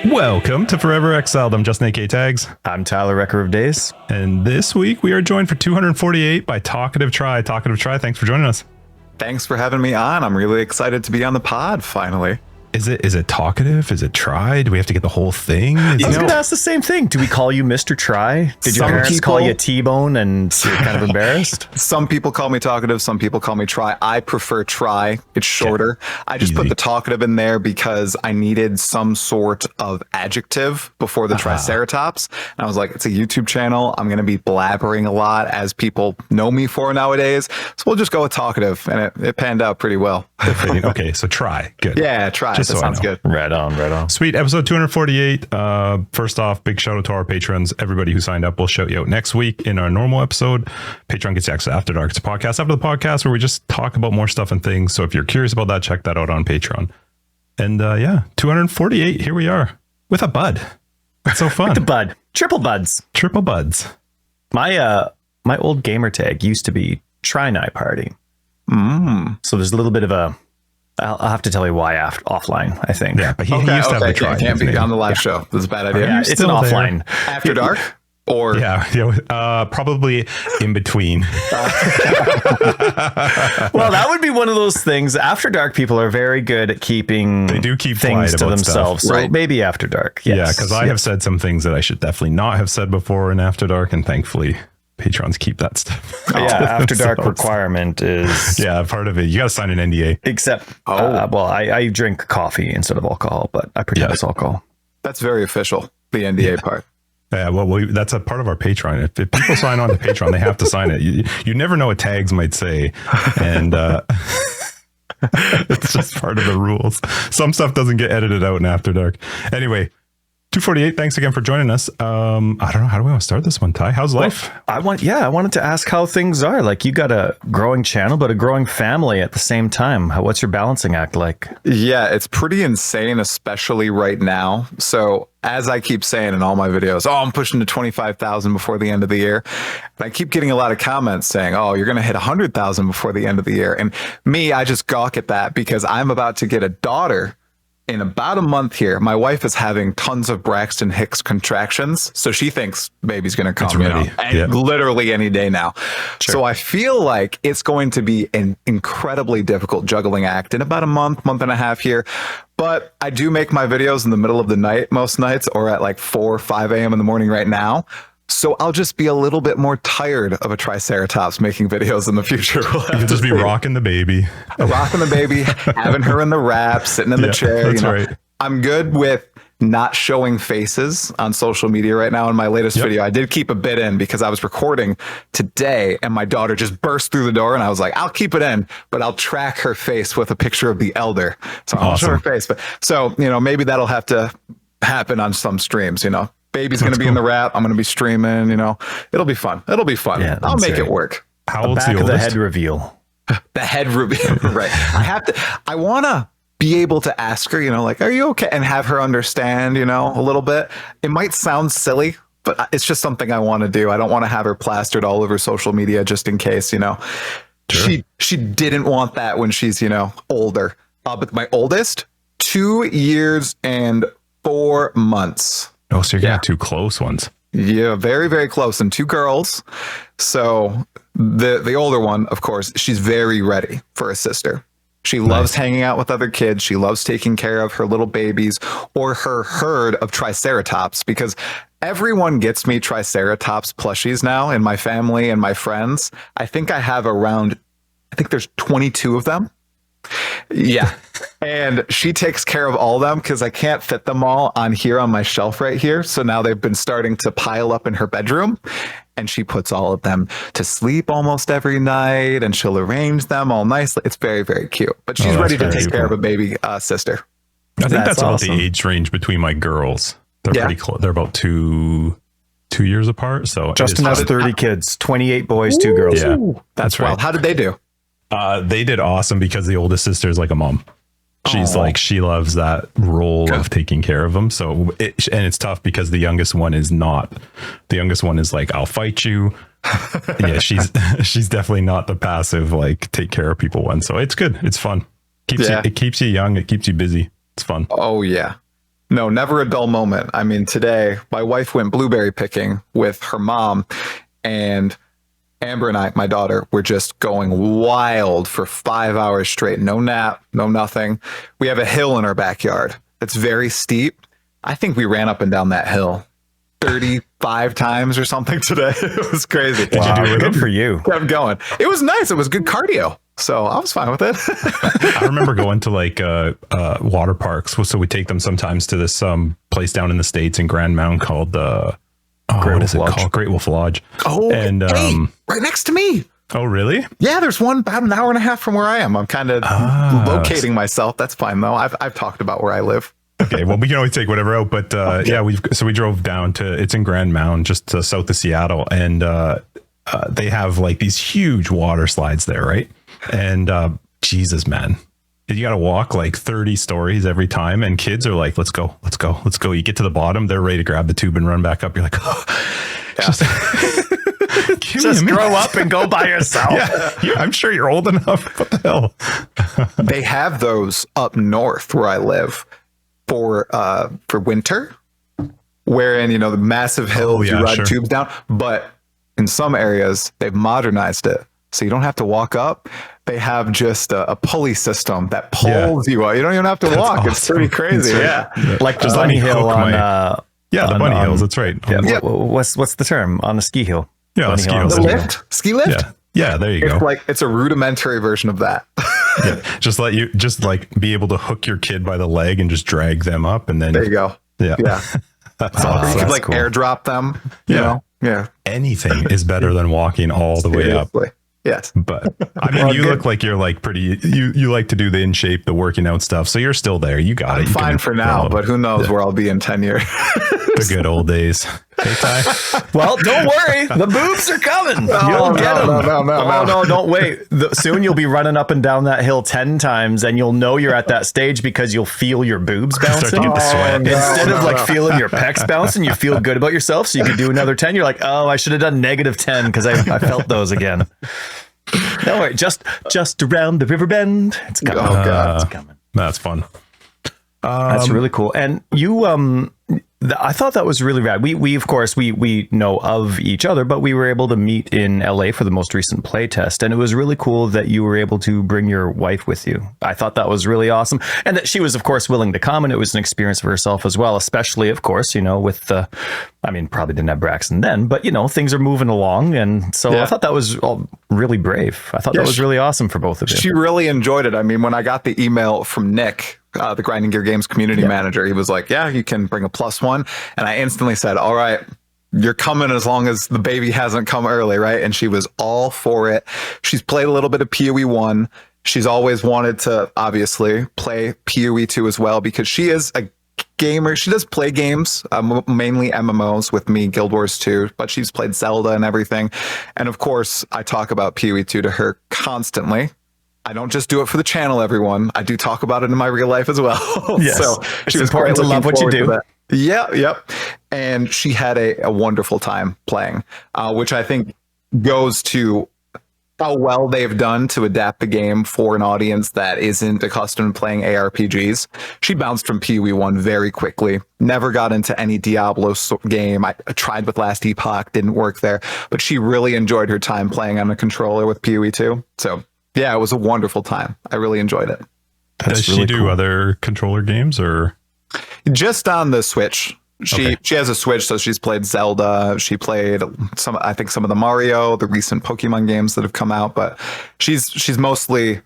Welcome to Forever Exiled. I'm Justin AK Tags. I'm Tyler, Wrecker of Days. And this week we are joined for 248 by Talkative Tri. Talkative Tri, thanks for joining us. Thanks for having me on. I'm really excited to be on the pod finally. Is it talkative? Is it Tri? Do we have to get the whole thing? I was going to ask the same thing. Do we call you Mr. Tri? Did your parents call you T-Bone and you're kind of embarrassed? Some people call me talkative. Some people call me Tri. I prefer Tri. It's shorter. I just put the talkative in there because I needed some sort of adjective before the Triceratops. And I was like, it's a YouTube channel. I'm going to be blabbering a lot as people know me for nowadays. So we'll just go with talkative. And it panned out pretty well. Okay, so Tri. Good. Yeah, Tri. That sounds good. Right on. Sweet. Episode 248. First off, big shout out to our patrons. Everybody who signed up, we'll shout you out next week in our normal episode. Patreon gets you access to After Dark. It's a podcast after the podcast where we just talk about more stuff and things. So if you're curious about that, check that out on Patreon. And 248. Here we are with a bud. It's so fun. With the bud. Triple buds. My old gamer tag used to be Try Night Party. So there's a little bit of a... I'll have to tell you why offline, I think. Yeah, but he used to have the Try. Can't be on the live show. That's a bad idea. Yeah, it's an offline. After Dark? Or probably in between. Well, that would be one of those things. After Dark people are very good at keeping things to themselves. So maybe After Dark. Yes. Yeah, because I have said some things that I should definitely not have said before in After Dark, and thankfully patrons keep that stuff. After Dark requirement is part of it. You got to sign an NDA. Except, I drink coffee instead of alcohol, but I pretend it's alcohol. That's very official. The NDA part. Yeah, well, that's a part of our Patreon. If people sign on to Patreon, they have to sign it. You never know what tags might say, and it's just part of the rules. Some stuff doesn't get edited out in After Dark. Anyway, 248. Thanks again for joining us. I don't know. How do we want to start this one, Ty? How's life? I wanted to ask how things are. Like, you got a growing channel, but a growing family at the same time. What's your balancing act like? Yeah, it's pretty insane, especially right now. So as I keep saying in all my videos, I'm pushing to 25,000 before the end of the year. And I keep getting a lot of comments saying, you're going to hit 100,000 before the end of the year. And me, I just gawk at that because I'm about to get a daughter in about a month here. My wife is having tons of Braxton Hicks contractions, so she thinks baby's going to come literally any day now. Sure. So I feel like it's going to be an incredibly difficult juggling act in about a month and a half here. But I do make my videos in the middle of the night most nights, or at like 4 or 5 a.m. in the morning right now. So I'll just be a little bit more tired of a Triceratops making videos in the future. You'll just be rocking the baby. Having her in the wrap, sitting in the chair. That's right. I'm good with not showing faces on social media right now. In my latest video, I did keep a bit in because I was recording today and my daughter just burst through the door and I was like, I'll keep it in, but I'll track her face with a picture of the elder. So I'll show her face. But so, maybe that'll have to happen on some streams, Baby's going to be in the wrap. I'm going to be streaming, it'll be fun. Yeah, I'll make it work. How old's back the of oldest? the head reveal. The head reveal. Right. I want to be able to ask her, are you okay? And have her understand, a little bit. It might sound silly, but it's just something I want to do. I don't want to have her plastered all over social media just in case, Sure. She didn't want that when she's, older. But my oldest, 2 years and 4 months. Oh, so you're getting two close ones. Yeah, very, very close. And 2 girls. So the older one, of course, she's very ready for a sister. She loves hanging out with other kids. She loves taking care of her little babies or her herd of Triceratops, because everyone gets me Triceratops plushies now in my family and my friends. I think there's 22 of them. Yeah. And she takes care of all of them because I can't fit them all on my shelf right here. So now they've been starting to pile up in her bedroom, and she puts all of them to sleep almost every night, and she'll arrange them all nicely. It's very, very cute. But she's ready to take care of a baby sister. I think that's about the age range between my girls. They're pretty close. They're about 2 years apart. So Justin has 30 kids, 28 boys, 2 girls. Yeah, that's right. How did they do? They did awesome because the oldest sister is like a mom. She's she loves that role of taking care of them. So it's tough because the youngest one is not. The youngest one is like, I'll fight you. Yeah, she's definitely not the passive, take care of people one. So it's good. It's fun. It keeps you young. It keeps you busy. It's fun. Oh yeah. No, never a dull moment. I mean, today my wife went blueberry picking with her mom, and Amber and I, my daughter, were just going wild for 5 hours straight. No nap, no nothing. We have a hill in our backyard that's very steep. I think we ran up and down that hill 35 times or something today. It was crazy. Did you do it? Good for you. Kept going. It was nice. It was good cardio. So I was fine with it. I remember going to like water parks. So we take them sometimes to this place down in the States in Grand Mountain called what is it called? Great Wolf Lodge. Oh, and hey, right next to me. Oh, really? Yeah, there's one about an hour and a half from where I am. I'm kind of locating myself. That's fine though. I've talked about where I live. Okay, well, we can always take whatever out, but yeah, we drove down to, it's in Grand Mountain, just south of Seattle, and they have like these huge water slides there, right? And Jesus, man, you got to walk like 30 stories every time, and kids are like, let's go. You get to the bottom, they're ready to grab the tube and run back up. You're like, oh, Yeah. Just grow up and go by yourself. Yeah, I'm sure you're old enough. What the hell? They have those up north where I live for winter, wherein, you know, the massive hills you ride tubes down. But in some areas, they've modernized it, so you don't have to walk up. They have just a pulley system that pulls you up. You don't even have to walk. Awesome. It's pretty crazy. Like the bunny hill on the bunny hills. That's right. Yeah. What's the term on the ski hill? Yeah, bunny ski hill. hill. The lift, ski lift. Yeah, there you go. It's a rudimentary version of that. Yeah, just be able to hook your kid by the leg and just drag them up, and then there you go. Yeah. That's awesome. You could airdrop them. You know? Yeah. Anything is better than walking all the way up. Yes. But I mean, you look like you're like pretty, you like to do the in shape, the working out stuff. So you're still there. You got it. I'm fine for now, but who knows where I'll be in 10 years. The good old days. Hey, Ty? Well, don't worry. The boobs are coming. You'll get them. No, don't wait. Soon you'll be running up and down that hill 10 times, and you'll know you're at that stage because you'll feel your boobs bouncing. Start to get the sweat. Instead of like feeling your pecs bouncing, you feel good about yourself. So you can do another 10. You're like, oh, I should have done negative 10 because I felt those again. No, wait, just around the river bend. It's coming. Oh, God. It's coming. That's fun. That's really cool. And you, I thought that was really rad. We of course, we know of each other, but we were able to meet in LA for the most recent playtest. And it was really cool that you were able to bring your wife with you. I thought that was really awesome. And that she was, of course, willing to come. And it was an experience for herself as well, especially, of course, you know, with the, I mean, probably didn't have Braxton then, but, you know, things are moving along. And so I thought that was all really brave. I thought that was really awesome for both of you. She really enjoyed it. I mean, when I got the email from Nick, the Grinding Gear Games community manager, he was like, yeah, you can bring a +1. And I instantly said, all right, you're coming as long as the baby hasn't come early, right? And she was all for it. She's played a little bit of POE 1. She's always wanted to, obviously, play POE 2 as well, because she is a gamer. She does play games, mainly MMOs with me, Guild Wars 2, but she's played Zelda and everything. And of course, I talk about POE 2 to her constantly. I don't just do it for the channel, everyone. I do talk about it in my real life as well. Yes. So it's important to love what you do. Yep. And she had a wonderful time playing, which I think goes to how well they've done to adapt the game for an audience that isn't accustomed to playing ARPGs. She bounced from POE 1 very quickly, never got into any Diablo game. I tried with Last Epoch, didn't work there, but she really enjoyed her time playing on a controller with POE 2. So yeah, it was a wonderful time. I really enjoyed it. Does she do other controller games or just on the Switch? She has a Switch, so she's played Zelda. She played some of the Mario, the recent Pokemon games that have come out, but she's mostly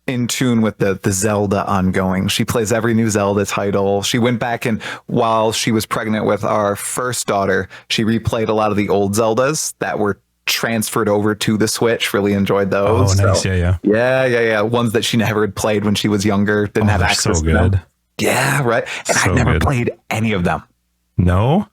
in tune with the Zelda ongoing. She plays every new Zelda title. She went back and while she was pregnant with our first daughter, she replayed a lot of the old Zeldas that were transferred over to the Switch. Really enjoyed those. Oh, nice. So, yeah. Ones that she never had played when she was younger, didn't have access to them. Yeah, right. And I never played any of them. No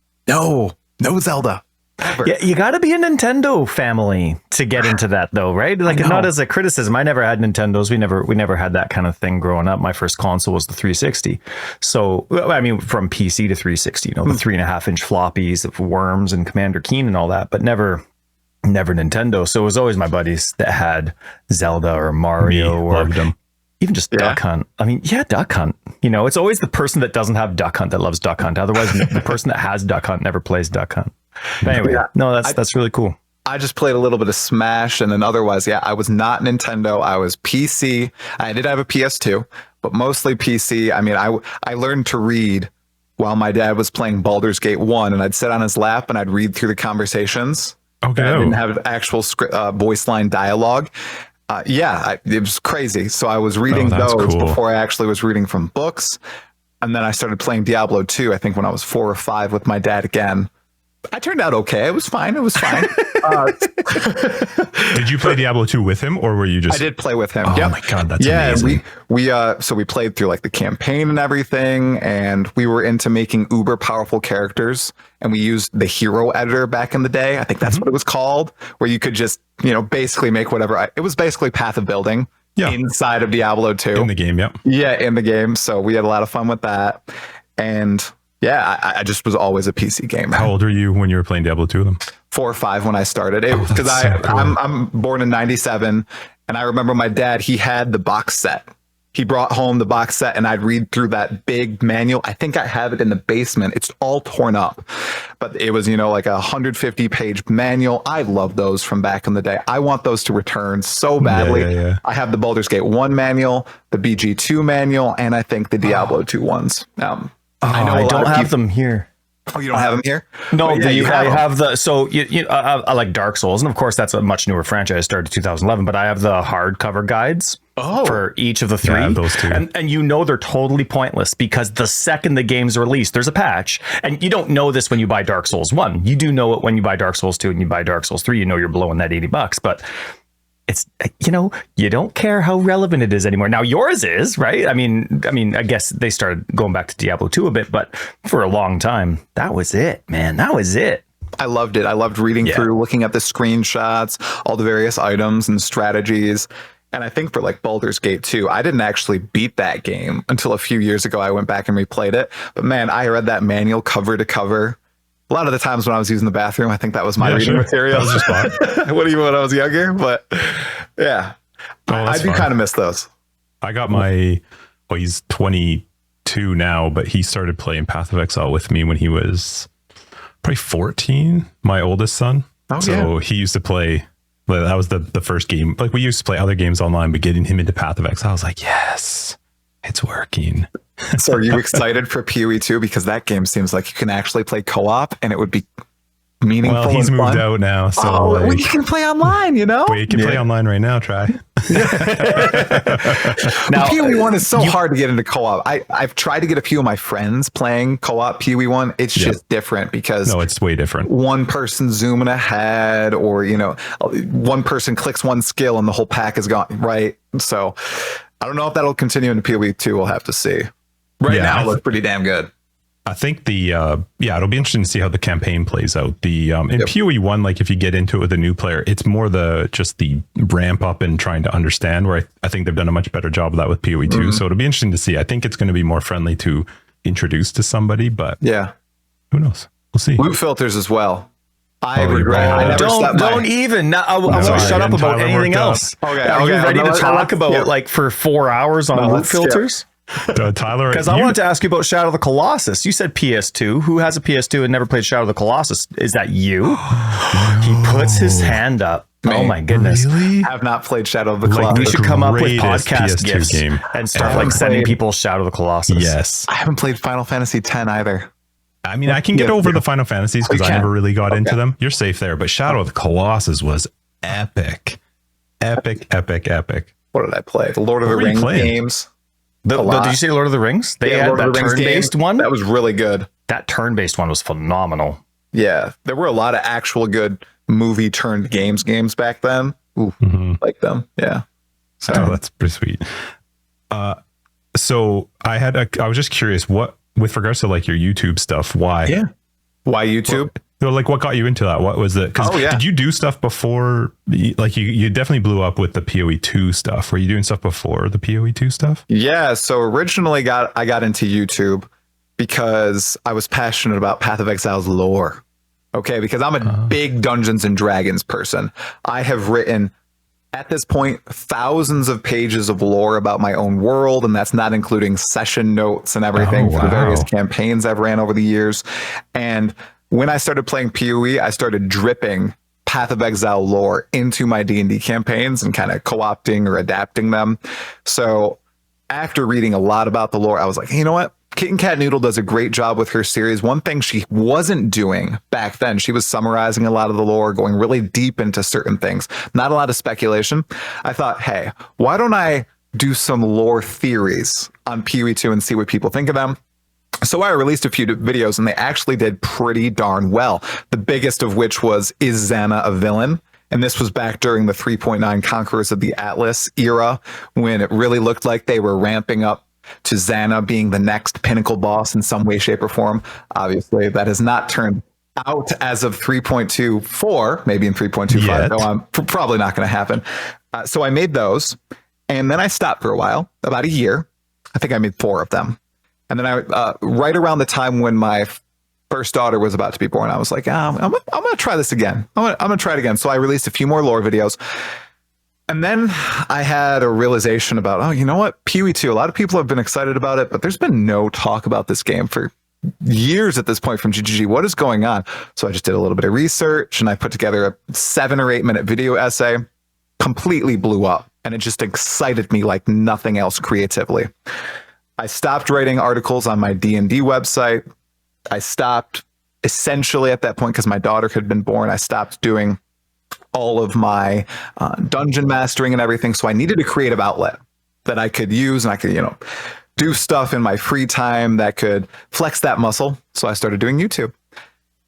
Zelda. Ever. Yeah, you got to be a Nintendo family to get into that, though, right? Like, not as a criticism. I never had Nintendos. We never had that kind of thing growing up. My first console was the 360. So, I mean, from PC to 360, you know, the 3.5-inch floppies of Worms and Commander Keen and all that, but never Nintendo. So it was always my buddies that had Zelda or Mario. Loved them. even just Duck Hunt. I mean, yeah, Duck Hunt. You know, it's always the person that doesn't have Duck Hunt that loves Duck Hunt. Otherwise, the person that has Duck Hunt never plays Duck Hunt. But anyway, no, that's really cool. I just played a little bit of Smash, and then otherwise, I was not Nintendo. I was PC. I did have a PS2, but mostly PC. I mean, I learned to read while my dad was playing Baldur's Gate 1, and I'd sit on his lap and I'd read through the conversations. Okay. I didn't have actual script, voice line dialogue. It was crazy. So I was reading those before I actually was reading from books. And then I started playing Diablo 2, I think when I was 4 or 5 with my dad again. I turned out okay. It was fine. Did you play Diablo 2 with him, or were you just? I did play with him. Oh my god, that's amazing. So we played through like the campaign and everything, and we were into making uber powerful characters, and we used the hero editor back in the day. I think that's what it was called, where you could just basically make whatever. It was basically Path of Building inside of Diablo 2 in the game. In the game. So we had a lot of fun with that, and. Yeah, I just was always a PC gamer. How old were you when you were playing Diablo 2 of them? 4 or 5 when I started. Because I'm born in 97, and I remember my dad, he had the box set. He brought home the box set, and I'd read through that big manual. I think I have it in the basement. It's all torn up. But it was, like a 150-page manual. I love those from back in the day. I want those to return so badly. Yeah. I have the Baldur's Gate 1 manual, the BG2 manual, and I think the Diablo 2 ones. I don't have them here. Oh, you don't have them here? No, I have the. So I like Dark Souls, and of course that's a much newer franchise. Started in 2011, but I have the hardcover guides for each of the 3. Yeah, those 2. And they're totally pointless because the second the game's released, there's a patch, and you don't know this when you buy Dark Souls 1. You do know it when you buy Dark Souls 2 and you buy Dark Souls 3. You know you're blowing that $80, but. It's, you don't care how relevant it is anymore. Now yours is, right? I mean, I guess they started going back to Diablo 2 a bit, but for a long time, that was it, man. That was it. I loved it. I loved reading through, looking at the screenshots, all the various items and strategies. And I think for like Baldur's Gate 2, I didn't actually beat that game until a few years ago. I went back and replayed it. But man, I read that manual cover to cover. A lot of the times when I was using the bathroom, I think that was my reading material. That was just fun. What even when I was younger? But yeah, I do kind of miss those. I got he's 22 now, but he started playing Path of Exile with me when he was probably 14, my oldest son. He used to play, that was the first game. Like we used to play other games online, but getting him into Path of Exile, I was like, yes, it's working. So are you excited for POE 2? Because that game seems like you can actually play co-op and it would be meaningful. Well, he's moved out now. So you can play online, Wait, you can play online right now, try. Now, POE 1 is so hard to get into co-op. I've tried to get a few of my friends playing co-op POE 1. It's just different because it's way different. One person zooming ahead, or one person clicks one skill and the whole pack is gone, right? So I don't know if that'll continue into POE 2. We'll have to see. Right now, it looks pretty damn good. I think it'll be interesting to see how the campaign plays out. In POE 1, like if you get into it with a new player, it's more the ramp up and trying to understand, where I think they've done a much better job of that with POE 2. So it'll be interesting to see. I think it's going to be more friendly to introduce to somebody, but who knows? We'll see. Loot filters as well. I regret. I never don't even. I want to shut up about anything else. Okay. Are you ready to talk about like for 4 hours on loot filters? Tyler, because I wanted to ask you about Shadow of the Colossus. You said PS2. Who has a PS2 and never played Shadow of the Colossus? Is that you? He puts his hand up. Oh my goodness! Really? I have not played Shadow of the Colossus. We should come up with podcast gifts and start sending people Shadow of the Colossus. Yes, I haven't played Final Fantasy X either. I mean, I can get over the Final Fantasies because I never really got into them. You're safe there, but Shadow of the Colossus was epic. What did I play? The Lord of the Rings games. Did you say Lord of the Rings? They had that turn-based one? That was really good. That turn-based one was phenomenal. Yeah, there were a lot of actual good movie-turned games back then. Ooh, like them. Yeah. So that's pretty sweet. So I was just curious, what with regards to like your YouTube stuff, why? Yeah. Why YouTube? Like what got you into that? What was it? Because did you do stuff before? Like you definitely blew up with the POE 2 stuff. Were you doing stuff before the POE 2 stuff? Yeah. So originally I got into YouTube because I was passionate about Path of Exile's lore. Okay. Because I'm a big Dungeons and Dragons person. I have written at this point, thousands of pages of lore about my own world, and that's not including session notes and everything for the various campaigns I've ran over the years. And when I started playing POE, I started dripping Path of Exile lore into my D&D campaigns and kind of co-opting or adapting them. So after reading a lot about the lore, I was like, hey, you know what? Kit and Kat Noodle does a great job with her series. One thing she wasn't doing back then, she was summarizing a lot of the lore, going really deep into certain things, not a lot of speculation. I thought, hey, why don't I do some lore theories on POE 2 and see what people think of them? So I released a few videos and they actually did pretty darn well. The biggest of which was, is Xana a villain? And this was back during the 3.9 Conquerors of the Atlas era, when it really looked like they were ramping up to Xana being the next pinnacle boss in some way, shape, or form. Obviously, that has not turned out as of 3.24, maybe in 3.25, though I'm probably not going to happen. So I made those, and then I stopped for a while, about a year. I think I made 4 of them. And then I, right around the time when my first daughter was about to be born, I was like, I'm going to try this again. I'm going to try it again. So I released a few more lore videos. And then I had a realization about, oh, you know what? POE 2, a lot of people have been excited about it, but there's been no talk about this game for years at this point from GGG. What is going on? So I just did a little bit of research and I put together a 7 or 8 minute video essay, completely blew up. And it just excited me like nothing else creatively. I stopped writing articles on my D&D website. I stopped essentially at that point because my daughter had been born. I stopped doing all of my dungeon mastering and everything. So I needed a creative outlet that I could use and I could, do stuff in my free time that could flex that muscle. So I started doing YouTube.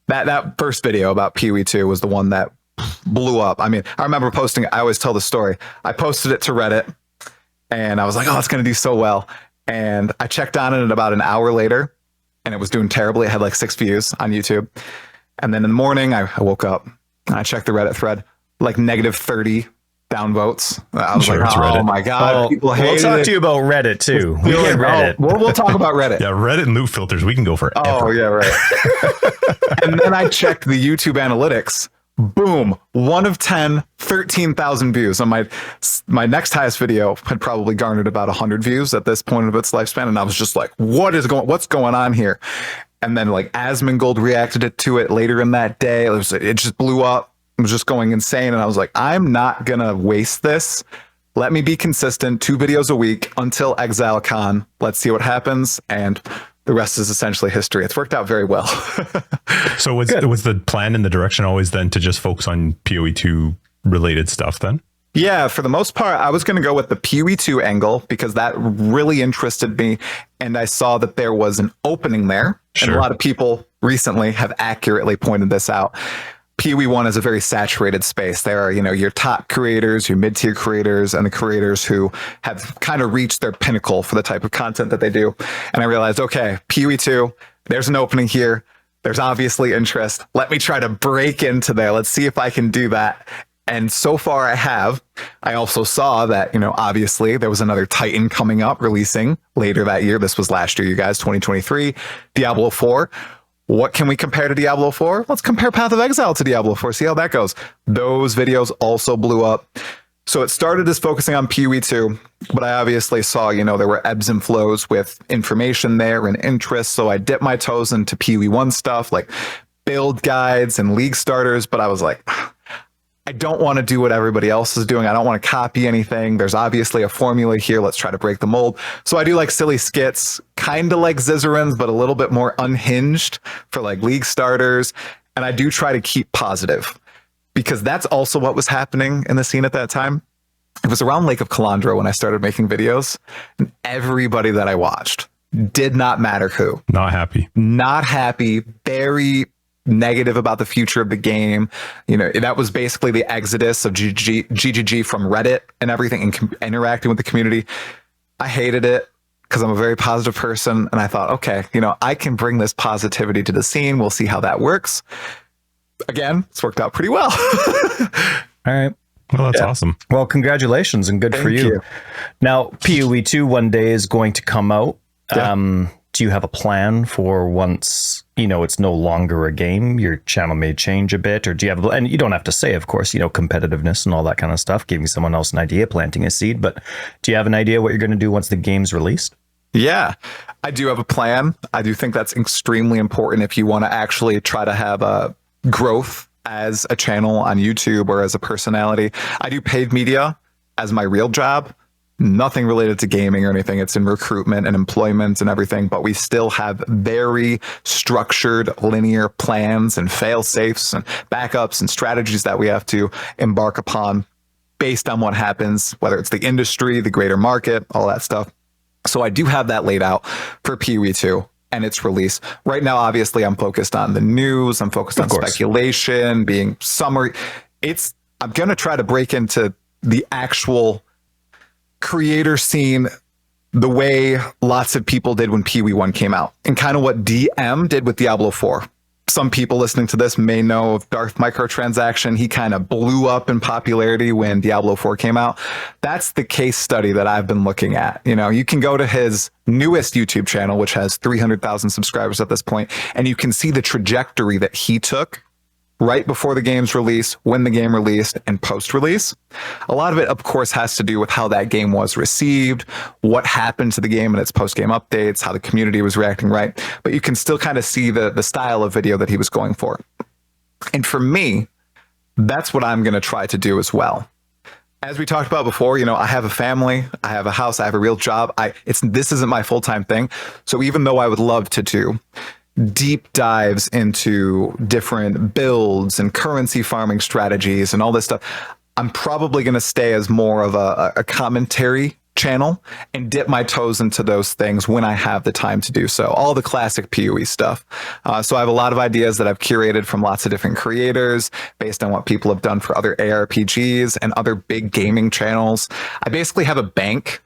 That first video about POE 2 was the one that blew up. I mean, I remember posting, I always tell the story. I posted it to Reddit and I was like, oh, it's going to do so well. And I checked on it about an hour later and it was doing terribly. It had like 6 views on YouTube. And then in the morning, I woke up and I checked the Reddit thread, like -30 downvotes. I was like, oh my God. People hate we'll talk it. to you about Reddit too. We get Reddit. We'll talk about Reddit. Yeah, Reddit and loot filters. We can go forever. Oh, yeah, right. And then I checked the YouTube analytics. Boom. 1 of 10, 13,000 views. On my next highest video had probably garnered about 100 views at this point of its lifespan. And I was just like, what's going on here? And then like Asmongold reacted to it later in that day. It just blew up. It was just going insane. And I was like, I'm not going to waste this. Let me be consistent, 2 videos a week until ExileCon. Let's see what happens. And the rest is essentially history. It's worked out very well. So was the plan and the direction always then to just focus on POE 2 related stuff then? Yeah, for the most part, I was going to go with the POE 2 angle because that really interested me. And I saw that there was an opening there. Sure. And a lot of people recently have accurately pointed this out. POE 1 is a very saturated space. There are, your top creators, your mid-tier creators, and the creators who have kind of reached their pinnacle for the type of content that they do. And I realized, okay, POE 2, there's an opening here. There's obviously interest. Let me try to break into there. Let's see if I can do that. And so far I have. I also saw that, obviously there was another Titan coming up, releasing later that year. This was last year, you guys, 2023, Diablo 4. What can we compare to Diablo 4? Let's compare Path of Exile to Diablo 4. See how that goes. Those videos also blew up. So it started as focusing on POE 2, but I obviously saw, there were ebbs and flows with information there and interest. So I dipped my toes into POE 1 stuff like build guides and league starters. But I was like, I don't want to do what everybody else is doing. I don't want to copy anything. There's obviously a formula here. Let's try to break the mold. So I do like silly skits, kind of like Zizarins, but a little bit more unhinged for like league starters. And I do try to keep positive because that's also what was happening in the scene at that time. It was around Lake of Calandra when I started making videos, and everybody that I watched, did not matter who. Not happy. Very negative about the future of the game. That was basically the exodus of GGG from Reddit and everything, and interacting with the community. I hated it because I'm a very positive person. And I thought, okay, I can bring this positivity to the scene. We'll see how that works. Again, it's worked out pretty well. All right. Well, that's awesome. Well, congratulations and good for you. Now, POE 2 one day is going to come out. Yeah. do you have a plan for once, it's no longer a game, your channel may change a bit, or do you have, and you don't have to say, of course, competitiveness and all that kind of stuff, giving someone else an idea, planting a seed, but do you have an idea what you're going to do once the game's released? Yeah, I do have a plan. I do think that's extremely important if you want to actually try to have a growth as a channel on YouTube or as a personality. I do paid media as my real job. Nothing related to gaming or anything. It's in recruitment and employment and everything, but we still have very structured linear plans and fail safes and backups and strategies that we have to embark upon based on what happens, whether it's the industry, the greater market, all that stuff. So I do have that laid out for POE 2 and its release. Right now, obviously, I'm focused on the news. I'm focused on speculation, being summary. I'm going to try to break into the actual creator scene the way lots of people did when POE 1 came out, and kind of what DM did with Diablo 4. Some people listening to this may know of Darth Microtransaction. He kind of blew up in popularity when Diablo 4 came out. That's the case study that I've been looking at. You can go to his newest YouTube channel, which has 300,000 subscribers at this point, and you can see the trajectory that he took right before the game's release, when the game released, and post-release. A lot of it, of course, has to do with how that game was received, what happened to the game and its post-game updates, how the community was reacting, right? But you can still kind of see the style of video that he was going for. And for me, that's what I'm going to try to do as well. As we talked about before, I have a family, I have a house, I have a real job. This isn't my full-time thing. So even though I would love to do deep dives into different builds and currency farming strategies and all this stuff, I'm probably going to stay as more of a commentary channel and dip my toes into those things when I have the time to do so. All the classic POE stuff. So I have a lot of ideas that I've curated from lots of different creators based on what people have done for other ARPGs and other big gaming channels. I basically have a bank,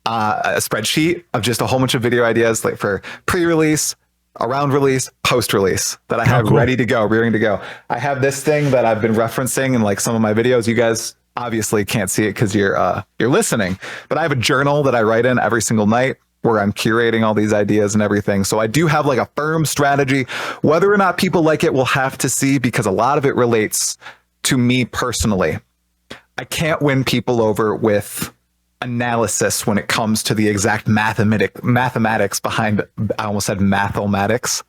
a spreadsheet of just a whole bunch of video ideas like for pre-release, around release, post-release that I have ready to go, rearing to go. I have this thing that I've been referencing in like some of my videos. You guys obviously can't see it because you're listening, but I have a journal that I write in every single night where I'm curating all these ideas and everything. So I do have like a firm strategy. Whether or not people like it, we'll have to see, because a lot of it relates to me personally. I can't win people over with analysis when it comes to the exact mathematics behind, I almost said mathematics.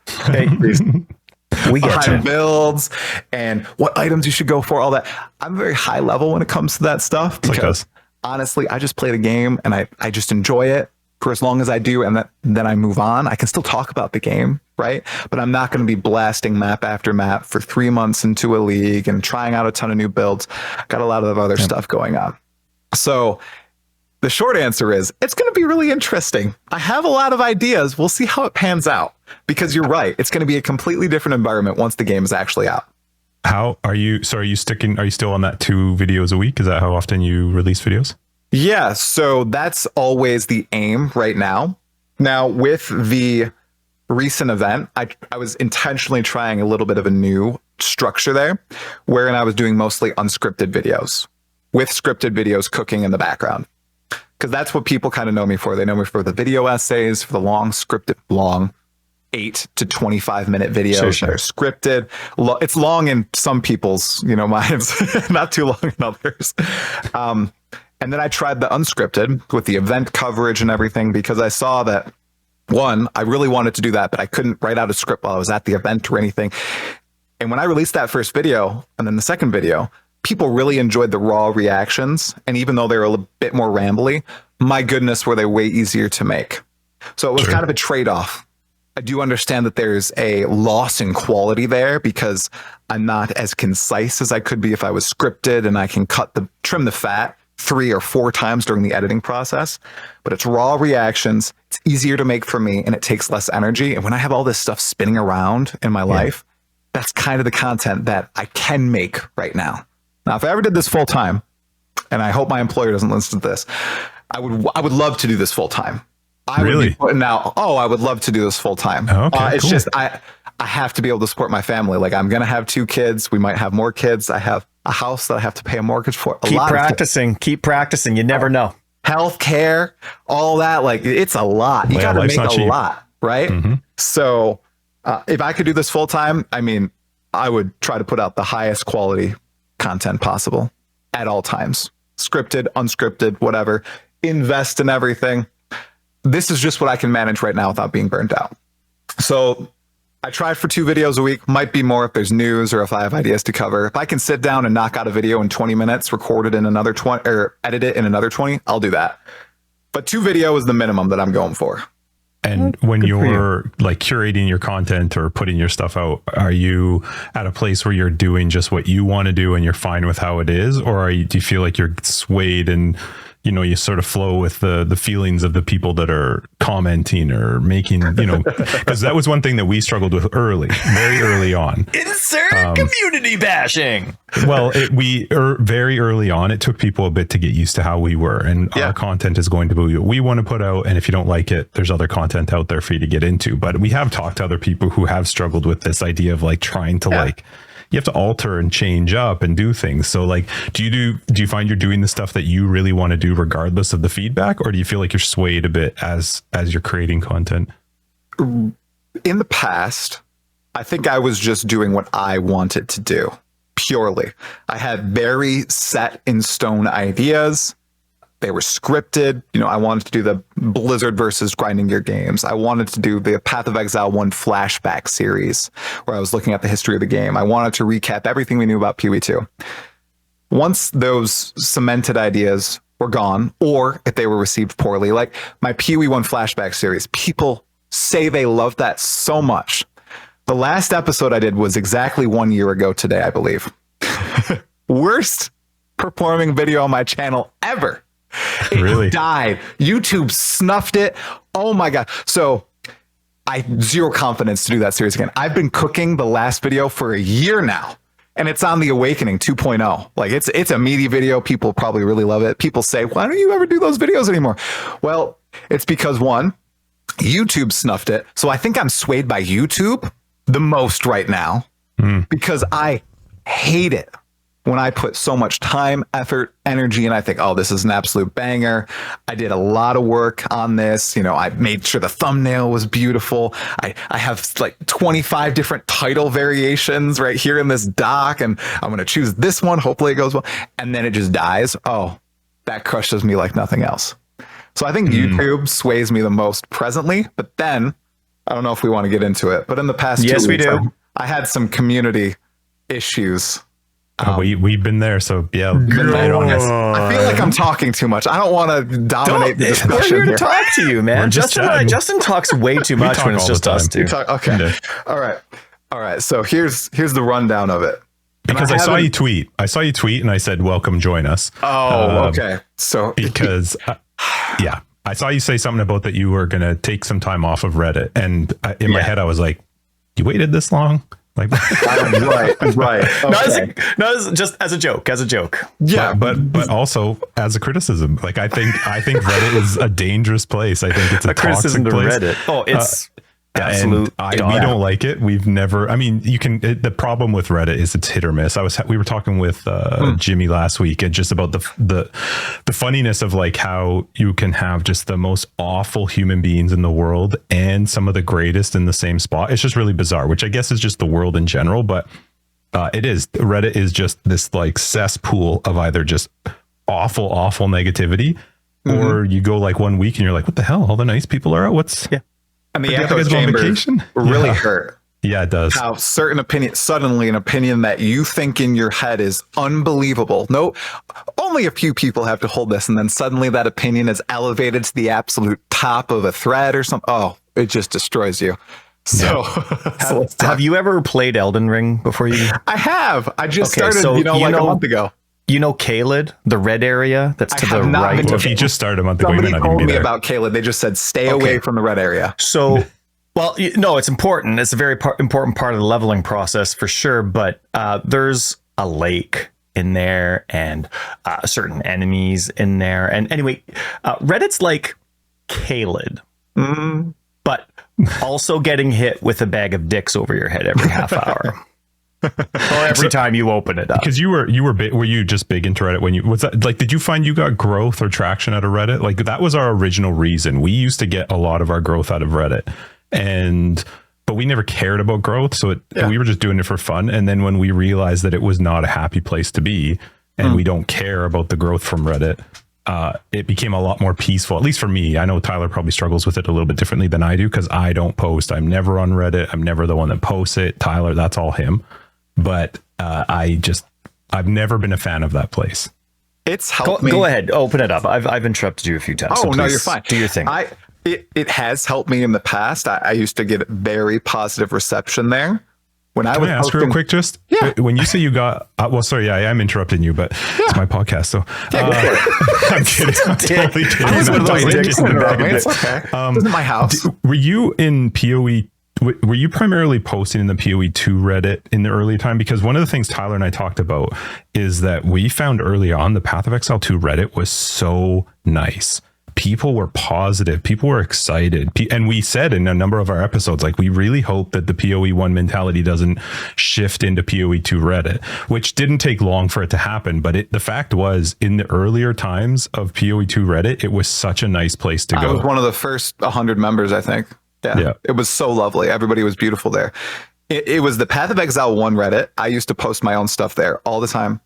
We get behind builds and what items you should go for, all that. I'm very high level when it comes to that stuff, because honestly, I just play the game and I just enjoy it for as long as I do, and then I move on. I can still talk about the game, right? But I'm not going to be blasting map after map for 3 months into a league and trying out a ton of new builds. Got a lot of other stuff going on. So the short answer is it's going to be really interesting. I have a lot of ideas. We'll see how it pans out, because you're right. It's going to be a completely different environment once the game is actually out. How are you? So are you still on that 2 videos a week? Is that how often you release videos? Yeah. So that's always the aim right now. Now with the recent event, I was intentionally trying a little bit of a new structure there, wherein I was doing mostly unscripted videos with scripted videos cooking in the background. Because that's what people kind of know me for. They know me for the video essays, for the long 8 to 25 minute videos that are scripted. It's long in some people's, minds, not too long in others. And then I tried the unscripted with the event coverage and everything, because I saw that, one, I really wanted to do that, but I couldn't write out a script while I was at the event or anything. And when I released that first video and then the second video, people really enjoyed the raw reactions. And even though they were a little bit more rambly, my goodness, were they way easier to make. So it was kind of a trade-off. I do understand that there's a loss in quality there, because I'm not as concise as I could be if I was scripted, and I can trim the fat 3 or 4 times during the editing process. But it's raw reactions. It's easier to make for me, and it takes less energy. And when I have all this stuff spinning around in my life, that's kind of the content that I can make right now. Now, if I ever did this full time, and I hope my employer doesn't listen to this, I would love to do this full time. I would be putting out, I would love to do this full time. It's just, I have to be able to support my family. Like, I'm going to have 2 kids. We might have more kids. I have a house that I have to pay a mortgage for. Keep practicing. You never know. Healthcare, all that. Like, it's a lot. You got to make a lot. right? So if I could do this full time, I mean, I would try to put out the highest quality content possible at all times. Scripted, unscripted, whatever. Invest in everything. This is just what I can manage right now without being burnt out. So I tried for 2 videos a week. Might be more if there's news or if I have ideas to cover. If I can sit down and knock out a video in 20 minutes, record it in another 20 or edit it in another 20, I'll do that. But 2 video is the minimum that I'm going for. And when you're like curating your content or putting your stuff out, are you at a place where you're doing just what you want to do and you're fine with how it is? Or do you feel like you're swayed and, you know, you sort of flow with the feelings of the people that are commenting or making, you know, because that was one thing that we struggled with very early on. Insert community bashing. Well, very early on, it took people a bit to get used to how we were, and our content is going to be what we want to put out. And if you don't like it, there's other content out there for you to get into. But we have talked to other people who have struggled with this idea of like trying to like, you have to alter and change up and do things. So like, do you find you're doing the stuff that you really want to do regardless of the feedback, or do you feel like you're swayed a bit as you're creating content? In the past, I think I was just doing what I wanted to do purely. I had very set in stone ideas. They were scripted. You know, I wanted to do the Blizzard versus Grinding Gear games. I wanted to do the Path of Exile 1 flashback series where I was looking at the history of the game. I wanted to recap everything we knew about PoE 2. Once those cemented ideas were gone, or if they were received poorly, like my PoE 1 flashback series, people say they love that so much. The last episode I did was exactly 1 year ago today, I believe. Worst performing video on my channel ever. It really died. YouTube snuffed it. Oh my God. So I zero confidence to do that series again. I've been cooking the last video for a year now, and it's on the Awakening 2.0. Like it's a meaty video. People probably really love it. People say, why don't you ever do those videos anymore? Well, it's because one, YouTube snuffed it. So I think I'm swayed by YouTube the most right now because I hate it when I put so much time, effort, energy, and I think, oh, this is an absolute banger. I did a lot of work on this. You know, I made sure the thumbnail was beautiful. I have like 25 different title variations right here in this doc, and I'm going to choose this one. Hopefully it goes well. And then it just dies. Oh, that crushes me like nothing else. So I think YouTube sways me the most presently, but then I don't know if we want to get into it, but in the past 2 weeks, we do. I had some community issues. We've been there, so yeah. I feel like I'm talking too much. I don't want to dominate the discussion. We're here to here. talk to you, man. Justin talks way too much when it's just us two. Okay. Yeah. All right. So here's the rundown of it. Because I saw you tweet. And I said, welcome, join us. Oh, okay. So because I saw you say something about that you were going to take some time off of Reddit. And in my head, I was like, you waited this long? Like, right. Okay. Not just as a joke. Yeah, but also as a criticism. Like I think Reddit is a dangerous place. I think it's a criticism toxic to place. Reddit. Oh, it's absolute. We don't like it. We've never. I mean, the problem with Reddit is it's hit or miss. We were talking with Jimmy last week, and just about the funniness of like how you can have just the most awful human beings in the world and some of the greatest in the same spot. It's just really bizarre, which I guess is just the world in general. But Reddit is just this like cesspool of either just awful negativity, or you go like 1 week and you're like, what the hell? All the nice people are out. And the echo chambers really hurt. Yeah, it does. How suddenly an opinion that you think in your head is unbelievable. No, only a few people have to hold this. And then suddenly that opinion is elevated to the absolute top of a thread or something. Oh, it just destroys you. So, have you ever played Elden Ring before you? I have. I just started, a month ago. You know Caelid, the red area that's to the right. Well, if you just started a month ago, somebody told me about Caelid. They just said stay away from the red area. So, well, no, it's important. It's a very important part of the leveling process for sure. But there's a lake in there and certain enemies in there. And anyway, Reddit's like Caelid, but also getting hit with a bag of dicks over your head every half hour. Every time you open it up. Because were you just big into Reddit was that like, did you find you got growth or traction out of Reddit? Like that was our original reason. We used to get a lot of our growth out of Reddit. But we never cared about growth. So we were just doing it for fun. And then when we realized that it was not a happy place to be and we don't care about the growth from Reddit, it became a lot more peaceful, at least for me. I know Tyler probably struggles with it a little bit differently than I do because I don't post. I'm never on Reddit. I'm never the one that posts it. Tyler, that's all him. But I've never been a fan of that place. It's helped me. Go ahead, open it up. I've interrupted you a few times. Oh, so no, you're fine. Do your thing. It has helped me in the past. I used to get very positive reception there. When I was ask real quick, just when you say you got, well, sorry, I am interrupting you, but it's my podcast, so I'm kidding. I'm totally kidding. It's okay. This isn't my house. Were you in POE? Were you primarily posting in the POE 2 Reddit in the early time? Because one of the things Tyler and I talked about is that we found early on the Path of Exile 2 Reddit was so nice. People were positive. People were excited. And we said in a number of our episodes, like, we really hope that the POE 1 mentality doesn't shift into POE 2 Reddit, which didn't take long for it to happen. But the fact was, in the earlier times of POE 2 Reddit, it was such a nice place to go. I was one of the first 100 members, I think. Yeah. It was so lovely. Everybody was beautiful there. It was the Path of Exile 1 Reddit. I used to post my own stuff there all the time.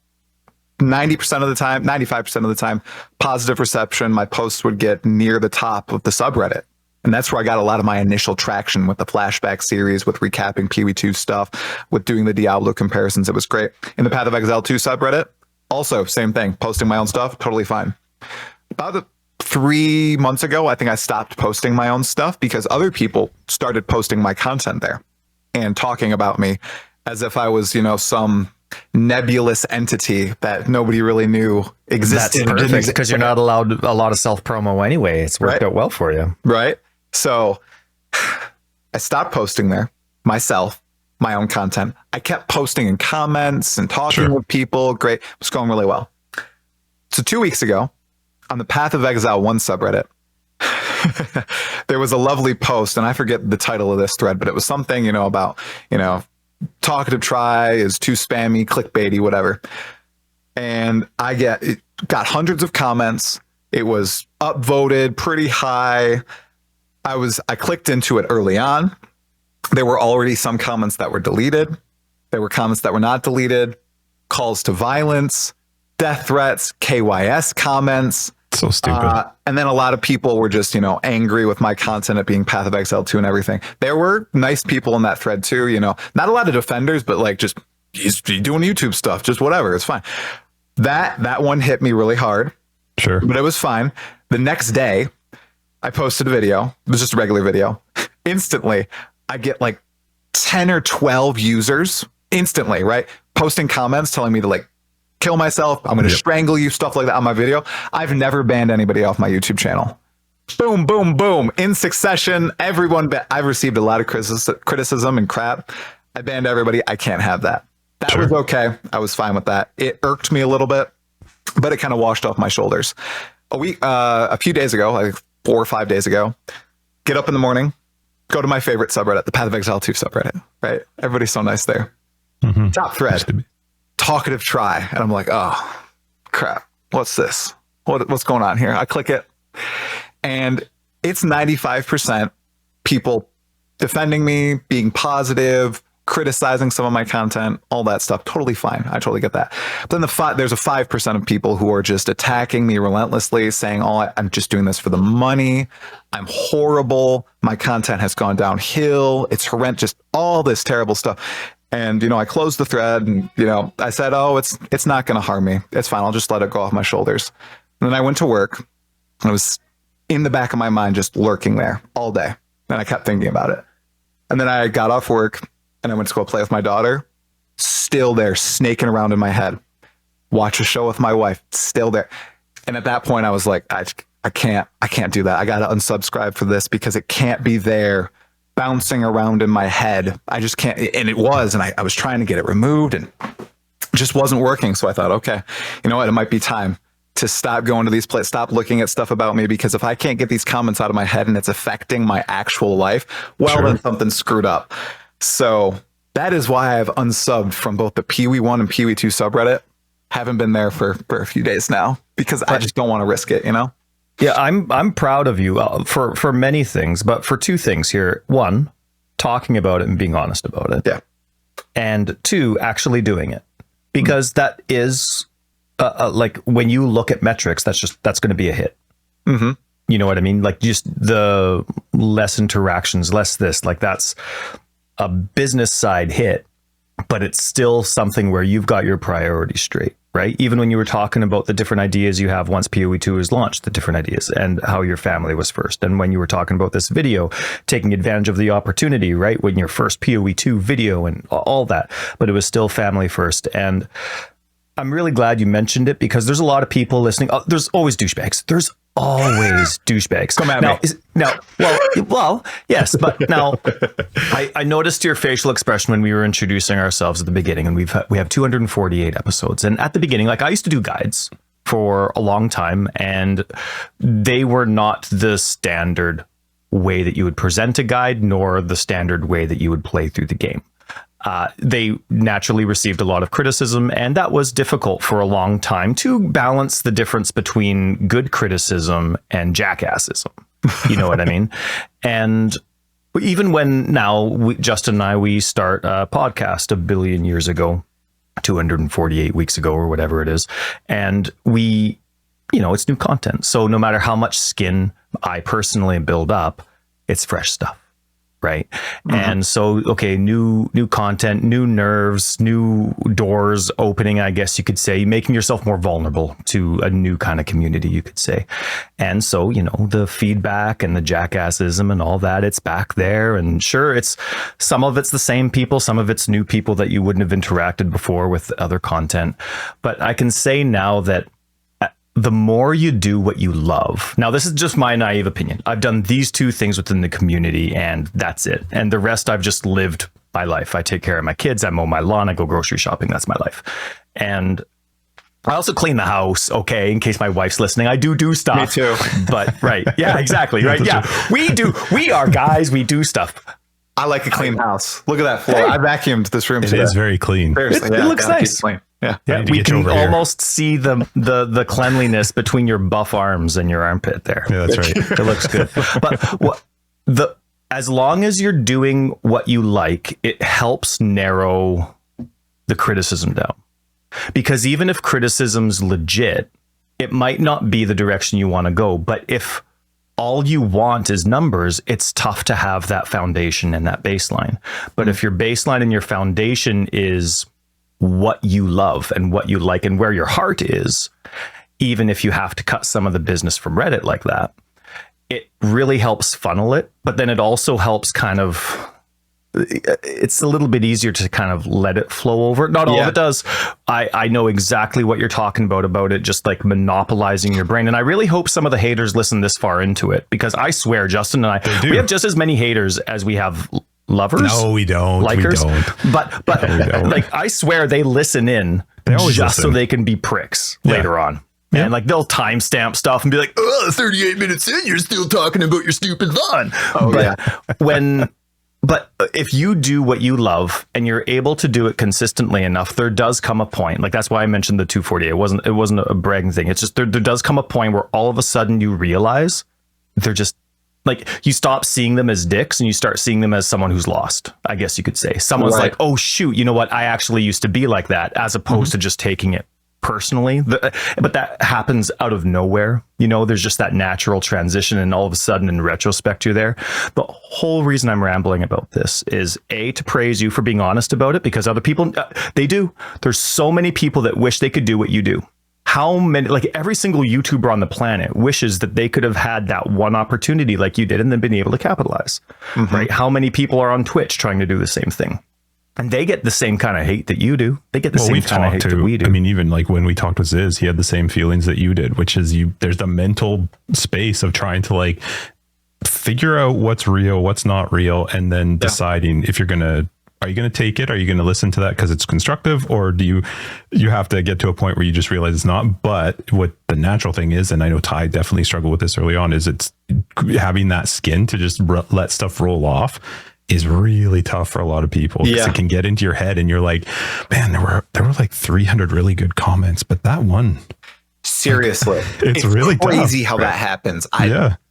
90% of the time, 95% of the time, positive reception. My posts would get near the top of the subreddit. And that's where I got a lot of my initial traction with the flashback series, with recapping PoE2 stuff, with doing the Diablo comparisons. It was great. In the Path of Exile 2 subreddit, also same thing, posting my own stuff, totally fine. About 3 months ago, I think I stopped posting my own stuff because other people started posting my content there and talking about me as if I was, some nebulous entity that nobody really knew existed. That's perfect, because you're not allowed a lot of self-promo anyway. It's worked out well for you. Right. So I stopped posting there myself, my own content. I kept posting in comments and talking with people. Great. It was going really well. So 2 weeks ago, on the Path of Exile 1 subreddit, there was a lovely post, and I forget the title of this thread, but it was something, about, Talkative Tri is too spammy, clickbaity, whatever. And it got hundreds of comments. It was upvoted pretty high. I clicked into it early on. There were already some comments that were deleted. There were comments that were not deleted, calls to violence, death threats, KYS comments. So stupid. And then a lot of people were just, angry with my content at being Path of Exile 2 and everything. There were nice people in that thread too, not a lot of defenders, but like, just he's doing YouTube stuff, just whatever. It's fine. That one hit me really hard. Sure. But it was fine. The next day, I posted a video. It was just a regular video. Instantly, I get like 10 or 12 users instantly, right? Posting comments telling me to like kill myself. I'm going to strangle you, stuff like that on my video. I've never banned anybody off my YouTube channel. Boom, boom, boom. In succession, I've received a lot of criticism and crap. I banned everybody. I can't have that. That was okay. I was fine with that. It irked me a little bit, but it kind of washed off my shoulders. A few days ago, like 4 or 5 days ago, get up in the morning, go to my favorite subreddit, the Path of Exile 2 subreddit, right? Everybody's so nice there. Mm-hmm. Top thread. Talkative Tri, and I'm like, oh crap, what's this? What's going on here? I click it, and it's 95% people defending me, being positive, criticizing some of my content, all that stuff. Totally fine. I totally get that. But then there's a 5% of people who are just attacking me relentlessly, saying, oh, I'm just doing this for the money. I'm horrible. My content has gone downhill. It's horrendous. Just all this terrible stuff. And, I closed the thread and, I said, oh, it's not going to harm me. It's fine. I'll just let it go off my shoulders. And then I went to work. And I was in the back of my mind, just lurking there all day. And I kept thinking about it. And then I got off work and I went to go play with my daughter. Still there, snaking around in my head. Watch a show with my wife. Still there. And at that point, I was like, I can't do that. I got to unsubscribe for this because it can't be there bouncing around in my head. I just can't. And it was, and I was trying to get it removed and it just wasn't working. So I thought, okay, you know what? It might be time to stop going to these places, stop looking at stuff about me, because if I can't get these comments out of my head and it's affecting my actual life, well, then something's screwed up. So that is why I've unsubbed from both the POE 1 and POE 2 subreddit. Haven't been there for a few days now because I just don't want to risk it, Yeah, I'm proud of you for many things, but for two things here. One, talking about it and being honest about it. Yeah. And two, actually doing it. Because that is like when you look at metrics, that's going to be a hit. Mm-hmm. You know what I mean? Like just the less interactions, less this, like that's a business side hit, but it's still something where you've got your priorities straight. Right. Even when you were talking about the different ideas you have once POE 2 is launched, the different ideas and how your family was first. And when you were talking about this video, taking advantage of the opportunity, right? When your first POE 2 video and all that, but it was still family first. And I'm really glad you mentioned it because there's a lot of people listening. There's always douchebags. There's always douchebags. Come at me. Well, yes, but now I noticed your facial expression when we were introducing ourselves at the beginning, and we have 248 episodes. And at the beginning, like I used to do guides for a long time, and they were not the standard way that you would present a guide, nor the standard way that you would play through the game. They naturally received a lot of criticism, and that was difficult for a long time to balance the difference between good criticism and jackassism. You know what I mean? And even when now Justin and I, we start a podcast 1 billion years ago, 248 weeks ago or whatever it is, and we, it's new content. So no matter how much skin I personally build up, it's fresh stuff. Right. Mm-hmm. And so, okay, new content, new nerves, new doors opening, I guess you could say, making yourself more vulnerable to a new kind of community, you could say. And so, the feedback and the jackassism and all that, it's back there. And sure, some of it's the same people, some of it's new people that you wouldn't have interacted before with other content. But I can say now that the more you do what you love. Now, this is just my naive opinion. I've done these two things within the community and that's it. And the rest, I've just lived my life. I take care of my kids. I mow my lawn. I go grocery shopping. That's my life. And I also clean the house. Okay. In case my wife's listening, I do stuff. Me too. But right. Yeah, exactly. Right. Yeah. We are guys. We do stuff. I like a clean house. Look at that floor. Hey, I vacuumed this room today. It is very clean. It looks nice. Clean. Yeah. We can almost see the cleanliness between your buff arms and your armpit there. Yeah, that's right. It looks good. But as long as you're doing what you like, it helps narrow the criticism down. Because even if criticism's legit, it might not be the direction you want to go. But if all you want is numbers, it's tough to have that foundation and that baseline. But if your baseline and your foundation is what you love and what you like and where your heart is, even if you have to cut some of the business from Reddit like that, it really helps funnel it. But then it also helps it's a little bit easier to kind of let it flow over. Not all of it does. I know exactly what you're talking about it just like monopolizing your brain. And I really hope some of the haters listen this far into it, because I swear, Justin and I, we have just as many haters as we have lovers. No, we don't. Likers. We don't. But like, I swear they listen in so they can be pricks later on. Yeah. And like they'll timestamp stuff and be like, 38 minutes in, you're still talking about your stupid lawn. But if you do what you love and you're able to do it consistently enough, there does come a point. Like that's why I mentioned the 248. It wasn't a bragging thing. It's just there does come a point where all of a sudden you realize they're just like, you stop seeing them as dicks and you start seeing them as someone who's lost, I guess you could say. Someone's like, oh shoot, you know what? I actually used to be like that, as opposed to just taking it personally. But that happens out of nowhere. There's just that natural transition, and all of a sudden in retrospect you're there. The whole reason I'm rambling about this is to praise you for being honest about it, because other people, they do. There's so many people that wish they could do what you do. How many, like every single YouTuber on the planet wishes that they could have had that one opportunity like you did and then been able to capitalize, right? How many people are on Twitch trying to do the same thing? And they get the same kind of hate that you do. They get the same kind of hate that we do. I mean, even like when we talked with Ziz, he had the same feelings that you did, which is there's the mental space of trying to like figure out what's real, what's not real, and then deciding if are you going to take it? Are you going to listen to that because it's constructive, or do you have to get to a point where you just realize it's not? But what the natural thing is, and I know Ty definitely struggled with this early on, is it's having that skin to just let stuff roll off is really tough for a lot of people, because it can get into your head and you're like, man, there were like 300 really good comments, but that one Seriously, It's really crazy tough. how that happens.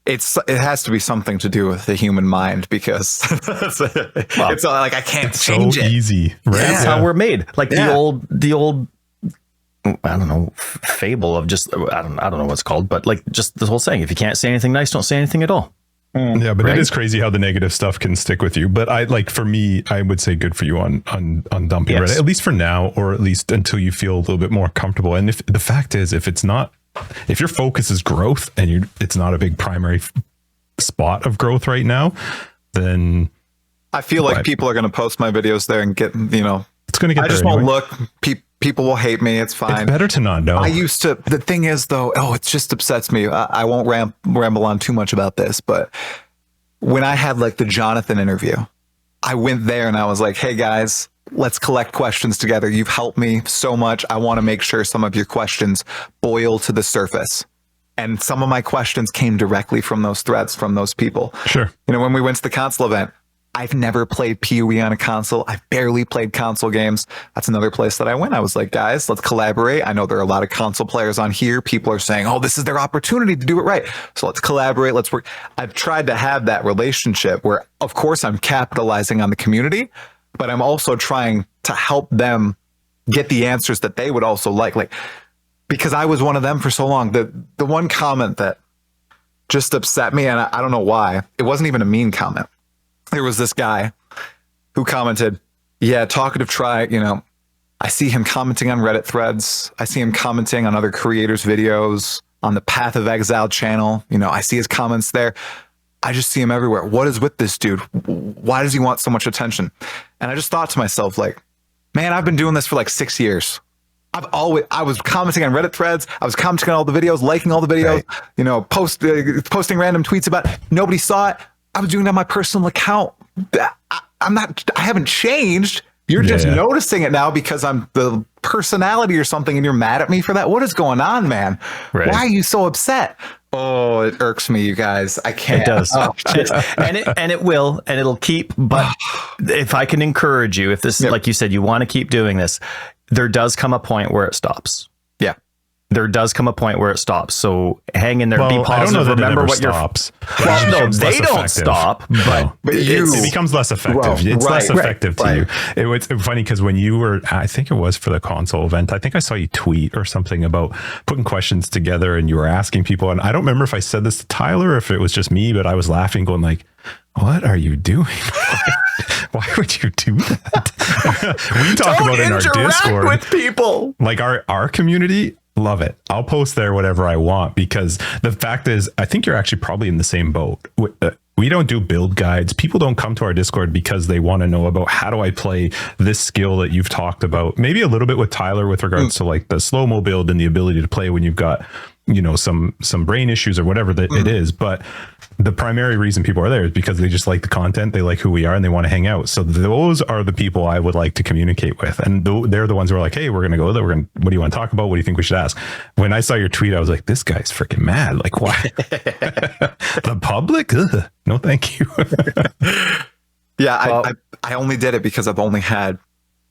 It has to be something to do with the human mind, because it's like I can't change so it. easy, right? That's how we're made. Like Yeah. the old I don't know, fable of just I don't know what's called, but like just the whole saying, if you can't say anything nice, don't say anything at all. Yeah, but Right? it is crazy how the negative stuff can stick with you. But for me, I would say good for you on dumping Yes. Reddit, at least for now, or at least until you feel a little bit more comfortable. And if the fact is, if your focus is growth and it's not a big primary spot of growth right now, then I feel like people are going to post my videos there and get, it's going to get I there just anyway. won't look. People will hate me. It's fine. It's better to not know. I used to. The thing is, though, it just upsets me. I won't ramble on too much about this, but when I had like the Jonathan interview, I went there and I was like, "Hey guys, let's collect questions together. You've helped me so much. I want to make sure some of your questions boil to the surface." And some of my questions came directly from those threads from those people. Sure. When we went to the console event, I've never played POE on a console. I've barely played console games. That's another place that I went. I was like, guys, let's collaborate. I know there are a lot of console players on here. People are saying, oh, this is their opportunity to do it right. So let's collaborate. Let's work. I've tried to have that relationship where, of course, I'm capitalizing on the community, but I'm also trying to help them get the answers that they would also like, because I was one of them for so long. The one comment that just upset me, and I don't know why, it wasn't even a mean comment. There was this guy who commented, yeah, Talkative Tri, I see him commenting on Reddit threads. I see him commenting on other creators' videos, on the Path of Exile channel. I see his comments there. I just see him everywhere. What is with this dude? Why does he want so much attention? And I just thought to myself, like, man, I've been doing this for like 6 years. I was commenting on Reddit threads. I was commenting on all the videos, liking all the videos, Right. posting random tweets about it. Nobody saw it. I was doing it on my personal account. I haven't changed. You're just noticing it now because I'm the personality or something, and you're mad at me for that. What is going on, man? Right. Why are you so upset? Oh, it irks me, you guys. I can't. It does. Oh, and it will, and it'll keep. But if I can encourage you, if this, like you said, you want to keep doing this, there does come a point where it stops. yeah. There does come a point where it stops. So hang in there, be I don't positive. know that Remember it ever what stops. Well, It no, becomes they less don't effective. stop, but It becomes less effective. Well, It's right, less right, effective to right. you. It's funny because when you were, I think it was for the console event, I think I saw you tweet or something about putting questions together and you were asking people. And I don't remember if I said this to Tyler or if it was just me, but I was laughing going like, what are you doing? Why would you do that? We talk don't about it in our interact Discord. with people. Like our community, love it. I'll post there whatever I want, because the fact is, I think you're actually probably in the same boat. We don't do build guides. People don't come to our Discord because they want to know about how do I play this skill that you've talked about. Maybe a little bit with Tyler with regards to like the slow-mo build and the ability to play when you've got, some brain issues or whatever that it is. But the primary reason people are there is because they just like the content, they like who we are, and they want to hang out. So those are the people I would like to communicate with. And they're the ones who are like, hey, we're going to go there. What do you want to talk about? What do you think we should ask? When I saw your tweet, I was like, this guy's freaking mad. Like, why? The public? Ugh. No, thank you. Yeah, Well, I only did it because I've only had,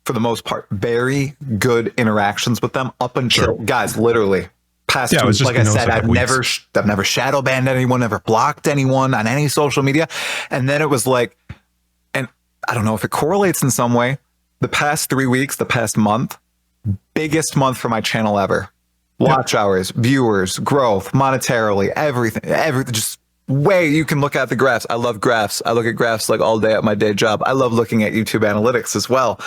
for the most part, very good interactions with them up until, guys, literally past 2 weeks. Like I said, I've never shadow banned anyone, never blocked anyone on any social media. And then it was like, and I don't know if it correlates in some way, the past 3 weeks, the past month, biggest month for my channel ever. Watch hours, viewers, growth, monetarily, everything, just way you can look at the graphs. I love graphs. I look at graphs like all day at my day job. I love looking at YouTube analytics as well.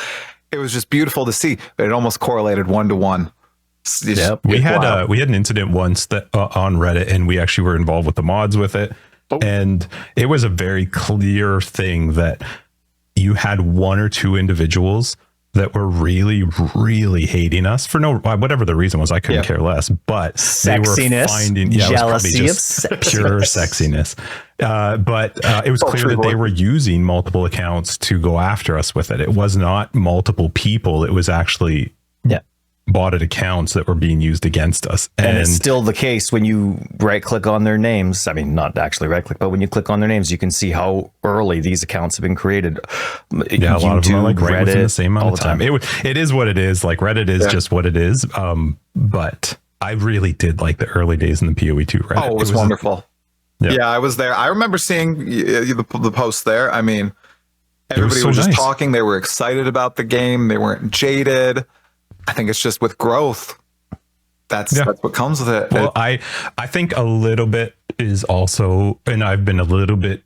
It was just beautiful to see, but it almost correlated 1-to-1. Yep. We had an incident once that on Reddit, and we actually were involved with the mods with it. And it was a very clear thing that you had one or two individuals that were really, really hating us for whatever the reason was. I couldn't care less, but they were finding jealousy it was probably just pure sexiness. But it was clear that they were using multiple accounts to go after us with it. It was not multiple people. It was actually botted accounts that were being used against us. And it's still the case when you right click on their names. I mean, not actually right click, but when you click on their names, you can see how early these accounts have been created. Yeah, a lot of them are like right within the same amount of time. time. It is what it is. Like Reddit is just what it is. But I really did like the early days in the PoE2 Reddit. Oh, it was wonderful. Yeah. Yeah, I was there. I remember seeing the posts there. I mean, everybody was just talking. They were excited about the game. They weren't jaded. I think it's just with growth. That's what comes with it. Well, I think a little bit is also, and I've been a little bit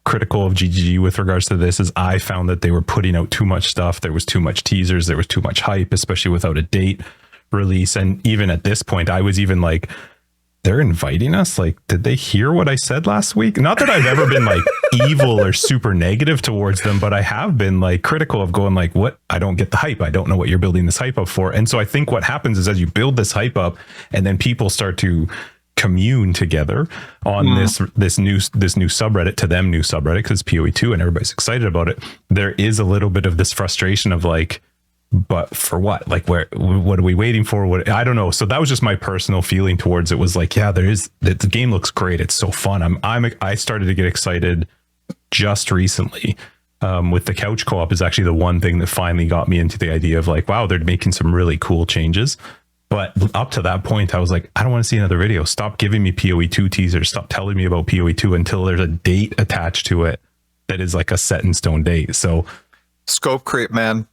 critical of GGG with regards to this, is I found that they were putting out too much stuff. There was too much teasers. There was too much hype, especially without a date release. And even at this point, I was even like, they're inviting us. Like, did they hear what I said last week? Not that I've ever been like evil or super negative towards them, but I have been like critical of going like, what? I don't get the hype. I don't know what you're building this hype up for. And so I think what happens is as you build this hype up and then people start to commune together on this new subreddit, to them new subreddit, because it's PoE2 and everybody's excited about it. There is a little bit of this frustration of like, but for what? Like, what are we waiting for? What? I don't know. So that was just my personal feeling towards it, was like, yeah, the game looks great. It's so fun. I started to get excited just recently. With the couch co-op is actually the one thing that finally got me into the idea of like, wow, they're making some really cool changes. But up to that point, I was like, I don't want to see another video. Stop giving me PoE2 teasers. Stop telling me about PoE2 until there's a date attached to it that is like a set in stone date. So scope creep, man.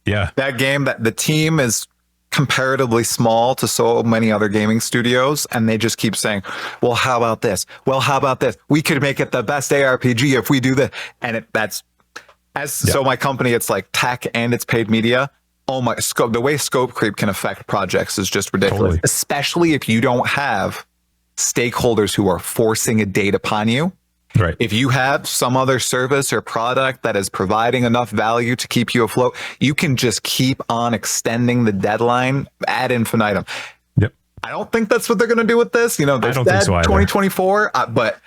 Yeah, that game, that the team is comparatively small to so many other gaming studios, and they just keep saying, well, how about this? Well, how about this? We could make it the best ARPG if we do this. And so my company, it's like tech and it's paid media. Oh my, the way scope creep can affect projects is just ridiculous, totally. Especially if you don't have stakeholders who are forcing a date upon you. Right. If you have some other service or product that is providing enough value to keep you afloat, you can just keep on extending the deadline ad infinitum. Yep. I don't think that's what they're going to do with this. You know, they said 2024, but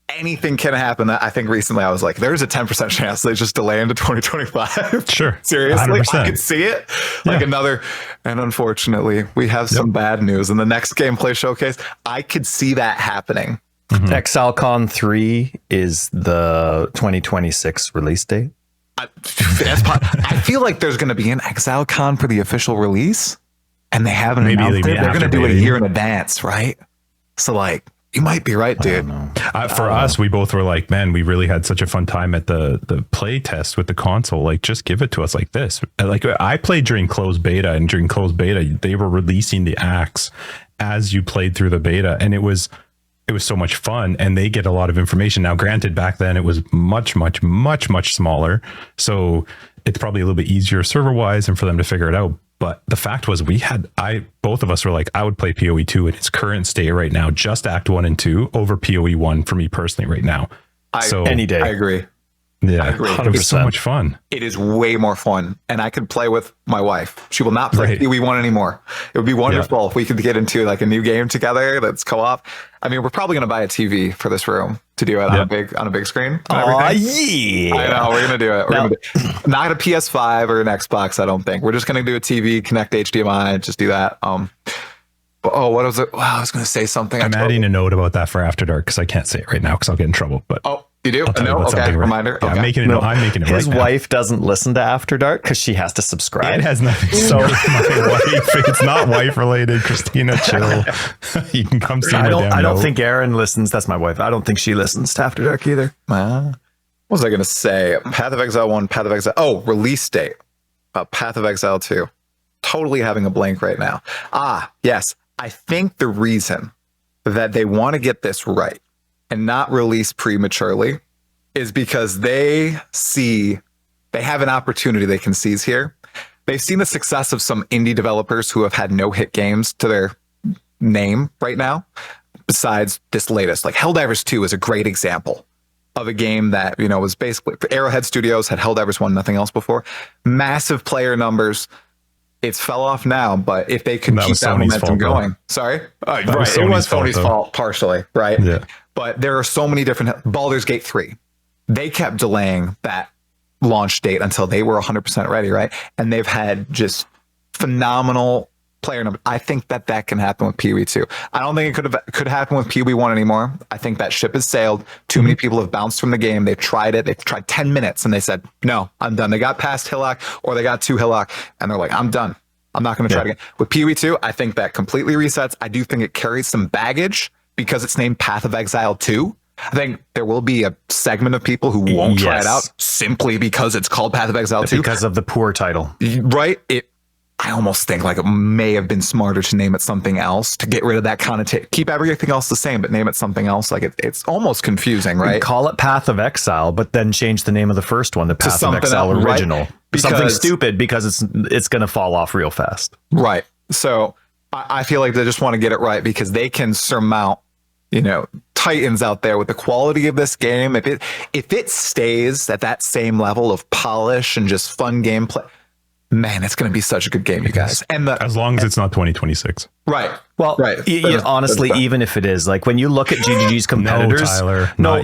anything can happen. I think recently I was like, there's a 10% chance they just delay into 2025. Sure. Seriously, 100%. I could see it. Like another, and unfortunately, we have some bad news in the next gameplay showcase. I could see that happening. Mm-hmm. ExileCon 3 is the 2026 release date. I feel like there's going to be an ExileCon for the official release, and they haven't announced it. They're going to do it a year in advance, right? So, like, you might be right, dude. For us, we both were like, man, we really had such a fun time at the play test with the console. Like, just give it to us like this. Like, I played during closed beta, and during closed beta, they were releasing the acts as you played through the beta, and it was so much fun, and they get a lot of information. Now, granted, back then it was much smaller, so it's probably a little bit easier server wise and for them to figure it out. But the fact was, both of us were like, I would play PoE2 in its current state right now, just Act 1 and 2 over PoE1 for me personally right now. Any day. I agree. Yeah, I agree. 100%. It's so much fun. It is way more fun, and I could play with my wife. She will not play PoE1 anymore. It would be wonderful if we could get into like a new game together that's co-op. I mean, we're probably going to buy a TV for this room to do it on a big screen. Oh yeah! I know, we're going to do it. We're going to do not a PS5 or an Xbox. I don't think we're just going to do a TV, connect HDMI, just do that. What was it? Wow, I was going to say something. I'm adding a note about that for After Dark because I can't say it right now because I'll get in trouble. But you do? No, okay. Reminder. Yeah, I'm making it. I'm making it. His wife doesn't listen to After Dark because she has to subscribe. It has nothing. So my wife. It's not wife related. Christina, chill. You can come see me. I don't think Erin listens. That's my wife. I don't think she listens to After Dark either. What was I going to say? Path of Exile 1, Path of Exile. Oh, release date. Path of Exile 2. Totally having a blank right now. Yes. I think the reason that they want to get this right and not release prematurely is because they have an opportunity they can seize here. They've seen the success of some indie developers who have had no hit games to their name right now, besides this latest. Like Helldivers 2 is a great example of a game that, was basically Arrowhead Studios had Helldivers 1, nothing else before. Massive player numbers. It's fell off now, but if they could keep that momentum going. Sorry? Right. It was Sony's fault partially, right? Yeah. But there are so many different Baldur's Gate 3. They kept delaying that launch date until they were 100% ready, right? And they've had just phenomenal player numbers. I think that can happen with PoE2. I don't think it could happen with PoE1 anymore. I think that ship has sailed. Too many people have bounced from the game. They've tried it. They've tried 10 minutes and they said, no, I'm done. They got past Hillock or they got to Hillock and they're like, I'm done. I'm not going to try it again. With PoE 2, I think that completely resets. I do think it carries some baggage because it's named Path of Exile 2. I think there will be a segment of people who won't try it out simply because it's called Path of Exile 2. Because of the poor title. Right? I almost think like it may have been smarter to name it something else, to get rid of that connotation. Keep everything else the same, but name it something else. Like it's almost confusing, right? Call it Path of Exile, but then change the name of the first one to Path of Exile Original. Right? Something stupid because it's going to fall off real fast. Right. So I feel like they just want to get it right because they can surmount, titans out there with the quality of this game. If it stays at that same level of polish and just fun gameplay, man, it's going to be such a good game, you guys. And as long as it's not 2026. Right. Well, right. Honestly, even if it is, like when you look at GGG's competitors, no.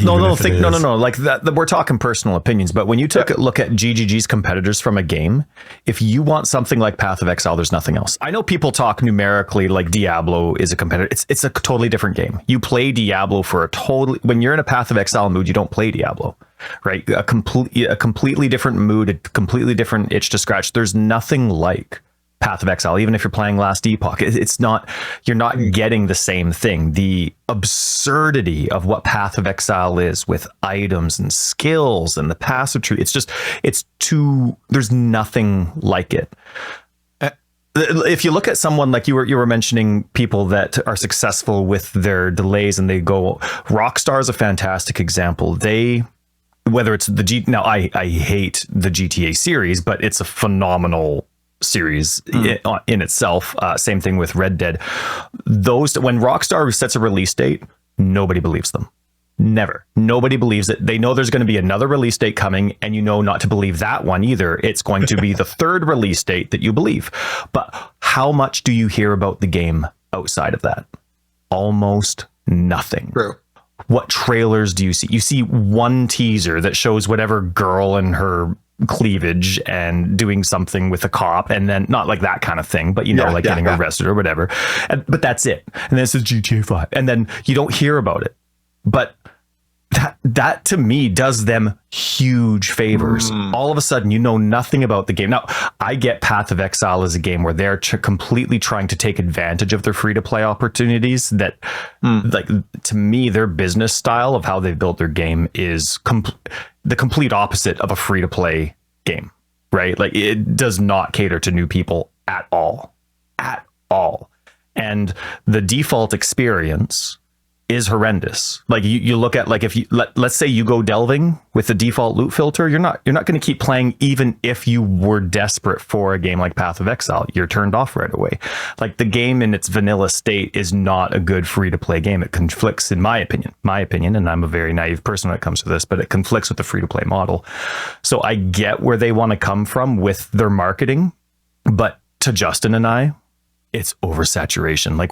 Like that, we're talking personal opinions, but when you look at GGG's competitors from a game, if you want something like Path of Exile, there's nothing else. I know people talk numerically like Diablo is a competitor. It's a totally different game. You play Diablo when you're in a Path of Exile mood, you don't play Diablo. Right, a completely different mood, a completely different itch to scratch. There's nothing like Path of Exile, even if you're playing Last Epoch. It's not, you're not getting the same thing. The absurdity of what Path of Exile is with items and skills and the passive tree. There's nothing like it. If you look at someone like you were mentioning, people that are successful with their delays and they go, Rockstar is a fantastic example. Whether it's now I hate the GTA series, but it's a phenomenal series in itself. Same thing with Red Dead. When Rockstar sets a release date, nobody believes them. Never. Nobody believes it. They know there's going to be another release date coming, and not to believe that one either. It's going to be the third release date that you believe. But how much do you hear about the game outside of that? Almost nothing. True. What trailers do you see? You see one teaser that shows whatever girl in her cleavage and doing something with a cop, and then not like that kind of thing, but getting arrested or whatever. But that's it. And then it says GTA 5, and then you don't hear about it. But that to me does them huge favors. All of a sudden, you know nothing about the game. Now, I get Path of Exile as a game where they're completely trying to take advantage of their free-to-play opportunities. That, like, to me, their business style of how they've built their game is the complete opposite of a free-to-play game, right? Like, it does not cater to new people at all. At all. And the default experience is horrendous. Like you look at, like, if you let's say you go delving with the default loot filter, you're not going to keep playing even if you were desperate for a game like Path of Exile. You're turned off right away. Like, the game in its vanilla state is not a good free to play game. It conflicts, in my opinion, and I'm a very naive person when it comes to this, but it conflicts with the free to play model. So I get where they want to come from with their marketing, but to Justin and I, it's oversaturation. Like,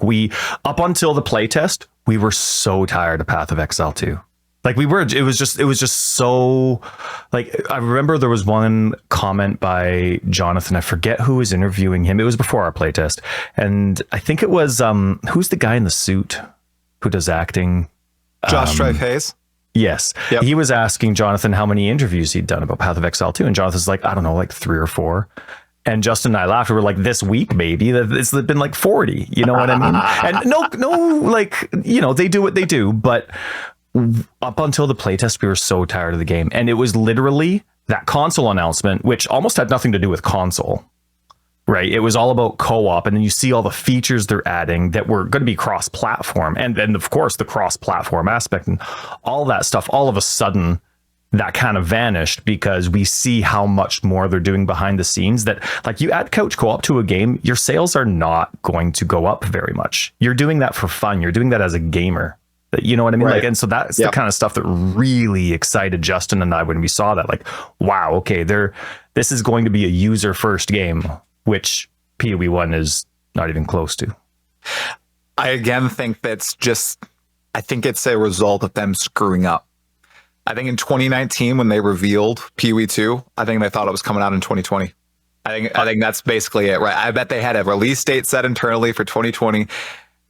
up until the playtest, we were so tired of Path of Exile 2. Like, it was just so, like, I remember there was one comment by Jonathan. I forget who was interviewing him. It was before our playtest. And I think it was, who's the guy in the suit who does acting? Josh Strife Hayes. Yes. Yep. He was asking Jonathan how many interviews he'd done about Path of Exile 2. And Jonathan's like, I don't know, like 3 or 4. And Justin and I laughed. We were like, this week, maybe it's been like 40. You know what I mean? And no, like, they do what they do. But up until the playtest, we were so tired of the game. And it was literally that console announcement, which almost had nothing to do with console, right? It was all about co-op. And then you see all the features they're adding that were going to be cross-platform. And of course, the cross-platform aspect and all that stuff, all of a sudden, that kind of vanished because we see how much more they're doing behind the scenes. That, like, you add couch co-op to a game, your sales are not going to go up very much. You're doing that for fun. You're doing that as a gamer. You know what I mean? Right. Like, and so that's the kind of stuff that really excited Justin and I when we saw that. Like, wow, okay, this is going to be a user first game, which PoE 1 is not even close to. I again think I think it's a result of them screwing up. I think in 2019, when they revealed PoE 2, I think they thought it was coming out in 2020. I think that's basically it, right? I bet they had a release date set internally for 2020, and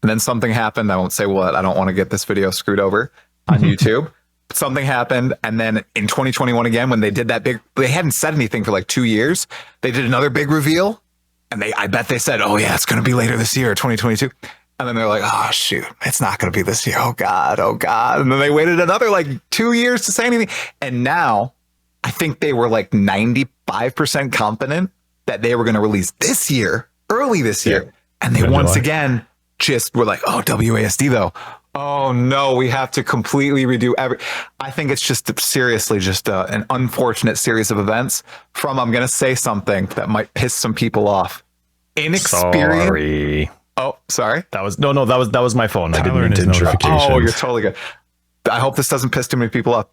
then something happened. I won't say what. I don't want to get this video screwed over on YouTube. Something happened, and then in 2021 again, when they did that they hadn't said anything for like 2 years. They did another big reveal, And I bet they said, oh yeah, it's going to be later this year, 2022. And then they're like, oh shoot, it's not going to be this year. Oh God. And then they waited another like 2 years to say anything. And now I think they were like 95% confident that they were going to release this year, early this year. And they once again just were like, oh, WASD though. Oh no, we have to completely redo I think it's just seriously just an unfortunate series of events from, I'm going to say something that might piss some people off. Inexperienced. Sorry. Oh, sorry. That was my phone. Tyler I didn't mean and to his interrupt. notifications. Oh, you're totally good. I hope this doesn't piss too many people off.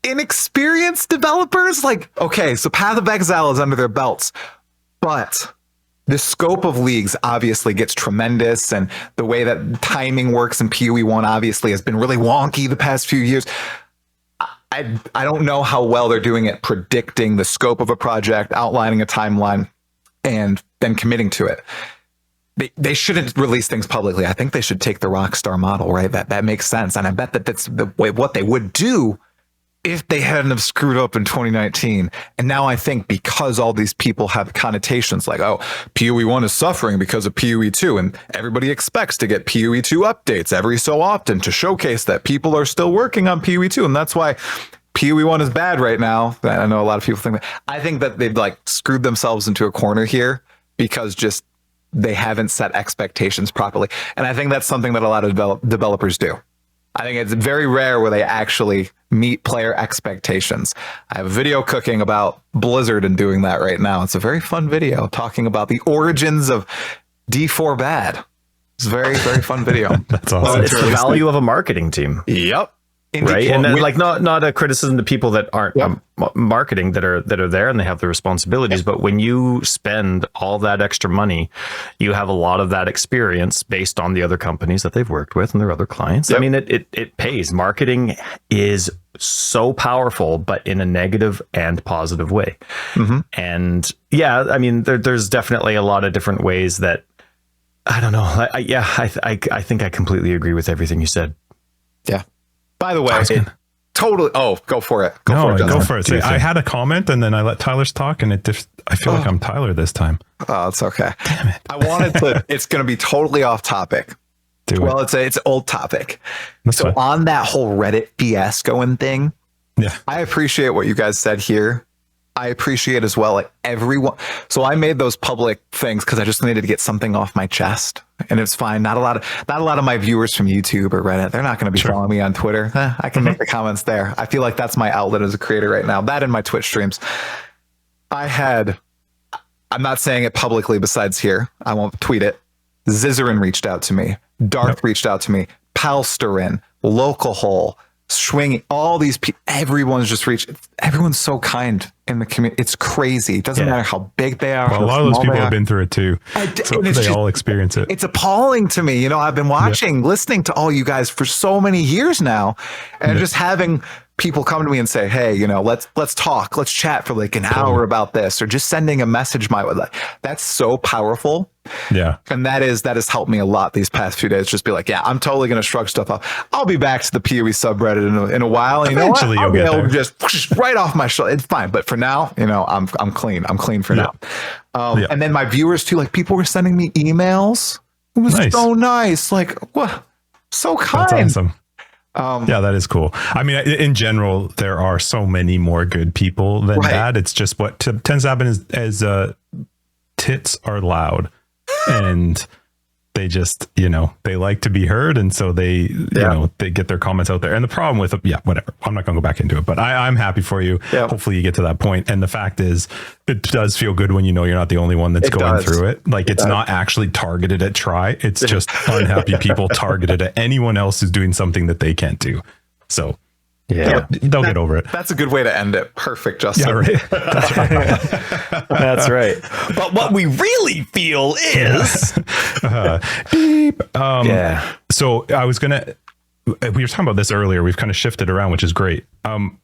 Inexperienced developers, like, okay, so Path of Exile is under their belts, but the scope of leagues obviously gets tremendous, and the way that timing works in PoE 1 obviously has been really wonky the past few years. I don't know how well they're doing at predicting the scope of a project, outlining a timeline, and then committing to it. They shouldn't release things publicly. I think they should take the Rockstar model, right? That makes sense. And I bet that's the way what they would do if they hadn't have screwed up in 2019. And now I think because all these people have connotations like, oh, PoE 1 is suffering because of PoE 2, and everybody expects to get PoE 2 updates every so often to showcase that people are still working on PoE 2. And that's why PoE 1 is bad right now. I know a lot of people think that. I think that they've like screwed themselves into a corner here because just they haven't set expectations properly. And I think that's something that a lot of developers do. I think it's very rare where they actually meet player expectations. I have a video cooking about Blizzard and doing that right now. It's a very fun video talking about the origins of D4 bad. It's a very, very fun video. That's awesome. Well, it's the value of a marketing team. Yep. Right. And then, like, not a criticism to people that aren't marketing that are there and they have the responsibilities. But when you spend all that extra money, you have a lot of that experience based on the other companies that they've worked with and their other clients. I mean, it pays. Marketing is so powerful, but in a negative and positive way. And yeah, I mean, there's definitely a lot of different ways that I don't know. I think I completely agree with everything you said. Yeah. By the way, totally. Oh, go for it. Go for it. See, I had a comment and then I let Tyler's talk, and I feel like I'm Tyler this time. Oh, it's okay. Damn it. I wanted to. It's going to be totally off topic. It's an old topic. That's so fine. on that whole Reddit fiasco and thing, Yeah. I appreciate what you guys said here. I appreciate as well, like everyone. So I made those public things because I just needed to get something off my chest, and it's fine. Not a lot of my viewers from YouTube or Reddit. They're not going to be following me on Twitter. I can make the comments there. I feel like that's my outlet as a creator right now. That and my Twitch streams. I'm not saying it publicly besides here. I won't tweet it. Zizarin reached out to me. Darth reached out to me. Palsterin, Localhole, Swinging, all these people, everyone's just reached. Everyone's so kind in the community. It's crazy. It doesn't matter how big they are. Well, a lot of those people have been through it too. So they all experience it. It's appalling to me. You know, I've been watching, listening to all you guys for so many years now, and just having people come to me and say, hey, you know, let's talk, let's chat for like an hour about this, or just sending a message my way. That's so powerful. Yeah. And that has helped me a lot these past few days. Just be like, yeah, I'm totally going to shrug stuff off. I'll be back to the PoE subreddit in a while. And you know what? I'll be able to just right off my shoulder. It's fine. But for now, you know, I'm clean. I'm clean for now. And then my viewers too, like people were sending me emails. It was so nice. Like, what? So kind. That's awesome. Yeah, that is cool. I mean, in general, there are so many more good people than bad. It's just what tends to happen is tits are loud and they just, you know, they like to be heard. And so they, you know, they get their comments out there. And the problem with, whatever, I'm not going to go back into it, but I'm happy for you. Yeah. Hopefully you get to that point. And the fact is, it does feel good when you know you're not the only one that's going through it. Like it's not actually targeted at Tri. It's just unhappy people targeted at anyone else who's doing something that they can't do. So they'll get over it. That's a good way to end it. Perfect, Justin. Yeah, right. That's right. That's right. But what we really feel is beep. So I was gonna. We were talking about this earlier. We've kind of shifted around, which is great.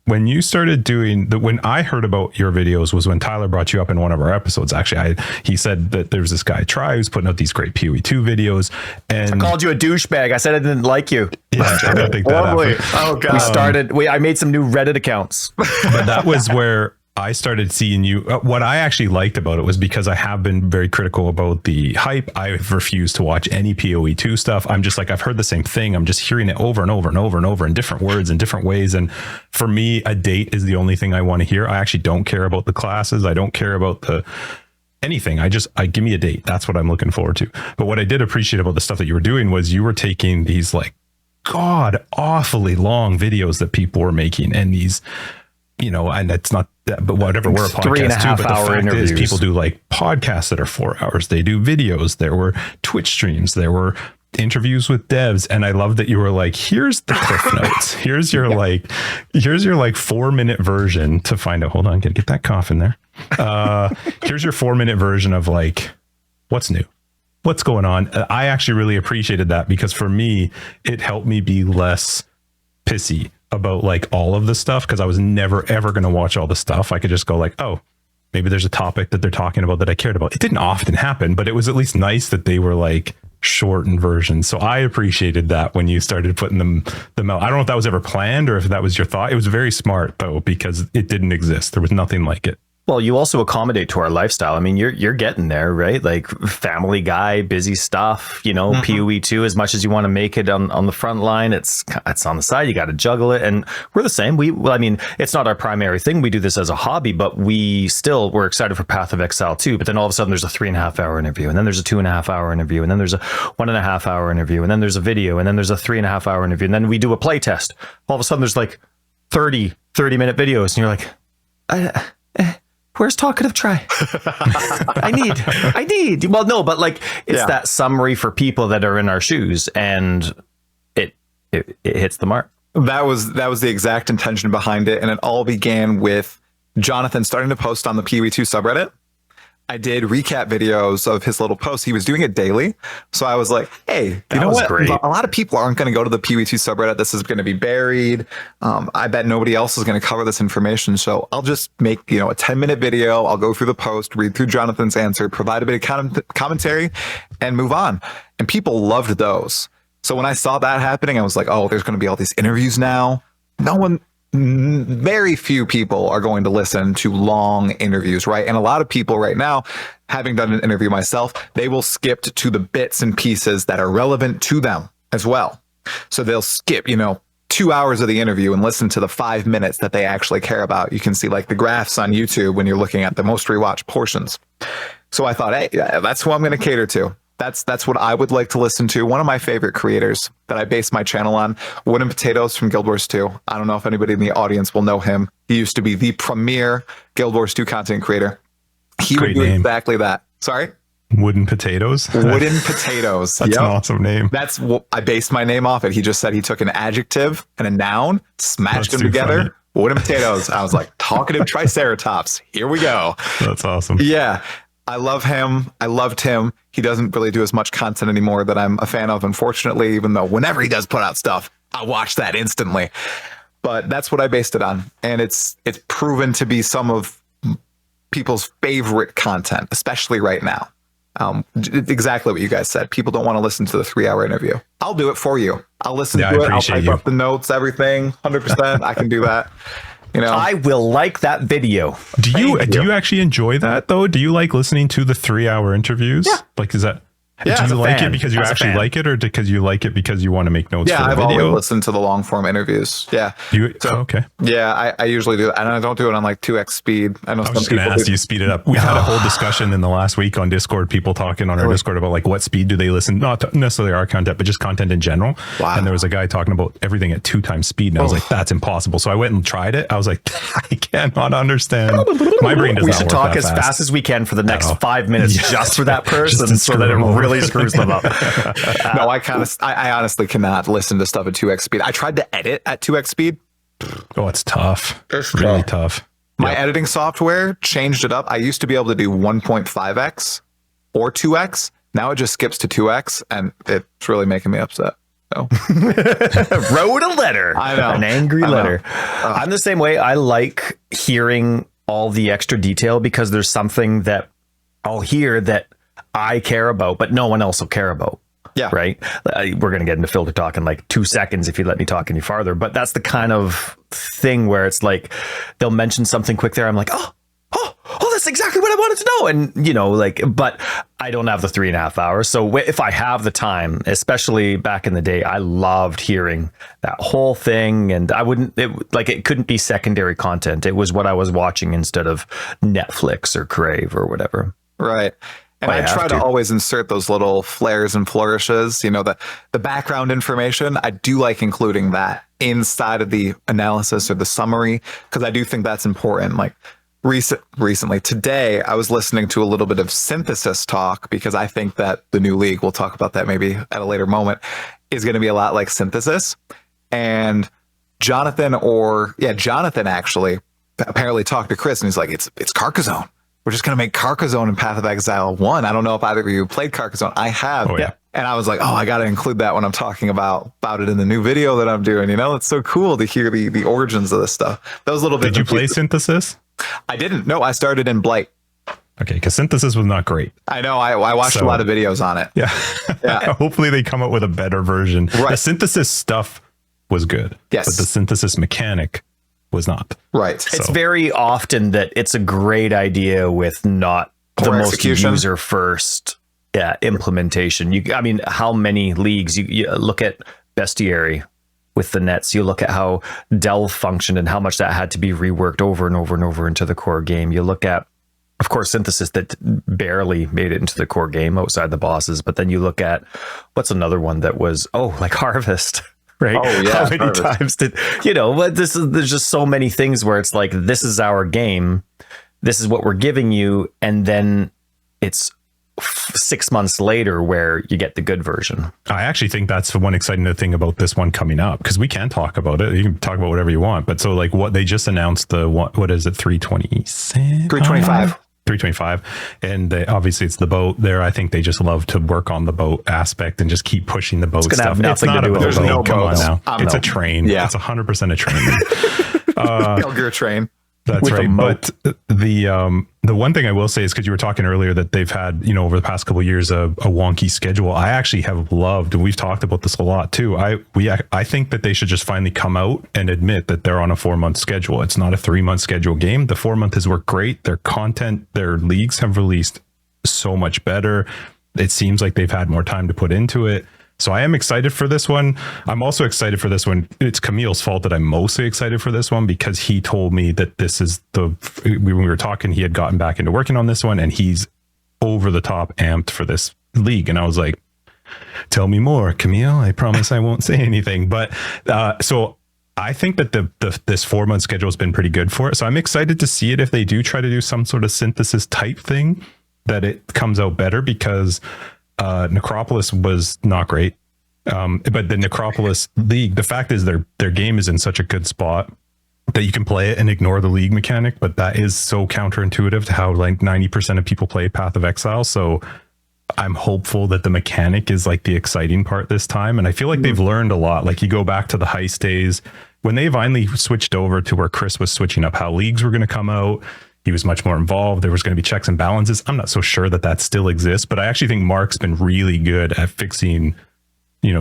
When you started doing when I heard about your videos was when Tyler brought you up in one of our episodes. Actually, he said that there's this guy Tri who's putting out these great PoE 2 videos, and I called you a douchebag. I said I didn't like you. Yeah, I didn't think that happened. Oh god. I made some new Reddit accounts. But that was where I started seeing you, what I actually liked about it was because I have been very critical about the hype. I've refused to watch any POE 2 stuff. I'm just like, I've heard the same thing. I'm just hearing it over and over and over and over in different words and different ways. And for me, a date is the only thing I want to hear. I actually don't care about the classes. I don't care about anything. I give me a date. That's what I'm looking forward to. But what I did appreciate about the stuff that you were doing was you were taking these like god awfully long videos that people were making, and these, and it's not that, but whatever, we're a podcast too, but the fact is people do like podcasts that are 4 hours. They do videos. There were Twitch streams. There were interviews with devs. And I love that you were like, here's the cliff notes. Here's your here's your 4-minute version to find out. Hold on, get that cough in there. Here's your 4-minute version of like, what's new? What's going on? I actually really appreciated that, because for me, it helped me be less pissy about like all of the stuff, because I was never ever going to watch all the stuff. I could just go like, oh, maybe there's a topic that they're talking about that I cared about. It didn't often happen, but it was at least nice that they were like shortened versions. So I appreciated that when you started putting them out. I don't know if that was ever planned or if that was your thought. It was very smart though, because it didn't exist. There was nothing like it. Well, you also accommodate to our lifestyle. I mean, you're getting there, right? Like family guy, busy stuff, POE 2, as much as you want to make it on the front line, it's on the side. You got to juggle it. And we're the same. I mean, it's not our primary thing. We do this as a hobby, but we're excited for Path of Exile too. But then all of a sudden there's a 3.5 hour interview, and then there's a 2.5 hour interview, and then there's a 1.5 hour interview, and then there's a video, and then there's a 3.5 hour interview. And then we do a playtest. All of a sudden there's like 30-minute videos. And you're like, where's Talkative Tri? I need. Well, no, but like it's that summary for people that are in our shoes, and it hits the mark. That was the exact intention behind it, and it all began with Jonathan starting to post on the POE2 subreddit. I did recap videos of his little posts. He was doing it daily. So I was like, hey, you know what? Great. A lot of people aren't going to go to the POE2 subreddit. This is going to be buried. I bet nobody else is going to cover this information. So I'll just make, a 10-minute video. I'll go through the post, read through Jonathan's answer, provide a bit of commentary, and move on. And people loved those. So when I saw that happening, I was like, oh, there's going to be all these interviews now. Very few people are going to listen to long interviews, right? And a lot of people right now, having done an interview myself, they will skip to the bits and pieces that are relevant to them as well. So they'll skip, 2 hours of the interview and listen to the 5 minutes that they actually care about. You can see like the graphs on YouTube when you're looking at the most rewatched portions. So I thought, hey, that's who I'm going to cater to. That's what I would like to listen to. One of my favorite creators that I base my channel on, Wooden Potatoes from Guild Wars 2. I don't know if anybody in the audience will know him. He used to be the premier Guild Wars 2 content creator. He would do exactly that. Sorry? Wooden Potatoes? Wooden Potatoes. That's an awesome name. That's what I based my name off it. He just said he took an adjective and a noun, smashed them together. Funny. Wooden Potatoes. I was like, Talkative Triceratops. Here we go. That's awesome. Yeah. I love him. I loved him. He doesn't really do as much content anymore that I'm a fan of, unfortunately, even though whenever he does put out stuff, I watch that instantly. But that's what I based it on. And it's proven to be some of people's favorite content, especially right now. Exactly what you guys said. People don't want to listen to the 3-hour interview. I'll do it for you. I'll listen to it. I'll type up the notes, everything, 100%. I can do that. I will like that video. Do you actually enjoy that though? Do you like listening to the 3-hour interviews? Yeah. Like, is that? Yeah, do you like it because you actually like it, or because you like it because you want to make notes? Yeah, for the I've video? always listened to the long form interviews. Yeah. Okay. Yeah, I usually do that. And I don't do it on like 2x speed. I know I was just going to ask you speed it up. We had a whole discussion in the last week on Discord, people talking on our Discord about like what speed do they listen, not necessarily our content, but just content in general. Wow. And there was a guy talking about everything at 2 times speed. And I was like, that's impossible. So I went and tried it. I was like, I cannot understand. My brain does not work that fast. We should talk as fast as we can for the next 5 minutes just for that person so that it really screws them up. No, I honestly cannot listen to stuff at 2x speed. I tried to edit at 2x speed. Oh, it's tough. It's really tough. My editing software changed it up. I used to be able to do 1.5x or 2x. Now it just skips to 2x, and it's really making me upset. So. Wrote a letter. I know. An angry letter. I'm the same way. I like hearing all the extra detail because there's something that I'll hear that I care about, but no one else will care about. Yeah. Right. We're going to get into filter talk in like 2 seconds if you let me talk any farther. But that's the kind of thing where it's like they'll mention something quick there. I'm like, oh, that's exactly what I wanted to know. And, you know, like, but I don't have the 3.5 hours. So if I have the time, especially back in the day, I loved hearing that whole thing. And I wouldn't, it couldn't be secondary content. It was what I was watching instead of Netflix or Crave or whatever. Right. And I try to always insert those little flares and flourishes, you know, the background information. I do like including that inside of the analysis or the summary, because I do think that's important. Like recently, today, I was listening to a little bit of synthesis talk, because I think that the new league, we'll talk about that maybe at a later moment, is going to be a lot like synthesis. And Jonathan actually apparently talked to Chris, and he's like, it's Carcassonne. We're just going to make Carcassonne in Path of Exile 1. I don't know if either of you played Carcassonne. I have. Oh, yeah. And I was like, I got to include that when I'm talking about it in the new video that I'm doing. You know, it's so cool to hear the origins of this stuff. Those little bits. Did you play Synthesis? I didn't. No, I started in Blight. Okay, because Synthesis was not great. I know. I watched a lot of videos on it. Yeah. Yeah. Hopefully they come up with a better version. Right. The Synthesis stuff was good. Yes. But the Synthesis mechanic was not. Right. It's very often that it's a great idea with not the most user first implementation. I mean, how many leagues you look at Bestiary with the nets, you look at how Delve functioned and how much that had to be reworked over and over and over into the core game. You look at, of course, Synthesis that barely made it into the core game outside the bosses. But then you look at what's another one that was, like Harvest. Right. Oh, yeah. How many times did, but there's just so many things where it's like, this is our game. This is what we're giving you. And then it's 6 months later where you get the good version. I actually think that's the one exciting thing about this one coming up, because we can talk about it. You can talk about whatever you want. But so like what they just announced, what is it? 327? 325. 325, and obviously it's the boat there. I think they just love to work on the boat aspect and just keep pushing the boat stuff. It's not a boat. No Come on now. It's a train. Yeah. It's 100% a train. Gelger train. That's right. But the one thing I will say is, because you were talking earlier that they've had, over the past couple of years, a wonky schedule. I actually have loved, and we've talked about this a lot too. I think that they should just finally come out and admit that they're on a 4-month schedule. It's not a 3-month schedule game. The 4-month has worked great. Their content, their leagues have released so much better. It seems like they've had more time to put into it. So I am excited for this one. I'm also excited for this one. It's Camille's fault that I'm mostly excited for this one, because he told me that this is when we were talking, he had gotten back into working on this one, and he's over the top amped for this league. And I was like, tell me more, Camille. I promise I won't say anything. But so I think that this 4-month schedule has been pretty good for it. So I'm excited to see it if they do try to do some sort of synthesis type thing, that it comes out better, because Necropolis was not great. But the Necropolis League, the fact is their game is in such a good spot that you can play it and ignore the league mechanic, but that is so counterintuitive to how like 90% of people play Path of Exile. So I'm hopeful that the mechanic is like the exciting part this time. And I feel like they've learned a lot. Like you go back to the heist days when they finally switched over to where Chris was switching up how leagues were going to come out. He was much more involved. There was going to be checks and balances. I'm not so sure that still exists, but I actually think Mark's been really good at fixing,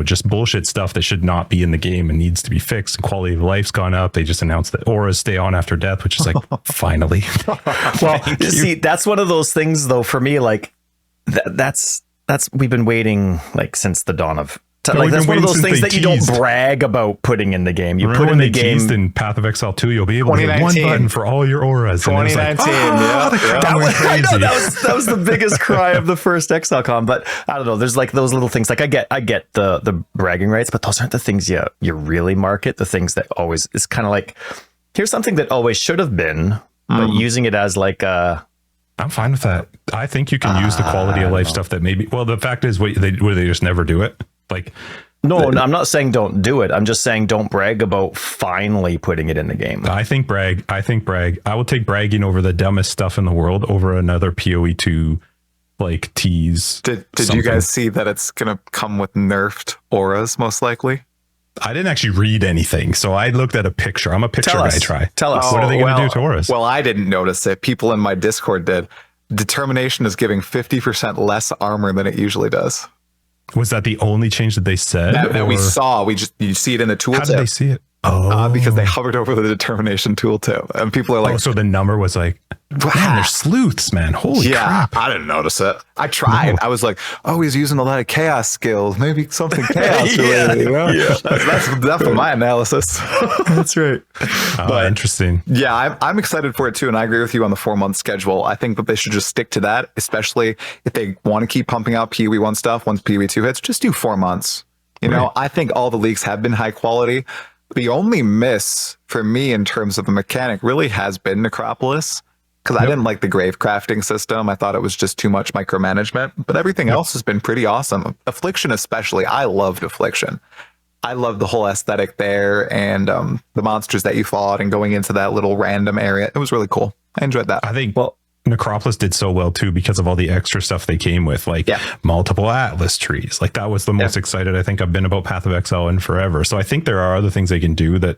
just bullshit stuff that should not be in the game and needs to be fixed. And quality of life's gone up. They just announced that auras stay on after death, which is like, finally. Well, see, that's one of those things though, for me, like that's we've been waiting like since the dawn of like that's one of those things that you don't brag about putting in the game. You put in the game in Path of Exile 2, you'll be able to hit one button for all your auras. 2019, that was the biggest cry of the first ExileCon. But I don't know. There's like those little things. Like I get the bragging rights, but those aren't the things you really market. The things that always is kind of like, here's something that always should have been, but using it as like a. I'm fine with that. I think you can use the quality of life stuff that maybe. Well, the fact is, would they just never do it? Like, no, I'm not saying don't do it. I'm just saying don't brag about finally putting it in the game. I think brag. I will take bragging over the dumbest stuff in the world over another POE 2 like tease. Did you guys see that it's gonna come with nerfed auras most likely? I didn't actually read anything, so I looked at a picture. I'm a picture guy. Tell us. What are they going to do to auras? Well, I didn't notice it. People in my Discord did. Determination is giving 50% less armor than it usually does. Was that the only change that they said? That we saw. You see it in the tooltip. How did they see it? Because they hovered over the determination tooltip, and people are like, so the number was like, man, they're sleuths, man. Holy crap. I didn't notice it. I tried. I was like, oh, he's using a lot of chaos skills. Maybe something chaos related. You know? That's my analysis. That's right. But interesting. Yeah, I'm excited for it too, and I agree with you on the 4-month schedule. I think that they should just stick to that, especially if they want to keep pumping out POE 1 stuff. Once POE 2 hits, just do 4 months. You know, I think all the leagues have been high quality. The only miss for me in terms of the mechanic really has been Necropolis, because I didn't like the grave crafting system. I thought it was just too much micromanagement, but everything else has been pretty awesome. Affliction especially. I loved Affliction. I loved the whole aesthetic there, and the monsters that you fought and going into that little random area. It was really cool. I enjoyed that. I think Necropolis did so well too because of all the extra stuff they came with, like multiple Atlas trees. Like that was the most excited I think I've been about Path of Exile in forever. So I think there are other things they can do that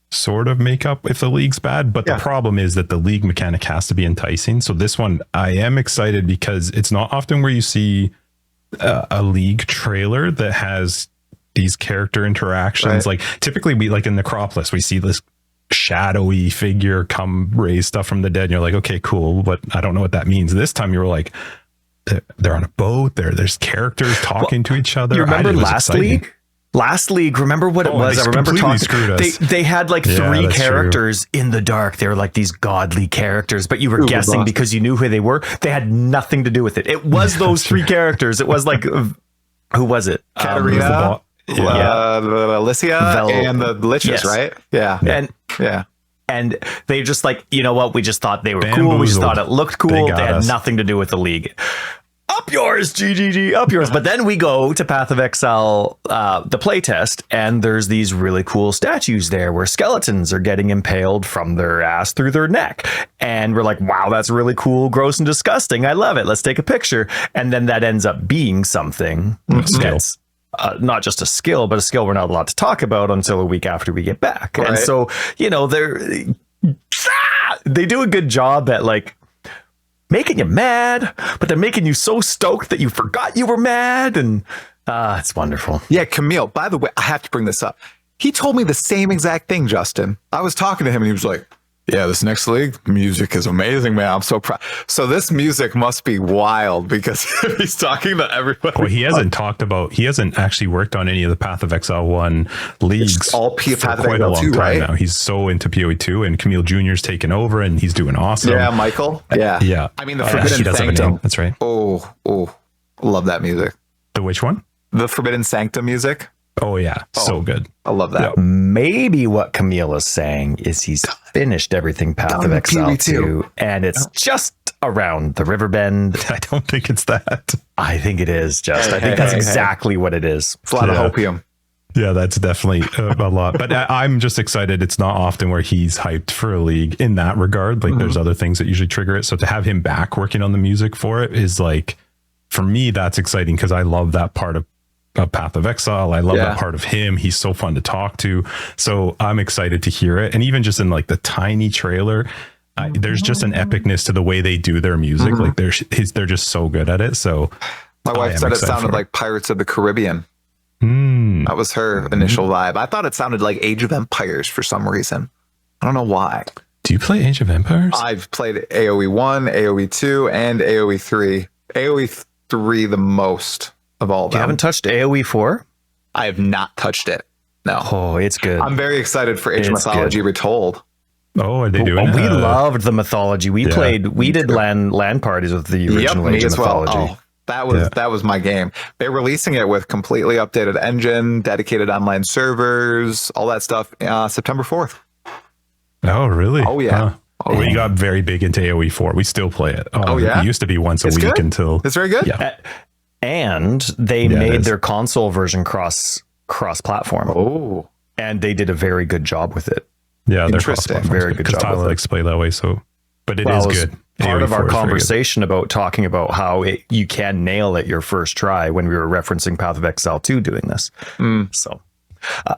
sort of make up if the league's bad. But the problem is that the league mechanic has to be enticing. So this one, I am excited because it's not often where you see a league trailer that has these character interactions. Like typically we like in Necropolis, we see this shadowy figure come raise stuff from the dead, and you're like, okay, cool, but I don't know what that means. This time you were like, they're on a boat, there's characters talking to each other. You remember last league, remember what it was? I remember talking, they had like 3 characters in the dark. They were like these godly characters, but you were guessing because you knew who they were. They had nothing to do with it. It was those 3 characters. It was like, who was it? Katarina, Alicia, and the Liches, right? And they just like, you know what? We just thought they were cool. We just thought it looked cool. They had nothing to do with the league. Up yours, GGG, up yours. But then we go to Path of Exile, the playtest, and there's these really cool statues there where skeletons are getting impaled from their ass through their neck. And we're like, wow, that's really cool, gross, and disgusting. I love it. Let's take a picture. And then that ends up being something that's not just a skill, but a skill we're not allowed to talk about until a week after we get back. Right. And so, you know, they do a good job at like making you mad, but they're making you so stoked that you forgot you were mad. And it's wonderful. Yeah, Camille, by the way, I have to bring this up. He told me the same exact thing, Justin. I was talking to him and he was like, yeah, this next league music is amazing, man. I'm so proud. So this music must be wild because he's talking to everybody. Well, he hasn't actually worked on any of the Path of Exile 1 leagues. It's all Path of quite a Exile long 2, time right? now. He's so into POE 2, and Camille Jr.'s taken over and he's doing awesome. Yeah, Michael. Yeah. I mean, the Forbidden Sanctum. That's right. Oh, love that music. The which one? The Forbidden Sanctum music. Oh yeah, so good. I love that. Yeah. Maybe what Camille is saying is he's finished everything Path of Exile 2, and it's just around the river bend. I don't think it's that. I think it is just. I think that's exactly what it is. It's a lot of hopium. Yeah, that's definitely a lot. But I'm just excited. It's not often where he's hyped for a league in that regard. Like there's other things that usually trigger it. So to have him back working on the music for it is like, for me, that's exciting because I love that part of Path of Exile. I love that part of him. He's so fun to talk to. So I'm excited to hear it. And even just in like the tiny trailer, there's just an epicness to the way they do their music. Like they're just so good at it. So my wife said it sounded like Pirates of the Caribbean. That was her initial vibe. I thought it sounded like Age of Empires for some reason. I don't know why. Do you play Age of Empires? I've played AoE 1, AoE 2, and AoE 3. AoE 3 the most of all of them. You haven't touched AoE 4? I have not touched it. No. Oh, it's good. I'm very excited for Age of Mythology Retold. Oh, are they doing it? We loved the mythology. We did LAN parties with the original Age of Mythology. Oh, that was my game. They're releasing it with completely updated engine, dedicated online servers, all that stuff. September 4th. Oh, really? Oh, yeah. We got very big into AoE 4. We still play it. It used to be once a week until... It's very good. Yeah. And they made their console version cross-platform. Oh. And they did a very good job with it. Yeah, they're cross-platform. Very good job. Tyler likes to play that way, so... But it is good. Part of our conversation about talking about how you can nail it your first try when we were referencing Path of Exile 2 doing this. So, can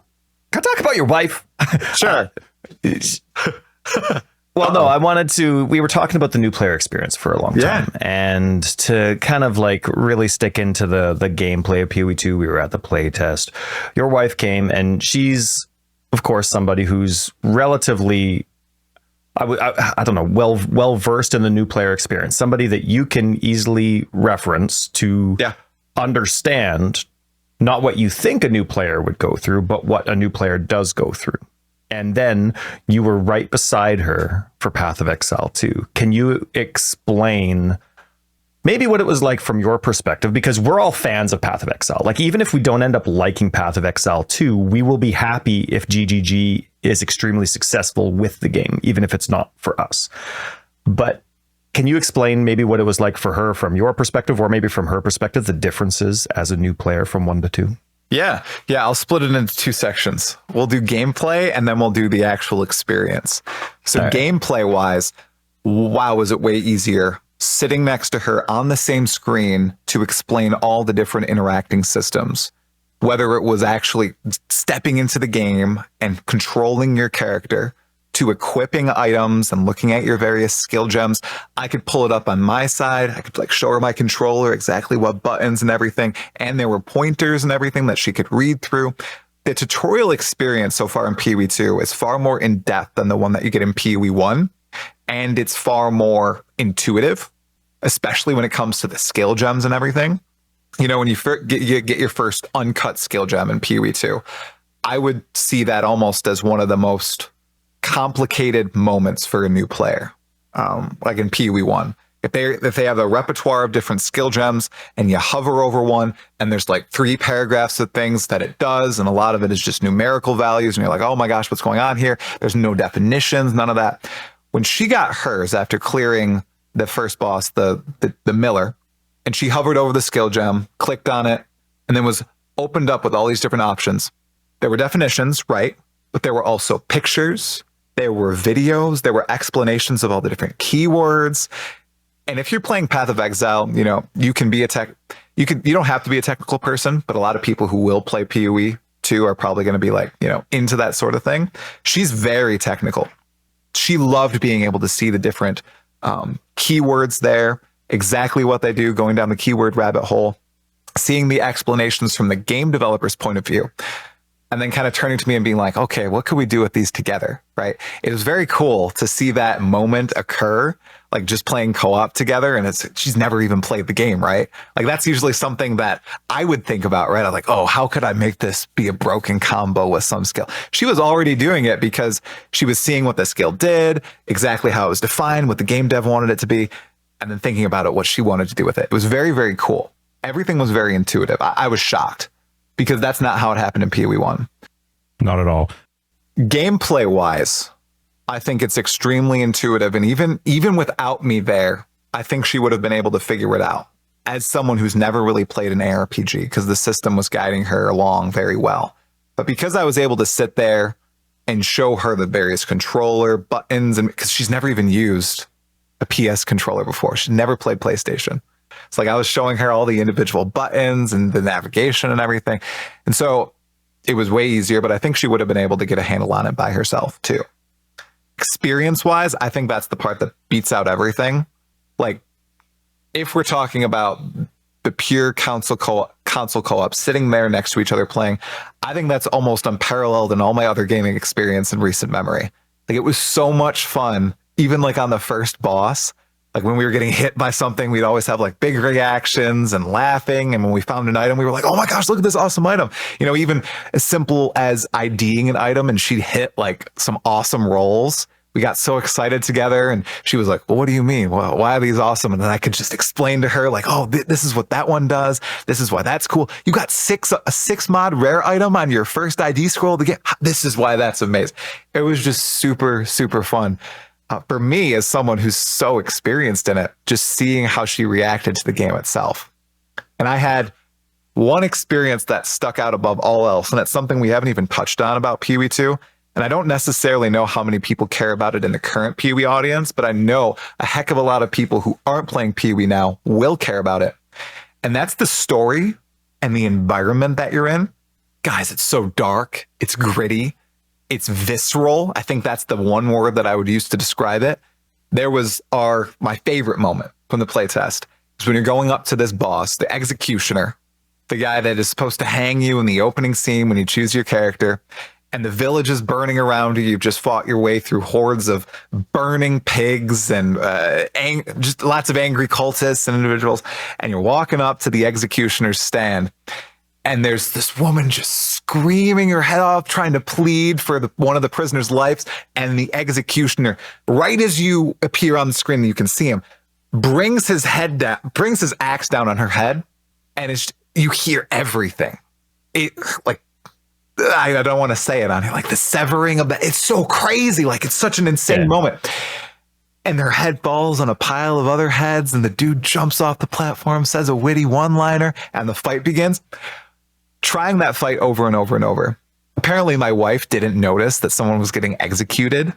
I talk about your wife? Sure. Well, no, we were talking about the new player experience for a long time. And to kind of like really stick into the gameplay of PoE 2, we were at the playtest. Your wife came, and she's, of course, somebody who's relatively, I don't know, well versed in the new player experience. Somebody that you can easily reference to understand not what you think a new player would go through, but what a new player does go through. And then you were right beside her for Path of Exile 2. Can you explain maybe what it was like from your perspective? Because we're all fans of Path of Exile. Like, even if we don't end up liking Path of Exile 2, we will be happy if GGG is extremely successful with the game, even if it's not for us. But can you explain maybe what it was like for her from your perspective, or maybe from her perspective, the differences as a new player from 1 to 2? Yeah. I'll split it into 2 sections. We'll do gameplay, and then we'll do the actual experience. So gameplay wise, wow, was it way easier sitting next to her on the same screen to explain all the different interacting systems, whether it was actually stepping into the game and controlling your character, to equipping items and looking at your various skill gems. I could pull it up on my side. I could like show her my controller, exactly what buttons and everything. And there were pointers and everything that she could read through. The tutorial experience so far in PoE 2 is far more in depth than the one that you get in PoE 1. And it's far more intuitive, especially when it comes to the skill gems and everything. You know, when you get your first uncut skill gem in PoE 2, I would see that almost as one of the most complicated moments for a new player, like in PoE 1. If they have a repertoire of different skill gems and you hover over one and there's like 3 paragraphs of things that it does, and a lot of it is just numerical values, and you're like, oh my gosh, what's going on here? There's no definitions, none of that. When she got hers after clearing the first boss, the Miller, and she hovered over the skill gem, clicked on it, and then was opened up with all these different options. There were definitions, right? But there were also pictures, there were videos, there were explanations of all the different keywords. And if you're playing Path of Exile, you know, you can be you don't have to be a technical person, but a lot of people who will play PoE 2 are probably going to be like, you know, into that sort of thing. She's very technical. She loved being able to see the different keywords there, exactly what they do, going down the keyword rabbit hole, seeing the explanations from the game developer's point of view, and then kind of turning to me and being like, okay, what could we do with these together, right? It was very cool to see that moment occur, like just playing co-op together. And she's never even played the game, right? Like that's usually something that I would think about, right? I'm like, oh, how could I make this be a broken combo with some skill? She was already doing it because she was seeing what the skill did, exactly how it was defined, what the game dev wanted it to be, and then thinking about it, what she wanted to do with it. It was very, very cool. Everything was very intuitive. I was shocked, because that's not how it happened in PoE 1. Not at all. Gameplay wise, I think it's extremely intuitive. And even without me there, I think she would have been able to figure it out as someone who's never really played an ARPG, because the system was guiding her along very well. But because I was able to sit there and show her the various controller buttons, and because she's never even used a PS controller before, she's never played PlayStation. It's like I was showing her all the individual buttons and the navigation and everything. And so it was way easier, but I think she would have been able to get a handle on it by herself too. Experience-wise, I think that's the part that beats out everything. Like, if we're talking about the pure console co-op, sitting there next to each other playing, I think that's almost unparalleled in all my other gaming experience in recent memory. Like, it was so much fun, even like on the first boss. Like when we were getting hit by something, we'd always have like big reactions and laughing. And when we found an item, we were like, oh my gosh, look at this awesome item. You know, even as simple as IDing an item, and she'd hit like some awesome rolls. We got so excited together, and she was like, well, what do you mean? Well, why are these awesome? And then I could just explain to her like, oh, this is what that one does. This is why that's cool. You got a 6 mod rare item on your first ID scroll to get. This is why that's amazing. It was just super, super fun. For me, as someone who's so experienced in it, just seeing how she reacted to the game itself. And I had one experience that stuck out above all else, and that's something we haven't even touched on about PoE 2. And I don't necessarily know how many people care about it in the current PoE audience, but I know a heck of a lot of people who aren't playing PoE now will care about it. And that's the story and the environment that you're in. Guys, it's so dark. It's gritty. It's visceral. I think that's the one word that I would use to describe it. There was my favorite moment from the playtest is when you're going up to this boss, the executioner, the guy that is supposed to hang you in the opening scene when you choose your character, and the village is burning around you. You've just fought your way through hordes of burning pigs and just lots of angry cultists and individuals. And you're walking up to the executioner's stand, and there's this woman just screaming her head off, trying to plead for one of the prisoners' lives. And the executioner, right as you appear on the screen, you can see him, brings his axe down on her head, and you hear everything. I don't want to say it on here, like the severing of that. It's so crazy. Like, it's such an insane moment. And her head falls on a pile of other heads, and the dude jumps off the platform, says a witty one-liner, and the fight begins. Trying that fight over and over and over. Apparently my wife didn't notice that someone was getting executed.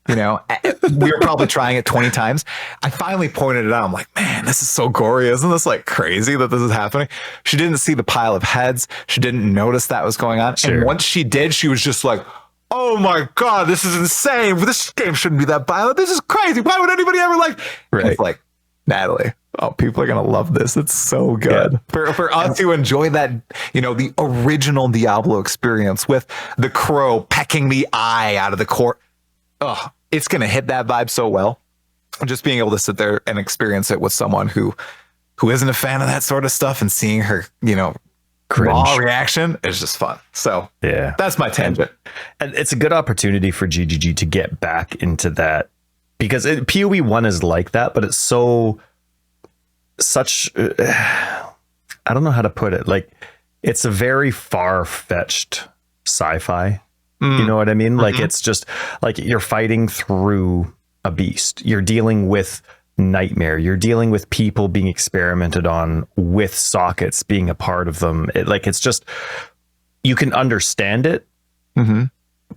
We were probably trying it 20 times. I finally pointed it out. I'm like, man, this is so gory. Isn't this like crazy that this is happening? She didn't see the pile of heads. She didn't notice that was going on. Sure. And once she did, she was just like, oh my God, this is insane. This game shouldn't be that violent. This is crazy. Why would anybody ever like? Right. It's like, Natalie, people are going to love this. It's so good. Yeah. For us to enjoy that, the original Diablo experience with the crow pecking the eye out of the court. Oh, it's going to hit that vibe so well. Just being able to sit there and experience it with someone who isn't a fan of that sort of stuff, and seeing her, raw reaction is just fun. So yeah, that's my tangent. And it's a good opportunity for GGG to get back into that, because POE 1 is like that, but it's such I don't know how to put it. Like, it's a very far-fetched sci-fi. You know what I mean? Mm-hmm. Like, it's just like you're fighting through a beast. You're dealing with nightmare. You're dealing with people being experimented on, with sockets being a part of them. It's just, you can understand it,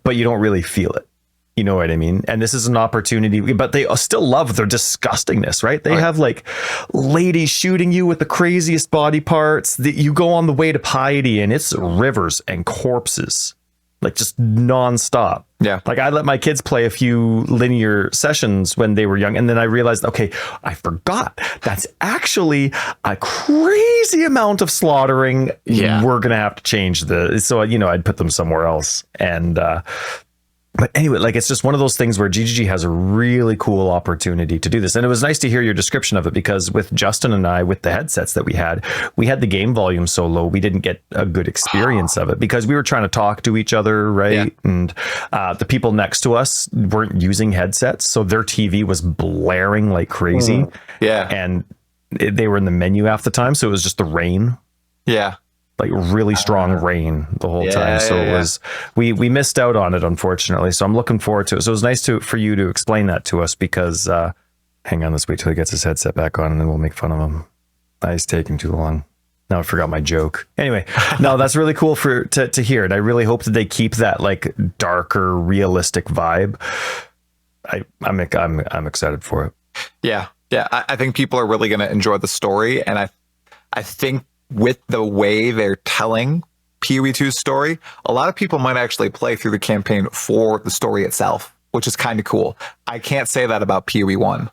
but you don't really feel it. You know what I mean? And this is an opportunity, but they still love their disgustingness, right? They have like ladies shooting you with the craziest body parts. You go on the way to piety, and it's rivers and corpses. Like, just nonstop. Yeah. Like, I let my kids play a few linear sessions when they were young, and then I realized, okay, I forgot that's actually a crazy amount of slaughtering. Yeah. We're gonna have to change so I'd put them somewhere else. And but anyway, like, it's just one of those things where GGG has a really cool opportunity to do this. And it was nice to hear your description of it, because with Justin and I, with the headsets that we had the game volume so low, we didn't get a good experience of it, because we were trying to talk to each other, right? Yeah. And the people next to us weren't using headsets, so their TV was blaring like crazy. Yeah. And they were in the menu half the time, so it was just the rain. Yeah. Like, really strong rain the whole time. So it was, we missed out on it, unfortunately. So I'm looking forward to it. So it was nice for you to explain that to us, because hang on, let's wait till he gets his headset back on, and then we'll make fun of him. He's taking too long. Now I forgot my joke. Anyway, no, that's really cool to hear. And I really hope that they keep that like darker, realistic vibe. I'm excited for it. Yeah. Yeah. I think people are really going to enjoy the story. And I think, with the way they're telling POE 2's story, a lot of people might actually play through the campaign for the story itself, which is kind of cool. I can't say that about POE 1.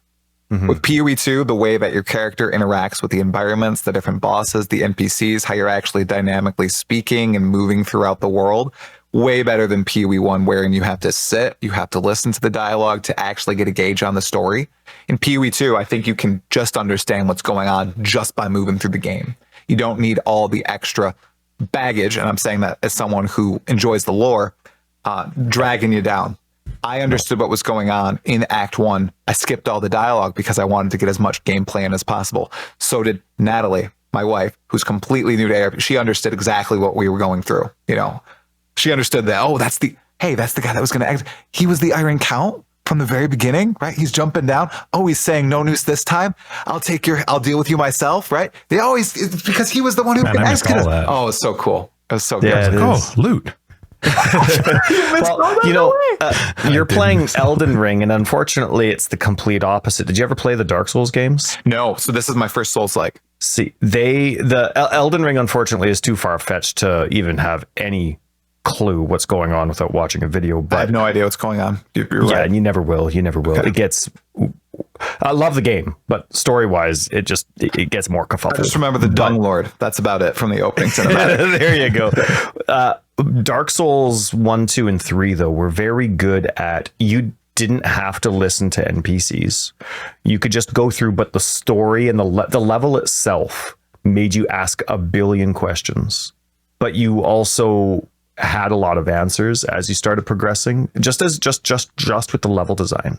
With POE 2, the way that your character interacts with the environments, the different bosses, the NPCs, how you're actually dynamically speaking and moving throughout the world, way better than POE 1, wherein you have to sit, you have to listen to the dialogue to actually get a gauge on the story. In POE 2, I think you can just understand what's going on just by moving through the game. You don't need all the extra baggage, and I'm saying that as someone who enjoys the lore, dragging you down. I understood what was going on in Act 1. I skipped all the dialogue because I wanted to get as much gameplay in as possible. So did Natalie, my wife, who's completely new to ARP. She understood exactly what we were going through. She understood that, that's the guy that was going to exit. He was the Iron Count from the very beginning, right? He's jumping down. Oh, he's saying no noose this time. I'll deal with you myself, right? It's because he was the one who exited. Oh, it's so cool. It was so good. Loot. Well, you're playing Elden Ring, and unfortunately it's the complete opposite. Did you ever play the Dark Souls games? No. So this is my first Souls-like. See, the Elden Ring, unfortunately, is too far-fetched to even have any clue what's going on without watching a video. But I have no idea what's going on. You're right. Yeah, and you never will. Okay. It gets. I love the game, but story-wise, it gets more kerfuffle. I just remember the Dung Lord. That's about it from the opening cinematic. There you go. Dark Souls 1, 2, and 3, though, were very good at, you didn't have to listen to NPCs. You could just go through, but the story and the level itself made you ask a billion questions. But you also had a lot of answers as you started progressing, just with the level design.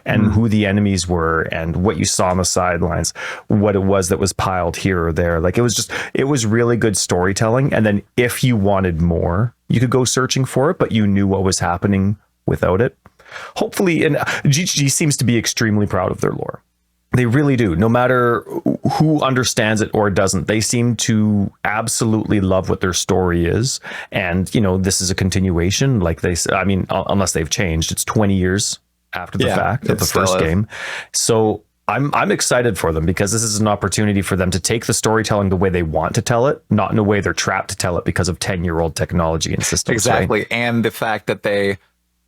And who the enemies were and what you saw on the sidelines, what it was that was piled here or there. Like, it was really good storytelling. And then if you wanted more, you could go searching for it, but you knew what was happening without it. Hopefully, and GG seems to be extremely proud of their lore. They really do. No matter who understands it or doesn't, they seem to absolutely love what their story is. And, this is a continuation. Like unless they've changed, it's 20 years after the fact of the first game. So I'm excited for them, because this is an opportunity for them to take the storytelling the way they want to tell it, not in a way they're trapped to tell it because of 10-year-old technology and systems. Exactly. Right? And the fact that they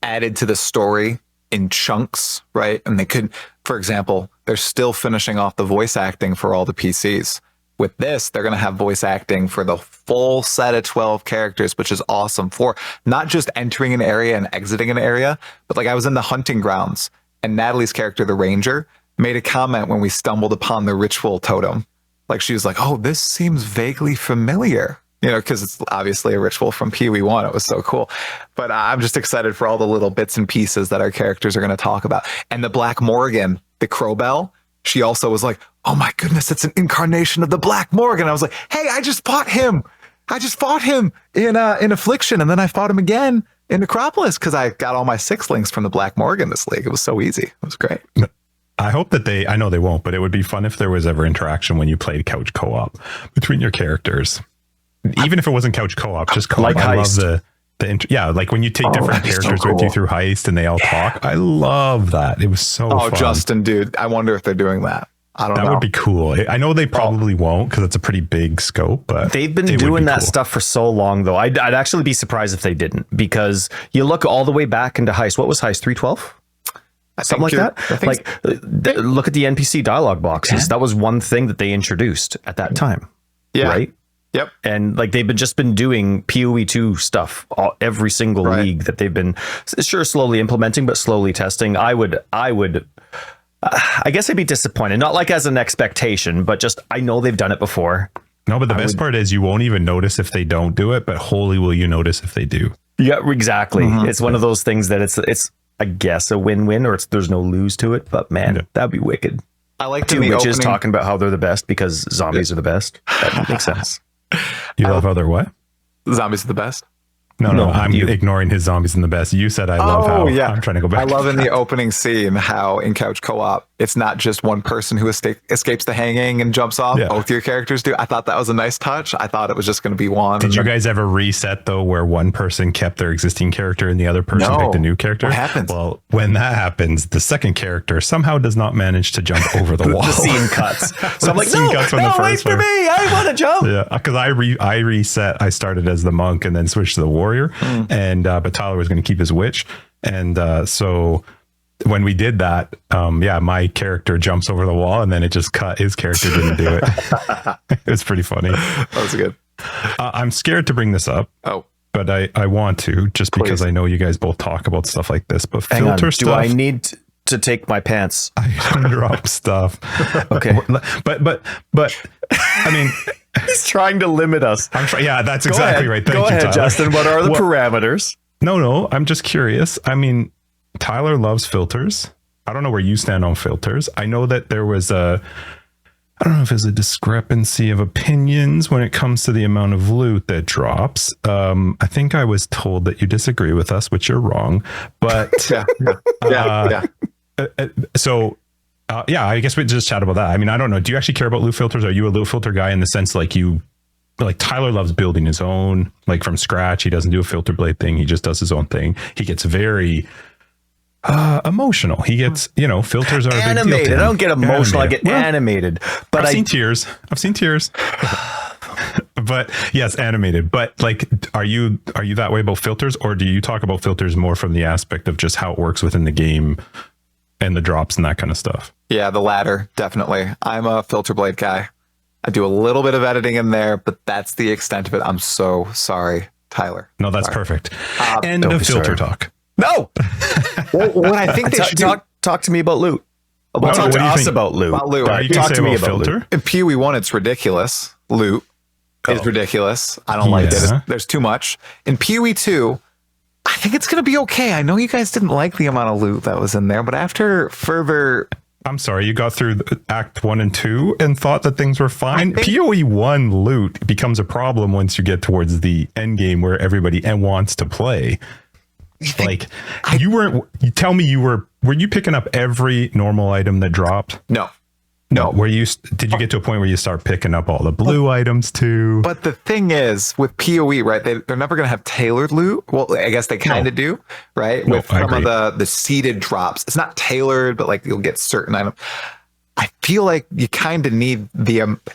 added to the story in chunks, right? And they could, for example, they're still finishing off the voice acting for all the PCs. With this, they're going to have voice acting for the full set of 12 characters, which is awesome, for not just entering an area and exiting an area, but like I was in the hunting grounds and Natalie's character, the ranger, made a comment when we stumbled upon the ritual totem. Like, she was like, oh, this seems vaguely familiar, because it's obviously a ritual from POE 1. It was so cool. But I'm just excited for all the little bits and pieces that our characters are going to talk about. And the Black Morgan, the Crowbell, she also was like, oh my goodness, it's an incarnation of the Black Morgan. I was like, hey, I just fought him in Affliction, and then I fought him again in Necropolis because I got all my 6 links from the Black Morgan this league. It was so easy. It was great. I hope that I know they won't, but it would be fun if there was ever interaction when you played couch co-op between your characters. Even if it wasn't couch co-op, just co-op. Like I Heist. love like when you take different characters with you through Heist and they all talk. I love that. It was so fun. Justin, dude, I wonder if they're doing that. I don't know. That would be cool. I know they probably won't, because it's a pretty big scope, but they've been doing that stuff for so long, though. I'd actually be surprised if they didn't, because you look all the way back into Heist. What was Heist 312? Something like that. Like, look at the NPC dialogue boxes. Yeah. That was one thing that they introduced at that time. Yeah. Right. Yep. And like, they've been just been doing POE 2 stuff every single league that they've been slowly implementing, but slowly testing. I guess I'd be disappointed, not like as an expectation, but just, I know they've done it before. No, but the best part is you won't even notice if they don't do it, but holy will you notice if they do. Yeah, exactly. Mm-hmm. It's one of those things that it's I guess a win-win, or there's no lose to it, but man, that'd be wicked. I like Two witches talking about how they're the best because zombies are the best. That makes sense. You love other what? Zombies are the best. No, I'm ignoring his zombies in the best. You said I love how. Yeah. I'm trying to go back. I love in the opening scene how in couch co-op, it's not just one person who escapes the hanging and jumps off. Yeah. Both your characters do. I thought that was a nice touch. I thought it was just going to be one. Did you guys ever reset, though, where one person kept their existing character and the other person picked a new character? What happens? Well, when that happens, the second character somehow does not manage to jump over the wall. The scene cuts. So I'm like, no, wait for me. I want to jump. Yeah, because I reset. I started as the monk and then switched to the warrior. But Tyler was going to keep his witch. And so when we did that, my character jumps over the wall and then it just cut. His character didn't do it. It was pretty funny. That was good. I'm scared to bring this up. Oh. But I want to, just because I know you guys both talk about stuff like this. But filter stuff. Do I need to take my pants? I don't drop stuff. Okay. But I mean... He's trying to limit us. Yeah, that's exactly right. Thank you, Tyler. Justin. What are the parameters? No, I'm just curious. I mean, Tyler loves filters. I don't know where you stand on filters. I know that there was I don't know if there's a discrepancy of opinions when it comes to the amount of loot that drops. I think I was told that you disagree with us, which you're wrong. But So I guess we just chat about that. I mean, I don't know. Do you actually care about loot filters? Are you a loot filter guy in the sense like Tyler loves building his own, like from scratch? He doesn't do a filter blade thing. He just does his own thing. He gets very emotional. He gets, filters are animated. A big deal to him. I don't get emotional. I get animated. But I've seen tears. But yes, animated. But like, are you that way about filters, or do you talk about filters more from the aspect of just how it works within the game and the drops and that kind of stuff? Yeah, the latter, definitely. I'm a filter blade guy. I do a little bit of editing in there, but that's the extent of it. I'm so sorry, Tyler. No, that's sorry. perfect. End of filter talk. No. What I think they should talk to me about loot. What Talk do to you us think? about loot. About loot. Are you Talk gonna to say me about about filter? loot. In POE 1, it's ridiculous. Loot is ridiculous. I don't like it. There's too much. In POE 2, I think it's going to be okay. I know you guys didn't like the amount of loot that was in there, but after further... I'm sorry, you got through Act 1 and 2 and thought that things were fine. POE 1 loot becomes a problem once you get towards the end game where everybody wants to play. Like, you tell me were you picking up every normal item that dropped? No. Did you get to a point where you start picking up all the blue items too? But the thing is, with POE, right, they're never going to have tailored loot. Well, I guess they kind of do, right? No, with some of the seeded drops. It's not tailored, but like you'll get certain items. I feel like you kind of need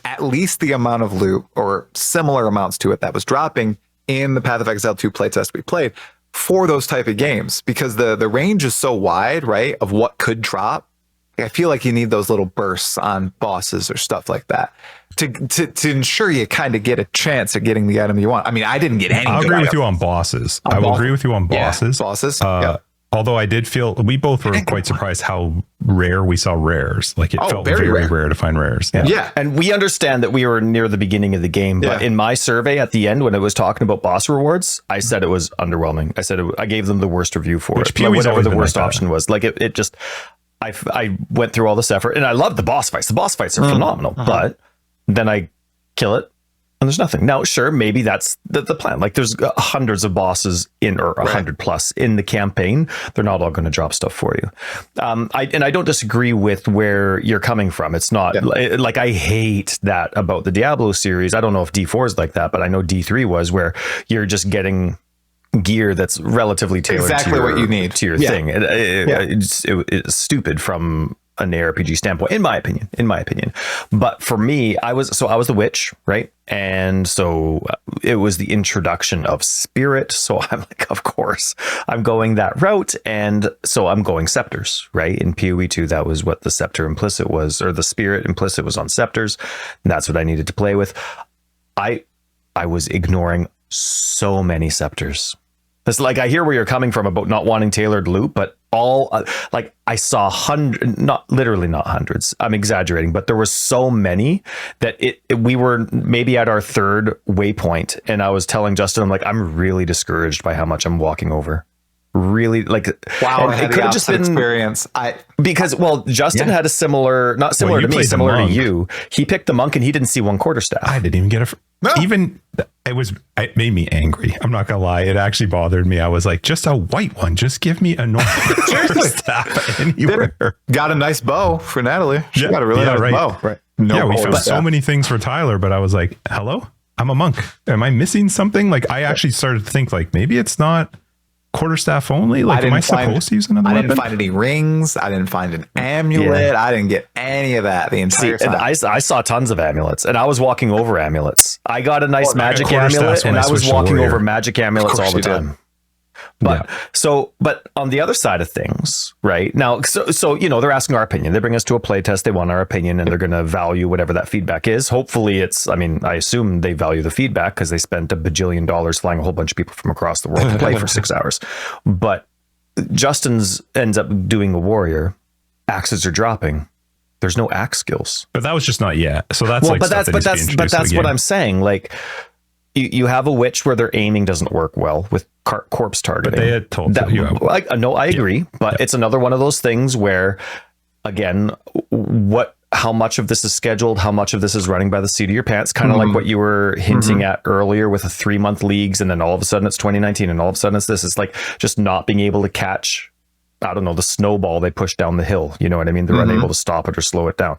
at least the amount of loot or similar amounts to it that was dropping in the Path of Exile 2 playtest we played for those type of games, because the range is so wide, right, of what could drop. I feel like you need those little bursts on bosses or stuff like that to ensure you kind of get a chance at getting the item you want. I mean, I didn't get any. I'll agree with you on bosses. I will agree with you on bosses. Yeah, bosses. Although I did feel we both were quite surprised how rare we saw rares. Like it felt very rare to find rares. Yeah. And we understand that we were near the beginning of the game, but in my survey at the end, when it was talking about boss rewards, I said it was underwhelming. I said I gave them the worst review for it. Whatever the worst option was. Like it just, I went through all this effort and I love the boss fights. The boss fights are phenomenal, but then I kill it and there's nothing. Now, sure, maybe that's the plan. Like there's hundreds of bosses or 100 plus in the campaign. They're not all going to drop stuff for you. I don't disagree with where you're coming from. It's not like I hate that about the Diablo series. I don't know if D4 is like that, but I know D3 was, where you're just getting gear that's relatively tailored exactly what you need to your thing. It's stupid from an ARPG standpoint, in my opinion. But for me, I was the witch, right? And so it was the introduction of spirit. So I'm like, of course, I'm going that route. And so I'm going scepters, right? In POE 2, that was what the scepter implicit was, or the spirit implicit was on scepters. And that's what I needed to play with. I was ignoring so many scepters. It's like, I hear where you're coming from about not wanting tailored loot, but like I saw not hundreds. I'm exaggerating, but there were so many that we were maybe at our third waypoint. And I was telling Justin, I'm like, I'm really discouraged by how much I'm walking over. Really, like, wow, it could have just been experience. Because Justin had a similar to me, similar to you. He picked the monk and he didn't see one quarterstaff. I didn't even get it made me angry. I'm not gonna lie. It actually bothered me. I was like, just a white one. Just give me a normal quarterstaff anywhere. Got a nice bow for Natalie. She got a really nice bow. Right. We found so many things for Tyler, but I was like, hello? I'm a monk. Am I missing something? Like, I actually started to think like maybe it's not quarterstaff only. Like, am I supposed to use another weapon? I didn't find any rings. I didn't find an amulet. I didn't get any of that the entire time. And I saw tons of amulets, and I was walking over amulets. I got a nice magic amulet, and I was walking over magic amulets all the time. But on the other side of things, right now, so they're asking our opinion. They bring us to a play test. They want our opinion, and they're going to value whatever that feedback is. Hopefully, I assume they value the feedback because they spent $1 bajillion flying a whole bunch of people from across the world to play for 6 hours. But Justin's ends up doing a warrior. Axes are dropping. There's no axe skills. But that was just not yet. So that's that's what I'm saying. Like, you have a witch where their aiming doesn't work well with corpse targeting. But they had told that. I agree, but it's another one of those things where, again, how much of this is scheduled, how much of this is running by the seat of your pants, kind of like what you were hinting at earlier with the 3-month leagues, and then all of a sudden it's 2019, and all of a sudden it's this. It's like just not being able to catch, I don't know, the snowball they push down the hill. You know what I mean? They're unable to stop it or slow it down.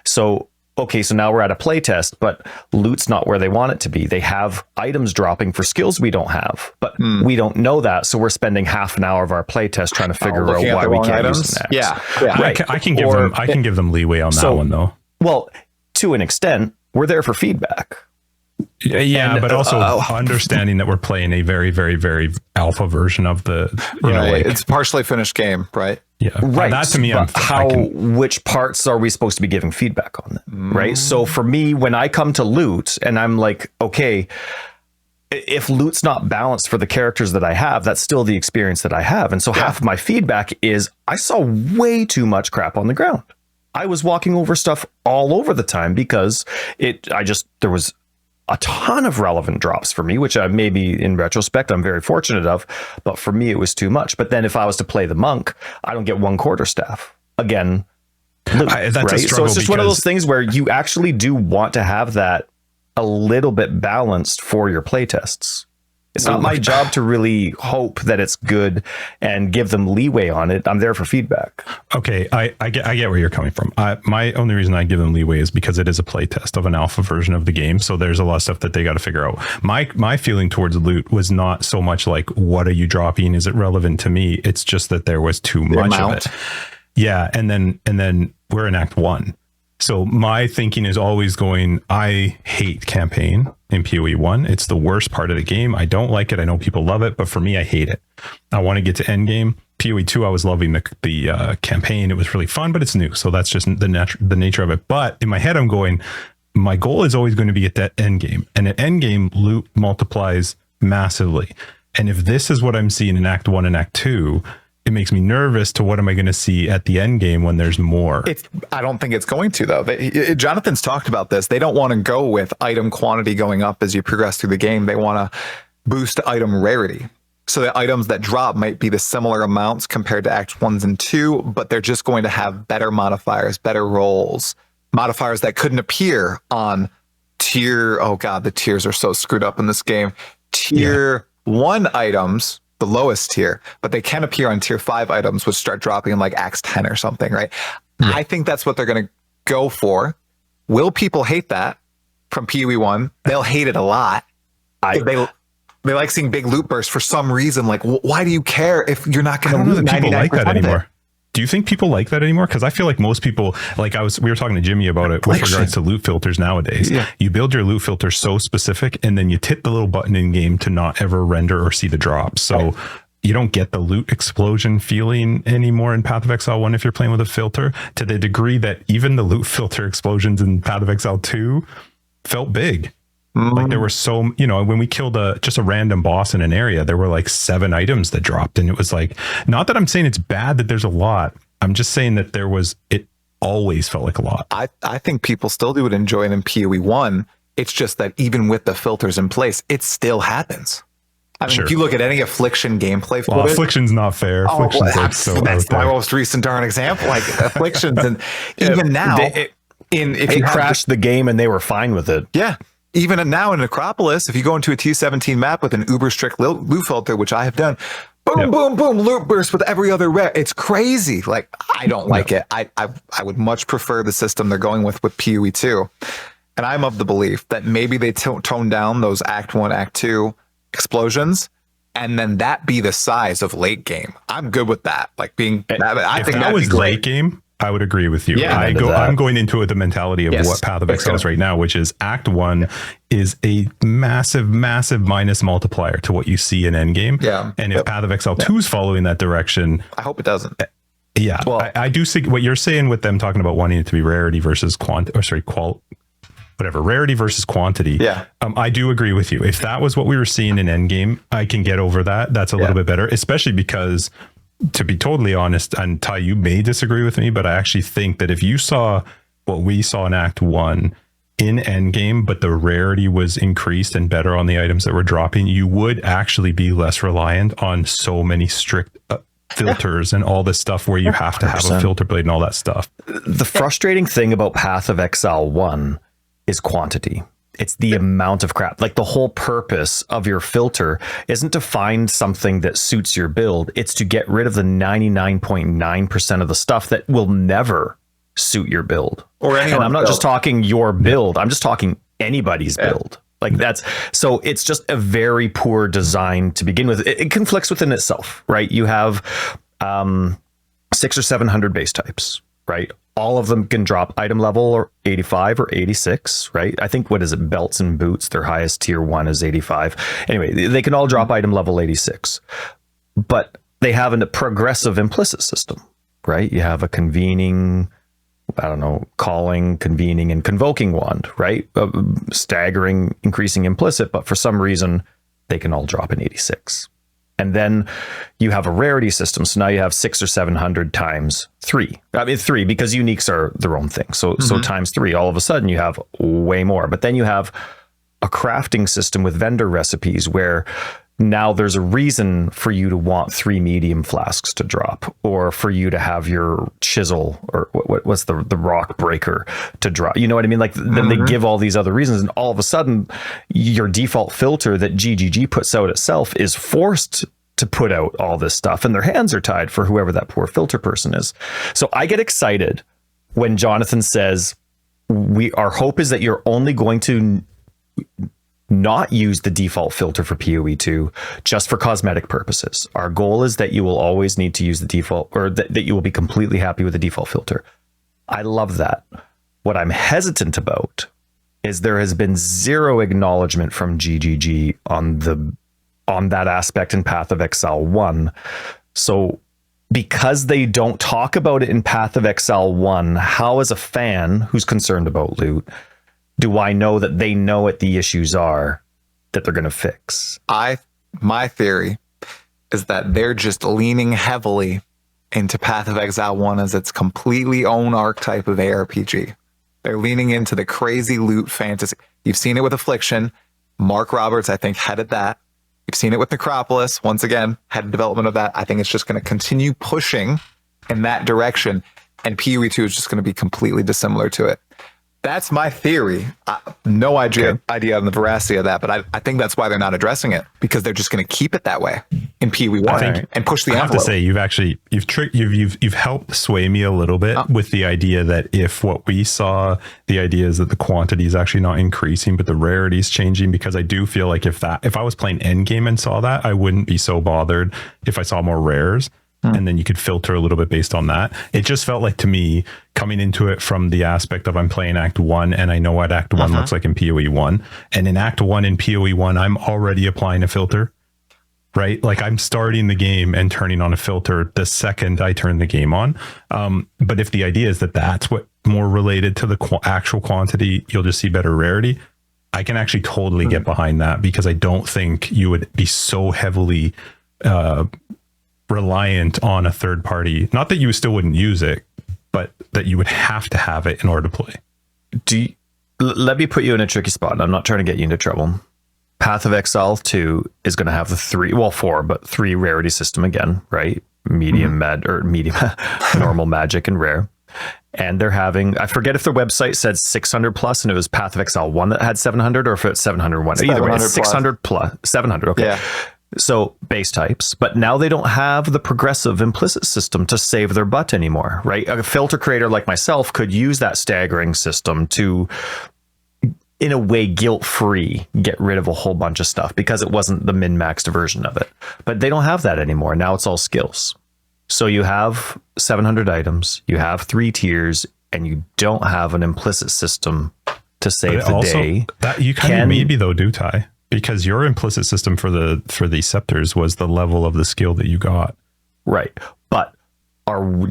So. Okay, so now we're at a play test, but loot's not where they want it to be. They have items dropping for skills we don't have, but we don't know that. So we're spending half an hour of our play test trying to figure out why we can't use an axe. Yeah. Right. I can give them leeway on that one though. Well, to an extent, we're there for feedback. Yeah, but also understanding that we're playing a very, very, very alpha version of the, it's a partially finished game, right? Yeah, right. That to me, which parts are we supposed to be giving feedback on then, right? So for me, when I come to loot and I'm like, okay, if loot's not balanced for the characters that I have, that's still the experience that I have. And so half of my feedback is I saw way too much crap on the ground. I was walking over stuff all over the time because there was a ton of relevant drops for me, which maybe in retrospect, I'm very fortunate of, but for me, it was too much. But then if I was to play the monk, I don't get one quarterstaff. Again, loot, that's right? a struggle. So it's just one of those things where you actually do want to have that a little bit balanced for your playtests. It's not my job to really hope that it's good and give them leeway on it. I'm there for feedback. Okay, I get where you're coming from. My only reason I give them leeway is because it is a playtest of an alpha version of the game. So there's a lot of stuff that they got to figure out. My feeling towards loot was not so much like, what are you dropping? Is it relevant to me? It's just that there was too much of it. Yeah, and then we're in Act 1. So my thinking is always going, I hate campaign in POE 1. It's the worst part of the game. I don't like it. I know people love it, but for me, I hate it. I want to get to end game. POE 2, I was loving the campaign. It was really fun, but it's new. So that's just the nature of it. But in my head, I'm going, my goal is always going to be at that end game. And at end game, loot multiplies massively. And if this is what I'm seeing in Act 1 and Act 2, it makes me nervous to what am I going to see at the end game when there's more. I don't think it's going to, though. Jonathan's talked about this. They don't want to go with item quantity going up as you progress through the game. They want to boost item rarity. So the items that drop might be the similar amounts compared to Act 1s and 2, but they're just going to have better modifiers, better rolls, modifiers that couldn't appear on tier. Oh God, the tiers are so screwed up in this game. Tier 1 items, the lowest tier, but they can appear on tier 5 items, which start dropping in like Acts 10 or something, right? I think that's what they're going to go for. Will people hate that from POE 1? They'll hate it a lot. They like seeing big loot bursts for some reason. Like, why do you care if you're not going to loot 99% people like that anymore? Do you think people like that anymore? Because I feel like most people, like we were talking to Jimmy about it with regards to loot filters nowadays. Yeah. You build your loot filter so specific, and then you hit the little button in game to not ever render or see the drops. So you don't get the loot explosion feeling anymore in Path of Exile 1 if you're playing with a filter, to the degree that even the loot filter explosions in Path of Exile 2 felt big. Like there were so, when we killed just a random boss in an area, there were like 7 items that dropped. And it was like, not that I'm saying it's bad that there's a lot. I'm just saying that it always felt like a lot. I think people still would enjoy it in POE 1. It's just that even with the filters in place, it still happens. I mean, if you look at any Affliction gameplay footage, Affliction's not fair. That's my most recent darn example. Like Afflictions, and even now, it crashed the game and they were fine with it. Yeah. Even now in Necropolis, if you go into a T17 map with an uber strict loot filter, which I have done, boom, boom, boom, loot burst with every other rare. It's crazy. Like, I don't like it. I would much prefer the system they're going with POE 2. And I'm of the belief that maybe they tone down those Act 1, Act 2 explosions, and then that be the size of late game. I'm good with that. Like being, I think that was late game. I would agree with you. Yeah, I'm going into it the mentality of what Path of Exile is right now, which is Act 1 is a massive, massive minus multiplier to what you see in Endgame. Yeah. And if Path of Exile 2 is following that direction, I hope it doesn't. Yeah. Well, I do see what you're saying with them talking about wanting it to be rarity versus rarity versus quantity. Yeah. I do agree with you. If that was what we were seeing in Endgame, I can get over that. That's a little bit better, especially because, to be totally honest, and Ty, you may disagree with me, but I actually think that if you saw what we saw in Act 1 in Endgame, but the rarity was increased and better on the items that were dropping, you would actually be less reliant on so many strict filters and all this stuff where you have to have a filter blade and all that stuff. The frustrating thing about Path of Exile 1 is quantity. It's the amount of crap. Like the whole purpose of your filter isn't to find something that suits your build. It's to get rid of the 99.9% of the stuff that will never suit your build. And I'm not just talking your build. I'm just talking anybody's build. Like so it's just a very poor design to begin with. It conflicts within itself, right? You have 600 or 700 base types, right? all of them can drop item level or 85 or 86, right? I think, what is it? Belts and boots, their highest tier 1 is 85. Anyway, they can all drop item level 86. But they have a progressive implicit system, right? You have a convening, calling, convening, and convoking wand, right? Staggering, increasing implicit, but for some reason, they can all drop in 86. And then you have a rarity system. So now you have 600 or 700 times 3. I mean, 3, because uniques are their own thing. So times 3, all of a sudden you have way more. But then you have a crafting system with vendor recipes where now there's a reason for you to want 3 medium flasks to drop, or for you to have your chisel, or what's the rock breaker to drop. You know what I mean? Like, then they give all these other reasons, and all of a sudden your default filter that GGG puts out itself is forced to put out all this stuff, and their hands are tied for whoever that poor filter person is. So I get excited when Jonathan says, our hope is that you're only going to not use the default filter for PoE2 just for cosmetic purposes. Our goal is that you will always need to use the default, or that you will be completely happy with the default filter. I love that. What I'm hesitant about is there has been zero acknowledgement from GGG on that aspect in Path of Exile 1. So because they don't talk about it in Path of Exile 1, how, as a fan who's concerned about loot, do I know that they know what the issues are that they're going to fix? My theory is that they're just leaning heavily into Path of Exile 1 as its completely own archetype of ARPG. They're leaning into the crazy loot fantasy. You've seen it with Affliction. Mark Roberts, I think, headed that. You've seen it with Necropolis. Once again, head development of that. I think it's just going to continue pushing in that direction. And PoE2 is just going to be completely dissimilar to it. That's my theory. No idea on the veracity of that, but I think that's why they're not addressing it, because they're just going to keep it that way in PoE1 and push the envelope. I have to say, you've helped sway me a little bit with the idea that if what we saw, the idea is that the quantity is actually not increasing, but the rarity is changing, because I do feel like if I was playing endgame and saw that, I wouldn't be so bothered if I saw more rares. And then you could filter a little bit based on that. It just felt like, to me, coming into it from the aspect of I'm playing Act 1 and I know what Act 1 looks like in PoE 1. And in Act 1 in PoE 1, I'm already applying a filter, right? Like, I'm starting the game and turning on a filter the second I turn the game on. But if the idea is that that's what more related to the actual quantity, you'll just see better rarity. I can actually totally get behind that, because I don't think you would be so heavily reliant on a third party. Not that you still wouldn't use it, but that you would have to have it in order to play. Let me put you in a tricky spot, and I'm not trying to get you into trouble. Path of Exile 2 is going to have the 3 rarity system again, right? Medium, normal, magic, and rare. And they're having, I forget if their website said 600 plus and it was Path of Exile 1 that had 700, or if it's 701. Either way, it's 600 plus 700. Okay. Yeah. So base types, but now they don't have the progressive implicit system to save their butt anymore, right? A filter creator like myself could use that staggering system to, in a way, guilt-free get rid of a whole bunch of stuff, because it wasn't the min-maxed version of it. But they don't have that anymore. Now it's all skills. So you have 700 items, you have 3 tiers, and you don't have an implicit system to save the day. That you kind of maybe though, do Ty? Because your implicit system for the scepters was the level of the skill that you got. Right. But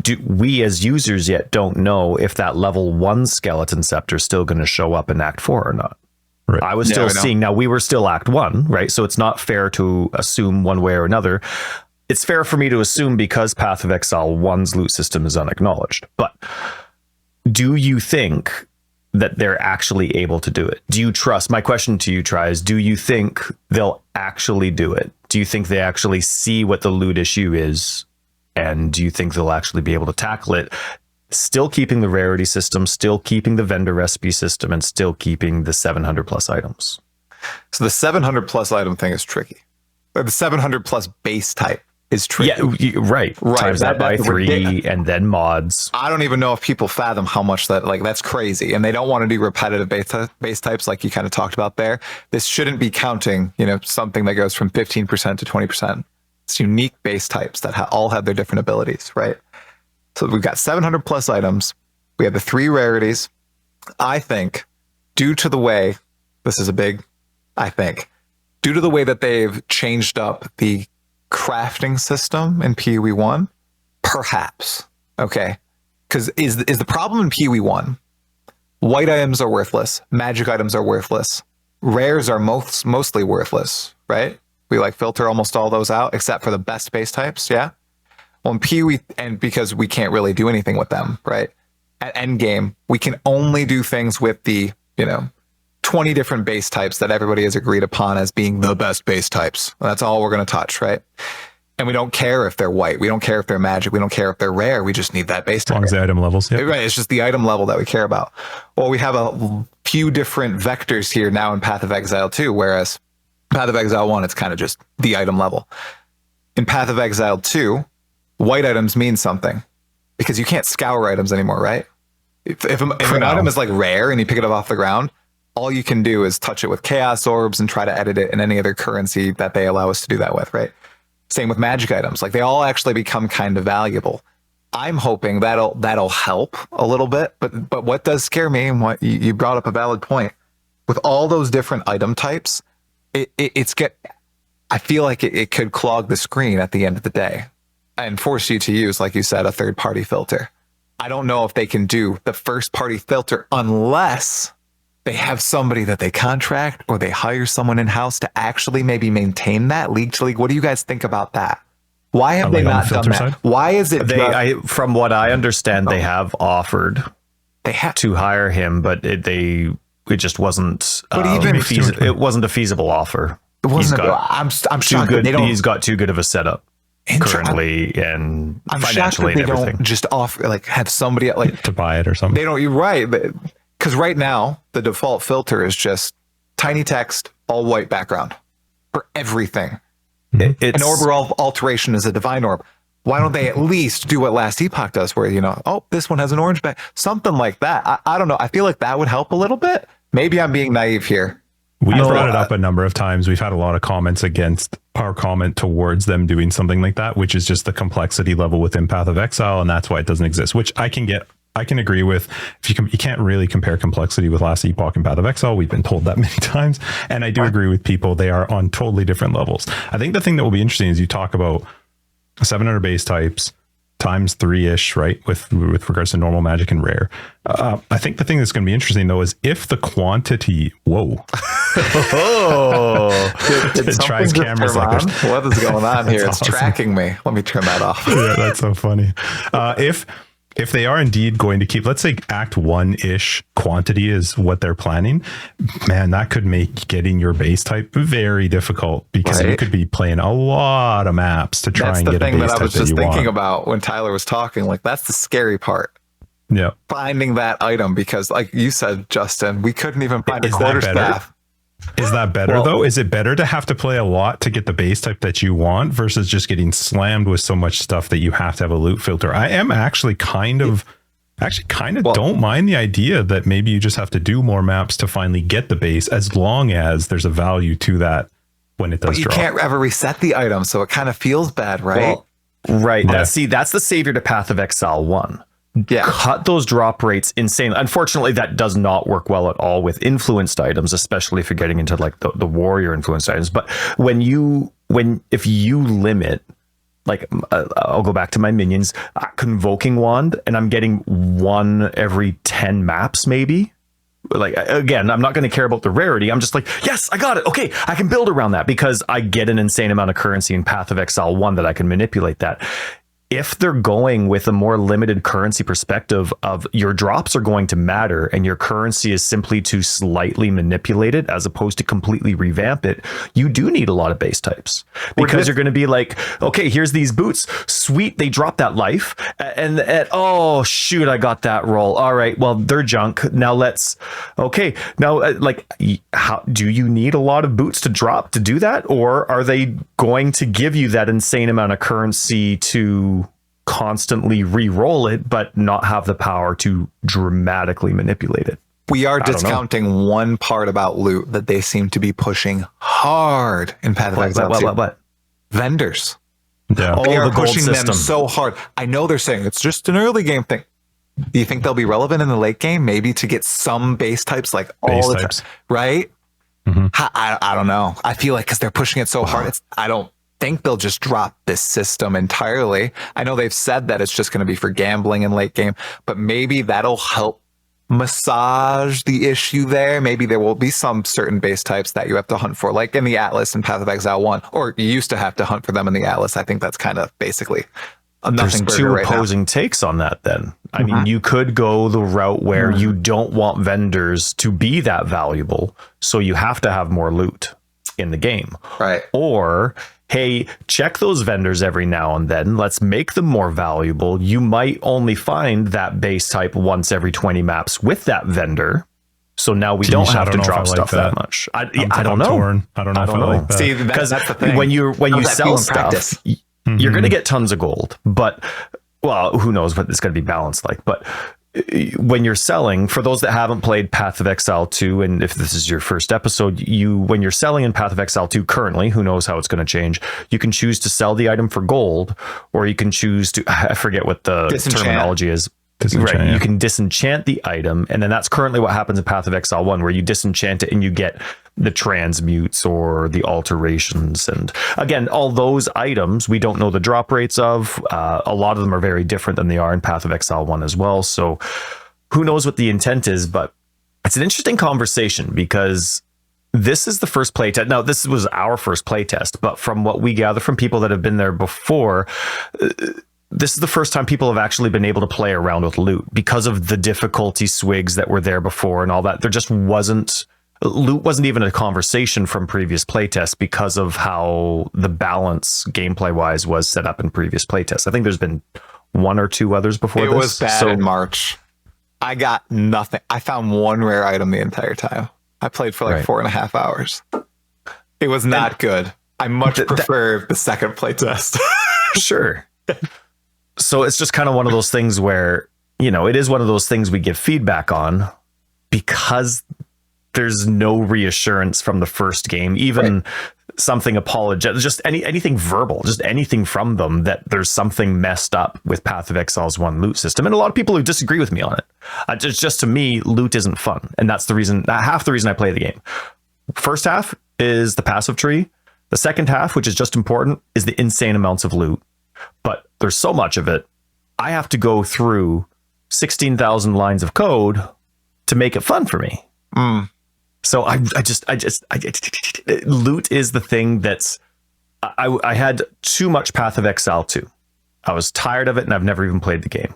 do we as users yet don't know if that level 1 skeleton scepter is still going to show up in Act 4 or not. Right. I was still seeing, now we were still Act 1, right? So it's not fair to assume one way or another. It's fair for me to assume because Path of Exile 1's loot system is unacknowledged. But do you think that they're actually able to do it? Do you trust? My question to you, Tri, is do you think they'll actually do it? Do you think they actually see what the loot issue is? And do you think they'll actually be able to tackle it, still keeping the rarity system, still keeping the vendor recipe system, and still keeping the 700 plus items? So the 700 plus item thing is tricky. Or the 700 plus base type is tricky. Yeah, right. Times that by 3 and then mods. I don't even know if people fathom how much that's crazy. And they don't want to do repetitive base types like you kind of talked about there. This shouldn't be counting, something that goes from 15% to 20%. It's unique base types that all have their different abilities, right? So we've got 700 plus items. We have the 3 rarities. I think, due to the way, this is a big, I think, due to the way that they've changed up the crafting system in PoE 1, perhaps, okay? Because is the problem in PoE 1, white items are worthless, magic items are worthless, rares are mostly worthless, right? We like filter almost all those out except for the best base types, yeah? Well, in PoE, and because we can't really do anything with them, right? At endgame, we can only do things with the, 20 different base types that everybody has agreed upon as being the best base types. That's all we're going to touch, right? And we don't care if they're white. We don't care if they're magic. We don't care if they're rare. We just need that base type. As long as the item levels. Yep. Right. It's just the item level that we care about. Well, we have a few different vectors here now in Path of Exile 2, whereas Path of Exile 1, it's kind of just the item level. In Path of Exile 2, white items mean something because you can't scour items anymore, right? If an item is like rare and you pick it up off the ground, all you can do is touch it with chaos orbs and try to edit it in any other currency that they allow us to do that with, right? Same with magic items. Like they all actually become kind of valuable. I'm hoping that'll help a little bit, but what does scare me, and what you brought up a valid point, with all those different item types, I feel like it could clog the screen at the end of the day and force you to use, like you said, a third-party filter. I don't know if they can do the first-party filter unless they have somebody that they contract or they hire someone in-house to actually maybe maintain that league to league. What do you guys think about that? Why have they not done that? Side? Why is it? From what I understand, they have offered to hire him, but it just wasn't. It wasn't a feasible offer. It wasn't. I'm shocked. He's got too good of a setup currently, and I'm financially, shocked that and everything. Don't just offer, like, have somebody like to buy it or something. They don't. You're right, because right now the default filter is just tiny text, all white background for everything. An orbital alteration is a divine orb. Why don't they at least do what Last Epoch does, where this one has an orange back, something like that? I don't know. I feel like that would help a little bit. Maybe I'm being naive here. We've brought it up a number of times. We've had a lot of comments against our comment towards them doing something like that, which is just the complexity level within Path of Exile, and that's why it doesn't exist, which I can agree with. If you can't really compare complexity with Last Epoch and Path of Exile. We've been told that many times, and I do agree with people. They are on totally different levels. I think the thing that will be interesting is you talk about 700 base types times 3-ish, right? With regards to normal, magic, and rare. I think the thing that's going to be interesting though is if the quantity. Whoa! It tries cameras like this. What is going on here? It's awesome. Tracking me. Let me turn that off. Yeah, that's so funny. If they are indeed going to keep, let's say Act 1-ish quantity is what they're planning, man, that could make getting your base type very difficult, because you could be playing a lot of maps to try and get a base type that you want. That's the thing that I was just thinking about when Tyler was talking. Like, that's the scary part. Yeah. Finding that item, because like you said, Justin, we couldn't even find a quarterstaff. Is that better though? Is it better to have to play a lot to get the base type that you want versus just getting slammed with so much stuff that you have to have a loot filter? I am actually kind of don't mind the idea that maybe you just have to do more maps to finally get the base, as long as there's a value to that when it does drop. But you can't ever reset the item, so it kind of feels bad, right? Right. Yeah. That's the savior to Path of Exile 1. Yeah. Cut those drop rates insane. Unfortunately, that does not work well at all with influenced items, especially if you're getting into like the warrior influenced items. But if you limit, like I'll go back to my minions, Convoking Wand, and I'm getting 1 every 10 maps, maybe. Like, again, I'm not going to care about the rarity. I'm just like, yes, I got it. Okay, I can build around that because I get an insane amount of currency in Path of Exile 1 that I can manipulate that. If they're going with a more limited currency perspective of your drops are going to matter and your currency is simply to slightly manipulate it as opposed to completely revamp it, you do need a lot of base types, because you're going to be like, okay, here's these boots. Sweet. They drop that life and oh shoot, I got that roll. All right. Well, they're junk. Now how do you need a lot of boots to drop to do that? Or are they going to give you that insane amount of currency to constantly re-roll it, but not have the power to dramatically manipulate it? We are discounting one part about loot that they seem to be pushing hard in Path of Exile. What? Vendors. Yeah. They are pushing them so hard. I know they're saying it's just an early game thing. Do you think they'll be relevant in the late game? Maybe to get some base types like Base all the types. time, right? I don't know. I feel like because they're pushing it so hard, I don't think they'll just drop this system entirely. I know they've said that it's just going to be for gambling in late game, but maybe that'll help massage the issue there. Maybe there will be some certain base types that you have to hunt for, like in the Atlas and Path of Exile 1, or you used to have to hunt for them in the Atlas. I think that's kind of basically a nothing There's burger two right now. opposing takes on that then. I mean, you could go the route where you don't want vendors to be that valuable, so you have to have more loot in the game. Right. Or, hey, check those vendors every now and then. Let's make them more valuable. You might only find that base type once every 20 maps with that vendor. So now we don't have to drop stuff that much. I don't know. Torn. I don't know if I like that. See, that's the thing. when you sell stuff, practice? you're going to get tons of gold, but well, who knows what it's going to be balanced like. But when you're selling, for those that haven't played Path of Exile 2, and if this is your first episode, when you're selling in Path of Exile 2 currently, who knows how it's going to change, you can choose to sell the item for gold, or you can choose to, I forget what the terminology is. Right, you can disenchant the item, and then that's currently what happens in Path of Exile 1, where you disenchant it and you get the transmutes or the alterations. And again, all those items we don't know the drop rates of. A lot of them are very different than they are in Path of Exile 1 as well. So who knows what the intent is, but it's an interesting conversation because this is the first playtest. Now, this was our first playtest, but from what we gather from people that have been there before, this is the first time people have actually been able to play around with loot because of the difficulty swigs that were there before and all that. There just loot wasn't even a conversation from previous playtests because of how the balance gameplay wise was set up in previous playtests. I think there's been one or two others before this. It was bad in March. I got nothing. I found one rare item the entire time. I played for like 4.5 hours. It was not good. I much prefer the second playtest. Sure. So it's just kind of one of those things where, it is one of those things we give feedback on because there's no reassurance from the first game, even something apologetic, just anything verbal, just anything from them that there's something messed up with Path of Exile's 1 loot system. And a lot of people who disagree with me on it. It's just, to me, loot isn't fun. And that's half the reason I play the game. First half is the passive tree. The second half, which is just important, is the insane amounts of loot. But there's so much of it, I have to go through 16,000 lines of code to make it fun for me. So I just loot is the thing that's, I had too much Path of Exile 2. I was tired of it and I've never even played the game.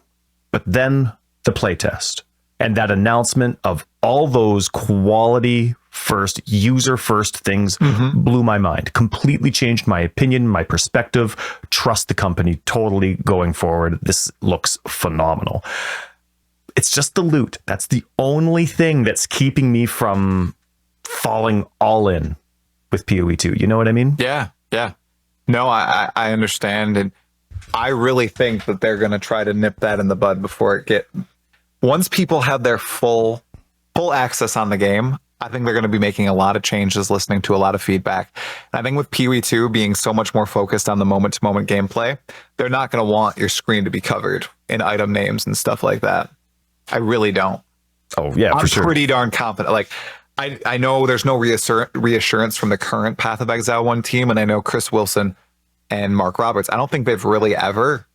But then the playtest and that announcement of all those quality first, user first things blew my mind, completely changed my opinion, my perspective, trust the company totally going forward. This looks phenomenal. It's just the loot. That's the only thing that's keeping me from falling all in with POE 2. You know what I mean? Yeah. No, I understand. And I really think that they're going to try to nip that in the bud before once people have their full access on the game, I think they're going to be making a lot of changes, listening to a lot of feedback. And I think with POE 2 being so much more focused on the moment-to-moment gameplay, they're not going to want your screen to be covered in item names and stuff like that. I really don't. Oh, yeah, I'm for sure. pretty darn confident. Like, I know there's no reassurance from the current Path of Exile 1 team, and I know Chris Wilson and Mark Roberts. I don't think they've really ever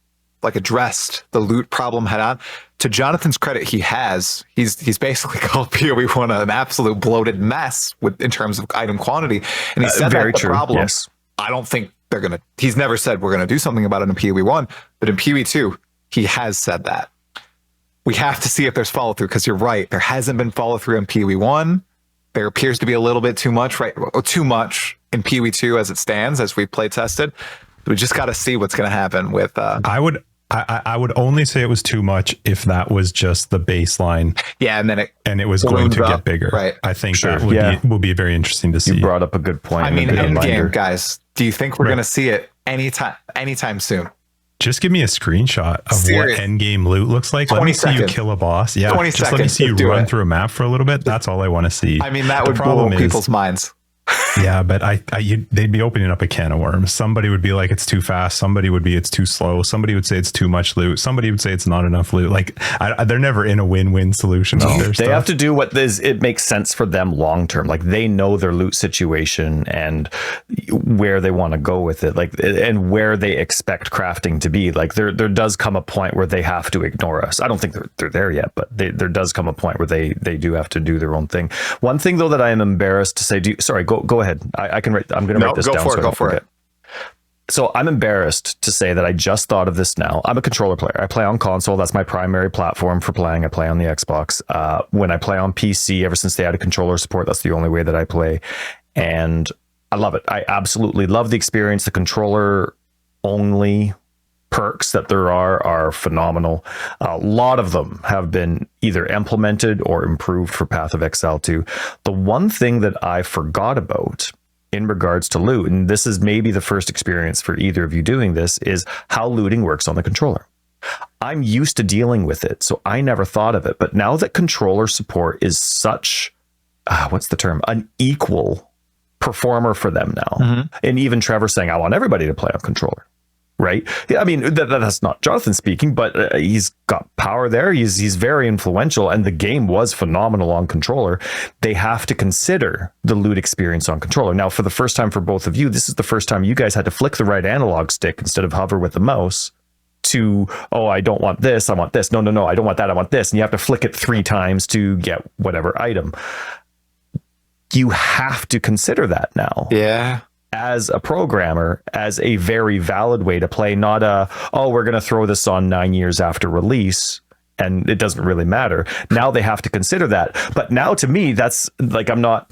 addressed the loot problem head on. To Jonathan's credit, he has. He's basically called POE 1 an absolute bloated mess in terms of item quantity, and he said very that's the true. problem. Yes. I don't think they're gonna. He's never said we're gonna do something about it in POE 1, but in POE 2, he has said that. We have to see if there's follow through because you're right. There hasn't been follow through in POE 1. There appears to be a little bit too much, right? Or too much in POE 2 as it stands, as we've play tested. We just got to see what's going to happen with. I would only say it was too much if that was just the baseline. Yeah, and then it was going to get bigger. Right. I think that will be very interesting to see. You brought up a good point. I mean, Endgame, guys. Do you think we're going to see it anytime soon? Just give me a screenshot of what endgame loot looks like. Let me see you kill a boss. Yeah, 20 just let me see you run through a map for a little bit. That's all I want to see. I mean, that would blow people's minds. Yeah, but they'd be opening up a can of worms. Somebody would be like, it's too fast. Somebody would be, it's too slow. Somebody would say it's too much loot. Somebody would say it's not enough loot. Like they're never in a win-win solution. They have to do what it makes sense for them long term. Like they know their loot situation and where they want to go with it, like, and where they expect crafting to be. Like there does come a point where they have to ignore us. I don't think they're there yet, but there does come a point where they do have to do their own thing. One thing though that I am embarrassed to say, go ahead. I can write. I'm going to write this down. Go for it. So I'm embarrassed to say that I just thought of this now. I'm a controller player. I play on console. That's my primary platform for playing. I play on the Xbox. When I play on PC, ever since they added controller support, that's the only way that I play. And I love it. I absolutely love the experience. The controller only perks that there are phenomenal. A lot of them have been either implemented or improved for Path of Exile 2. The one thing that I forgot about in regards to loot, and this is maybe the first experience for either of you doing this, is how looting works on the controller. I'm used to dealing with it, so I never thought of it. But now that controller support is such, what's the term, an equal performer for them now. And even Trevor saying, I want everybody to play on controller. Right. I mean, that's not Jonathan speaking, but he's got power there. He's very influential, and the game was phenomenal on controller. They have to consider the loot experience on controller. Now, for the first time for both of you, this is the first time you guys had to flick the right analog stick instead of hover with the mouse to, oh, I don't want this. I want this. No, I don't want that. I want this. And you have to flick it 3 times to get whatever item. You have to consider that now. Yeah. As a programmer, as a very valid way to play, not we're going to throw this on 9 years after release and it doesn't really matter. Now they have to consider that. But now to me, that's not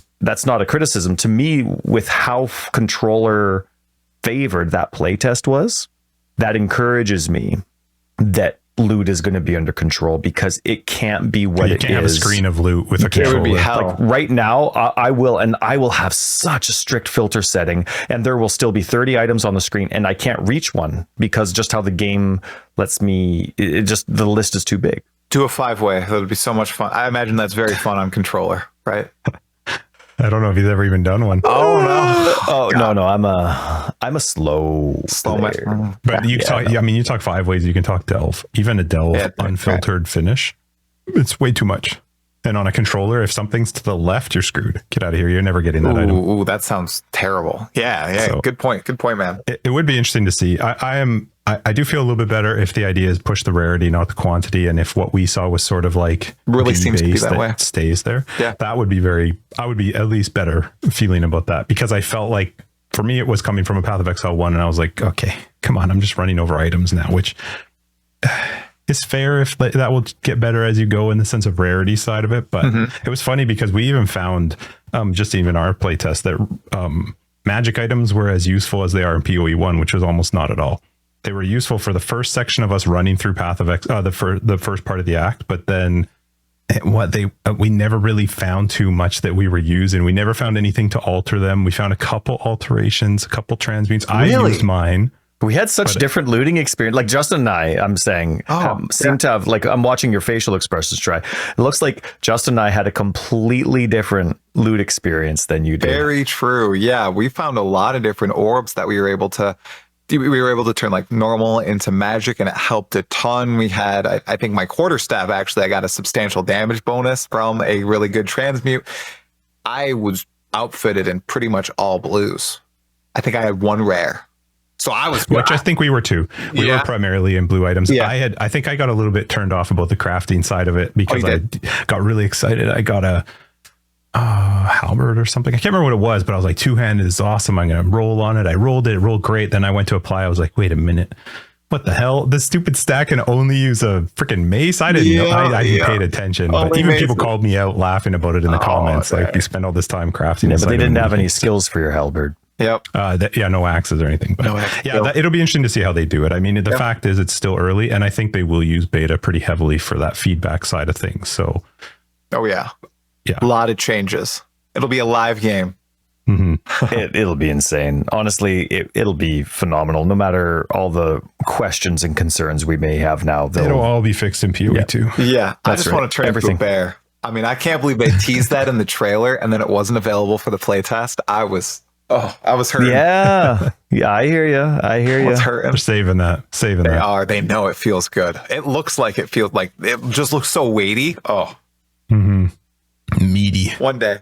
a criticism. To me, with how controller favored that playtest was, that encourages me that loot is going to be under control, because it can't be what it is. You can't have a screen of loot with a controller. It would be hell. Like right now, I will have such a strict filter setting, and there will still be 30 items on the screen, and I can't reach one because just how the game lets me. The list is too big. Do a 5-way. That would be so much fun. I imagine that's very fun on controller, right? I don't know if he's ever even done one. Oh no! Oh God. No! I'm a slow player. But you talk 5 ways. You can talk delve. Even a delve unfiltered finish, it's way too much. And on a controller, if something's to the left, you're screwed. Get out of here. You're never getting that item. Ooh, that sounds terrible. Yeah. So, good point, man. It would be interesting to see. I do feel a little bit better if the idea is push the rarity, not the quantity. And if what we saw was sort of like really seems to be that way, stays there. Yeah. That would be I would be at least better feeling about that, because I felt like for me, it was coming from a Path of Exile 1. And I was like, okay, come on. I'm just running over items now, which is fair if that will get better as you go in the sense of rarity side of it. But it was funny because we even found just even our playtest that magic items were as useful as they are in POE 1, which was almost not at all. They were useful for the first section of us running through Path of Exile, the first part of the act, but then we never really found too much that we were using. We never found anything to alter them. We found a couple alterations, a couple transmutes. Really? I used mine. We had such different looting experience. Like Justin and I'm saying, seem to have, like, I'm watching your facial expressions try. It looks like Justin and I had a completely different loot experience than you did. Very true. Yeah, we found a lot of different orbs that we were able to turn like normal into magic, and it helped a ton. We had, I think my quarterstaff, actually, I got a substantial damage bonus from a really good transmute. I was outfitted in pretty much all blues. I think I had 1 rare. So I was, which I think we were too. We were primarily in blue items. Yeah. I think I got a little bit turned off about the crafting side of it because I got really excited. I got a halberd or something. I can't remember what it was, but I was like, 2-handed is awesome. I'm going to roll on it. I rolled it. It rolled great. Then I went to apply. I was like, wait a minute. What the hell? This stupid stack can only use a freaking mace. I didn't know. I paid attention. But even people called me out laughing about it in the comments. Like, you spend all this time crafting. Yeah, but they didn't have any skills for your halberd. Yep. No axes or anything. But it'll be interesting to see how they do it. I mean, the fact is it's still early, and I think they will use beta pretty heavily for that feedback side of things. So, a lot of changes. It'll be a live game. It'll be insane. Honestly, it'll be phenomenal. No matter all the questions and concerns we may have now, it'll all be fixed in POE too. Yeah, I just want to turn into a bear. I mean, I can't believe they teased that in the trailer and then it wasn't available for the playtest. I was hurting. Yeah. Yeah, I hear you. I hear you. They're saving that. They are. They know it feels good. It looks like it just looks so weighty. Oh, meaty. One day.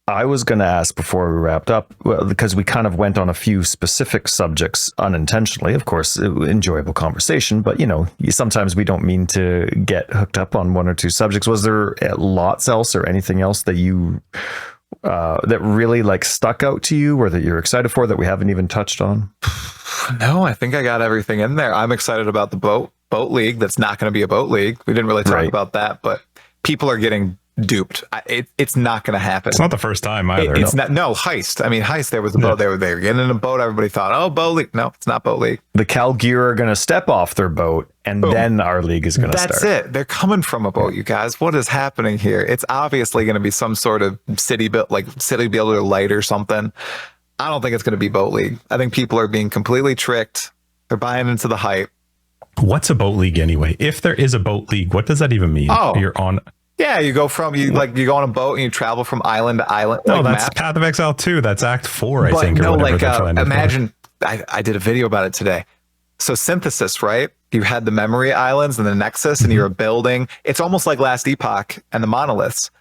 I was going to ask before we wrapped up, because we kind of went on a few specific subjects unintentionally. Of course, enjoyable conversation, but sometimes we don't mean to get hooked up on one or two subjects. Was there lots else or anything else that you that really like stuck out to you or that you're excited for that we haven't even touched on? No, I think I got everything in there. I'm excited about the boat league. That's not going to be a boat league. We didn't really talk about that, but people are getting duped. It's not going to happen. It's not the first time either. It's not. No, Heist. I mean, Heist. There was a boat. They were getting in a boat. Everybody thought, oh, boat league. No, it's not boat league. The Calgear are going to step off their boat, and then our league is going to start. That's it. They're coming from a boat, you guys. What is happening here? It's obviously going to be some sort of city builder light or something. I don't think it's going to be boat league. I think people are being completely tricked. They're buying into the hype. What's a boat league anyway? If there is a boat league, what does that even mean? Oh, you're on. Yeah, you go on a boat and you travel from island to island. No, that's maps. Path of Exile 2. That's Act 4, I think. No, imagine, I did a video about it today. So Synthesis, right? You had the memory islands and the Nexus, and you're building. It's almost like Last Epoch and the monoliths.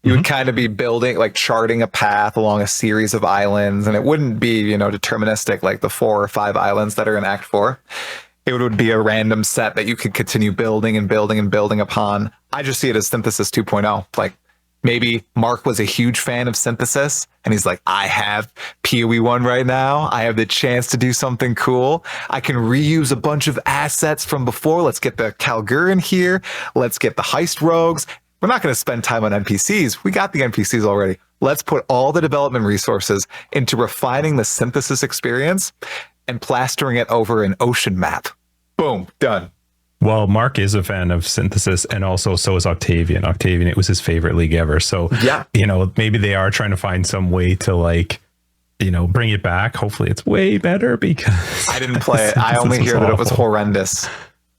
You would kind of be building, like charting a path along a series of islands, and it wouldn't be, deterministic like the 4 or 5 islands that are in Act 4. It would be a random set that you could continue building and building and building upon. I just see it as Synthesis 2.0. Like maybe Mark was a huge fan of Synthesis and he's like, I have POE 1 right now. I have the chance to do something cool. I can reuse a bunch of assets from before. Let's get the Calgear in here. Let's get the Heist rogues. We're not going to spend time on NPCs. We got the NPCs already. Let's put all the development resources into refining the Synthesis experience and plastering it over an ocean map. Boom, done. Well, Mark is a fan of Synthesis, and also so is Octavian. Octavian, it was his favorite league ever. So, maybe they are trying to find some way to bring it back. Hopefully it's way better because I didn't play it. I only hear that it was horrendous.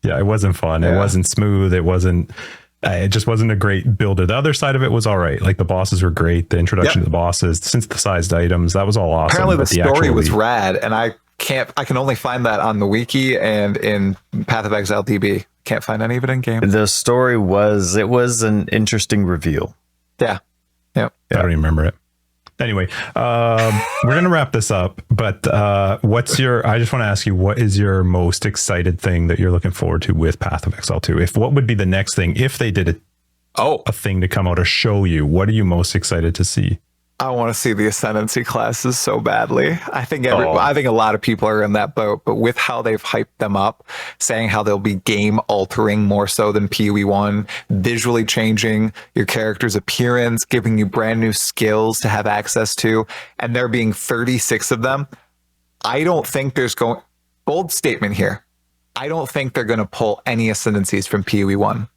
Yeah, it wasn't fun. Yeah. It wasn't smooth. It just wasn't a great build. The other side of it was all right. Like the bosses were great. The introduction to the bosses, the synthesized items, that was all awesome. Apparently the story was rad, and I can only find that on the wiki and in Path of Exile DB. Can't find any of it in game. The story was an interesting reveal. Yeah. Yep. I don't even remember it. Anyway, we're going to wrap this up, but I just want to ask you, what is your most excited thing that you're looking forward to with Path of Exile 2? What would be the next thing if they did a thing to come out or show you? What are you most excited to see? I want to see the Ascendancy classes so badly. I think I think a lot of people are in that boat, but with how they've hyped them up, saying how they'll be game altering more so than POE 1, visually changing your character's appearance, giving you brand new skills to have access to, and there being 36 of them. I don't think bold statement here. I don't think they're going to pull any Ascendancies from POE 1.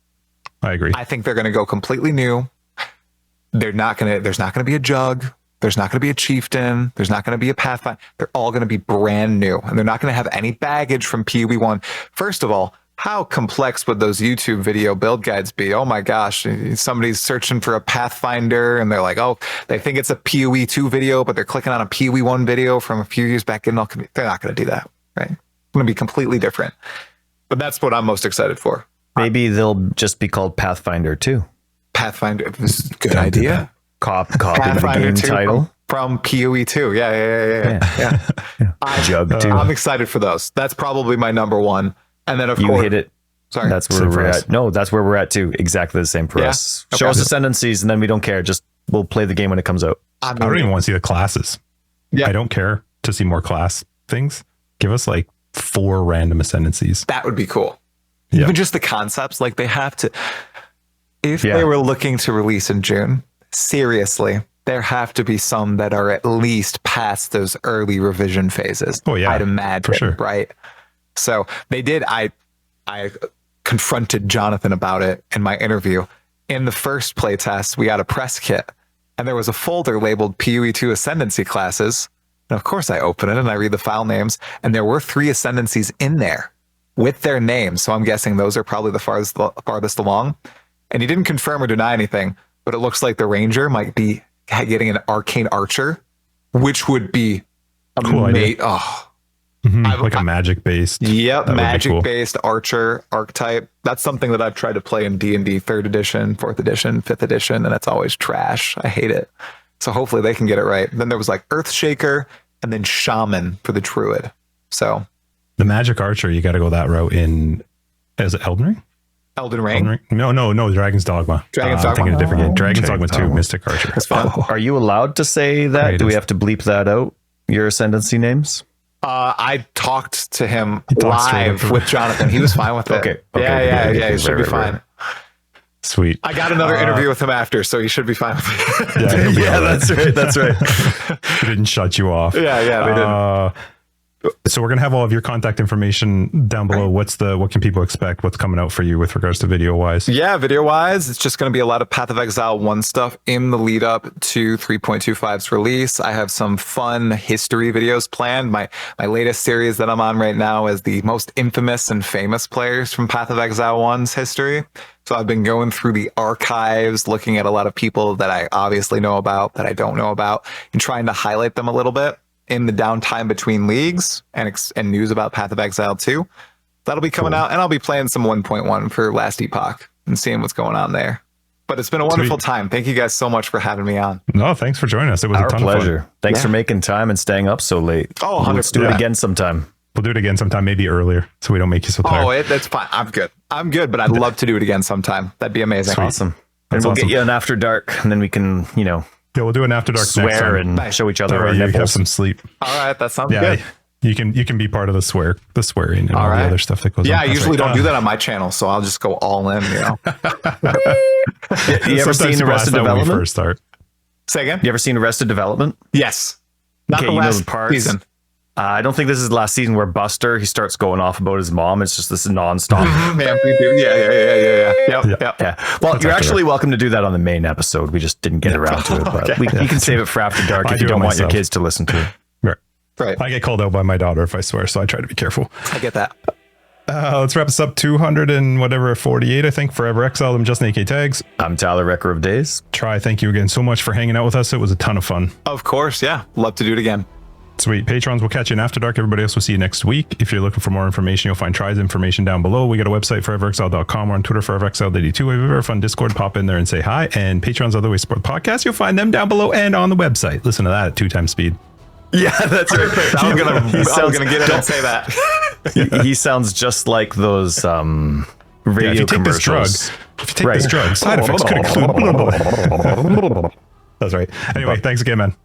I agree. I think they're going to go completely new. There's not going to be a jug. There's not going to be a chieftain. There's not going to be a pathfinder. They're all going to be brand new, and they're not going to have any baggage from POE 1. First of all, how complex would those YouTube video build guides be? Oh my gosh, somebody's searching for a pathfinder and they're like, oh, they think it's a POE 2 video, but they're clicking on a POE 1 video from a few years back. And they're not going to do that, right? It's going to be completely different. But that's what I'm most excited for. Maybe they'll just be called Pathfinder 2. Pathfinder, it was a good idea. Copy the game title from POE 2. Yeah. Jug 2. I'm excited for those. That's probably my number one. And then of course, hit it. Sorry, that's where we're at. No, that's where we're at too. Exactly the same for us. Okay. Show us Ascendancies, and then we don't care. We'll play the game when it comes out. I don't even want to see the classes. Yeah, I don't care to see more class things. Give us like 4 random Ascendancies. That would be cool. Yeah. Even just the concepts, like they have to. If they were looking to release in June, seriously, there have to be some that are at least past those early revision phases. Oh yeah, I'd imagine, for sure. Right? So they did. I confronted Jonathan about it in my interview. In the first playtest, we got a press kit, and there was a folder labeled POE 2 Ascendancy classes. And of course, I open it and I read the file names, and there were 3 Ascendancies in there with their names. So I'm guessing those are probably the farthest along. And he didn't confirm or deny anything, but it looks like the ranger might be getting an arcane archer, which would be Cool idea. Oh, like a magic based. yep, That would be magic cool. based archer archetype. That's something that I've tried to play in D&D 3rd edition, 4th edition, 5th edition, and it's always trash. I hate it. So hopefully they can get it right. Then there was like Earthshaker and then Shaman for the druid. So The magic archer, you got to go that route in. Is it Elden Ring? Elden Ring. No, Dragon's Dogma. Dragon's I'm thinking Dogma. a different game. Dragon's Dragon's Dogma 2, Dogma. Mystic Archer. That's fun. Are you allowed to say that? Do we have to bleep that out? Your Ascendancy names? I talked to him talks to him. live with Jonathan. He was fine with it. Okay. Yeah. He should be Right. fine. Sweet. I got another interview with him after, so he should be fine with it. Yeah, he'll be all right. That's right. He didn't shut you off. Yeah, they didn't. So we're gonna have all of your contact information down below. What can people expect? What's coming out for you with regards to video wise? Yeah, video wise, it's just going to be a lot of Path of Exile 1 stuff in the lead up to 3.25's release. I have some fun history videos planned. My latest series that I'm on right now is the most infamous and famous players from Path of Exile 1's history. So I've been going through the archives, looking at a lot of people that I obviously know about, that I don't know about, and trying to highlight them a little bit in the downtime between leagues and news about Path of Exile 2. That'll be coming out, and I'll be playing some 1.1 for Last Epoch and seeing what's going on there. But it's been a wonderful time. Thank you guys so much for having me on. No, thanks for joining us. It was Our a ton pleasure. of fun. Thanks for making time and staying up so late. Oh, 100%. Let's do it again sometime. We'll do it again sometime, maybe earlier, so we don't make you so tired. Oh, that's fine. I'm good, but I'd love to do it again sometime. That'd be amazing. Awesome. That's And we'll awesome. get you an After Dark, and then we can, Yeah, we'll do an after dark next swear time. and show each other That our way you have nipples. some sleep. All right, that sounds Yeah, good. you can be part of the swearing and all right. the other stuff that goes on. Yeah, I That's usually right. don't do that on my channel, so I'll just go all in. You ever Sometimes seen people ask Arrested that when we Development? first start. Say again? You ever seen Arrested Development? Yes. Not Okay, the you know last the parts? season. I don't think this is the last season where Buster, he starts going off about his mom. It's just this nonstop. Yeah, we do. Yeah. Yep. Yeah. Well, you're actually welcome to do that on the main episode. We just didn't get around to it, but you can save it for After Dark I if you do it don't want your myself. kids to listen to it. Right. I get called out by my daughter if I swear, so I try to be careful. I get that. Let's wrap this up. 200 and whatever, 48, I think. Forever Exiled. I'm Justin AK Tags. I'm Tyler, Wrecker of Days. Try. Thank you again so much for hanging out with us. It was a ton of fun. Of course. Yeah. Love to do it again. Sweet. Patrons, we'll catch you in After Dark. Everybody else will see you next week. If you're looking for more information, you'll find Try's information down below. We got a website, foreverexiled.com. We're on Twitter, foreverexiled82. We have a very fun Discord. Pop in there and say hi. And Patreon's other way to support the podcast. You'll find them down below and on the website. Listen to that at 2 times speed. Yeah, that's right. I'm gonna get in Don't and say that. he sounds just like those radio If you take this drug, commercials. this drug, side effects could include. That's right. Anyway, thanks again, man.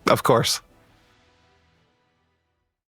Of course.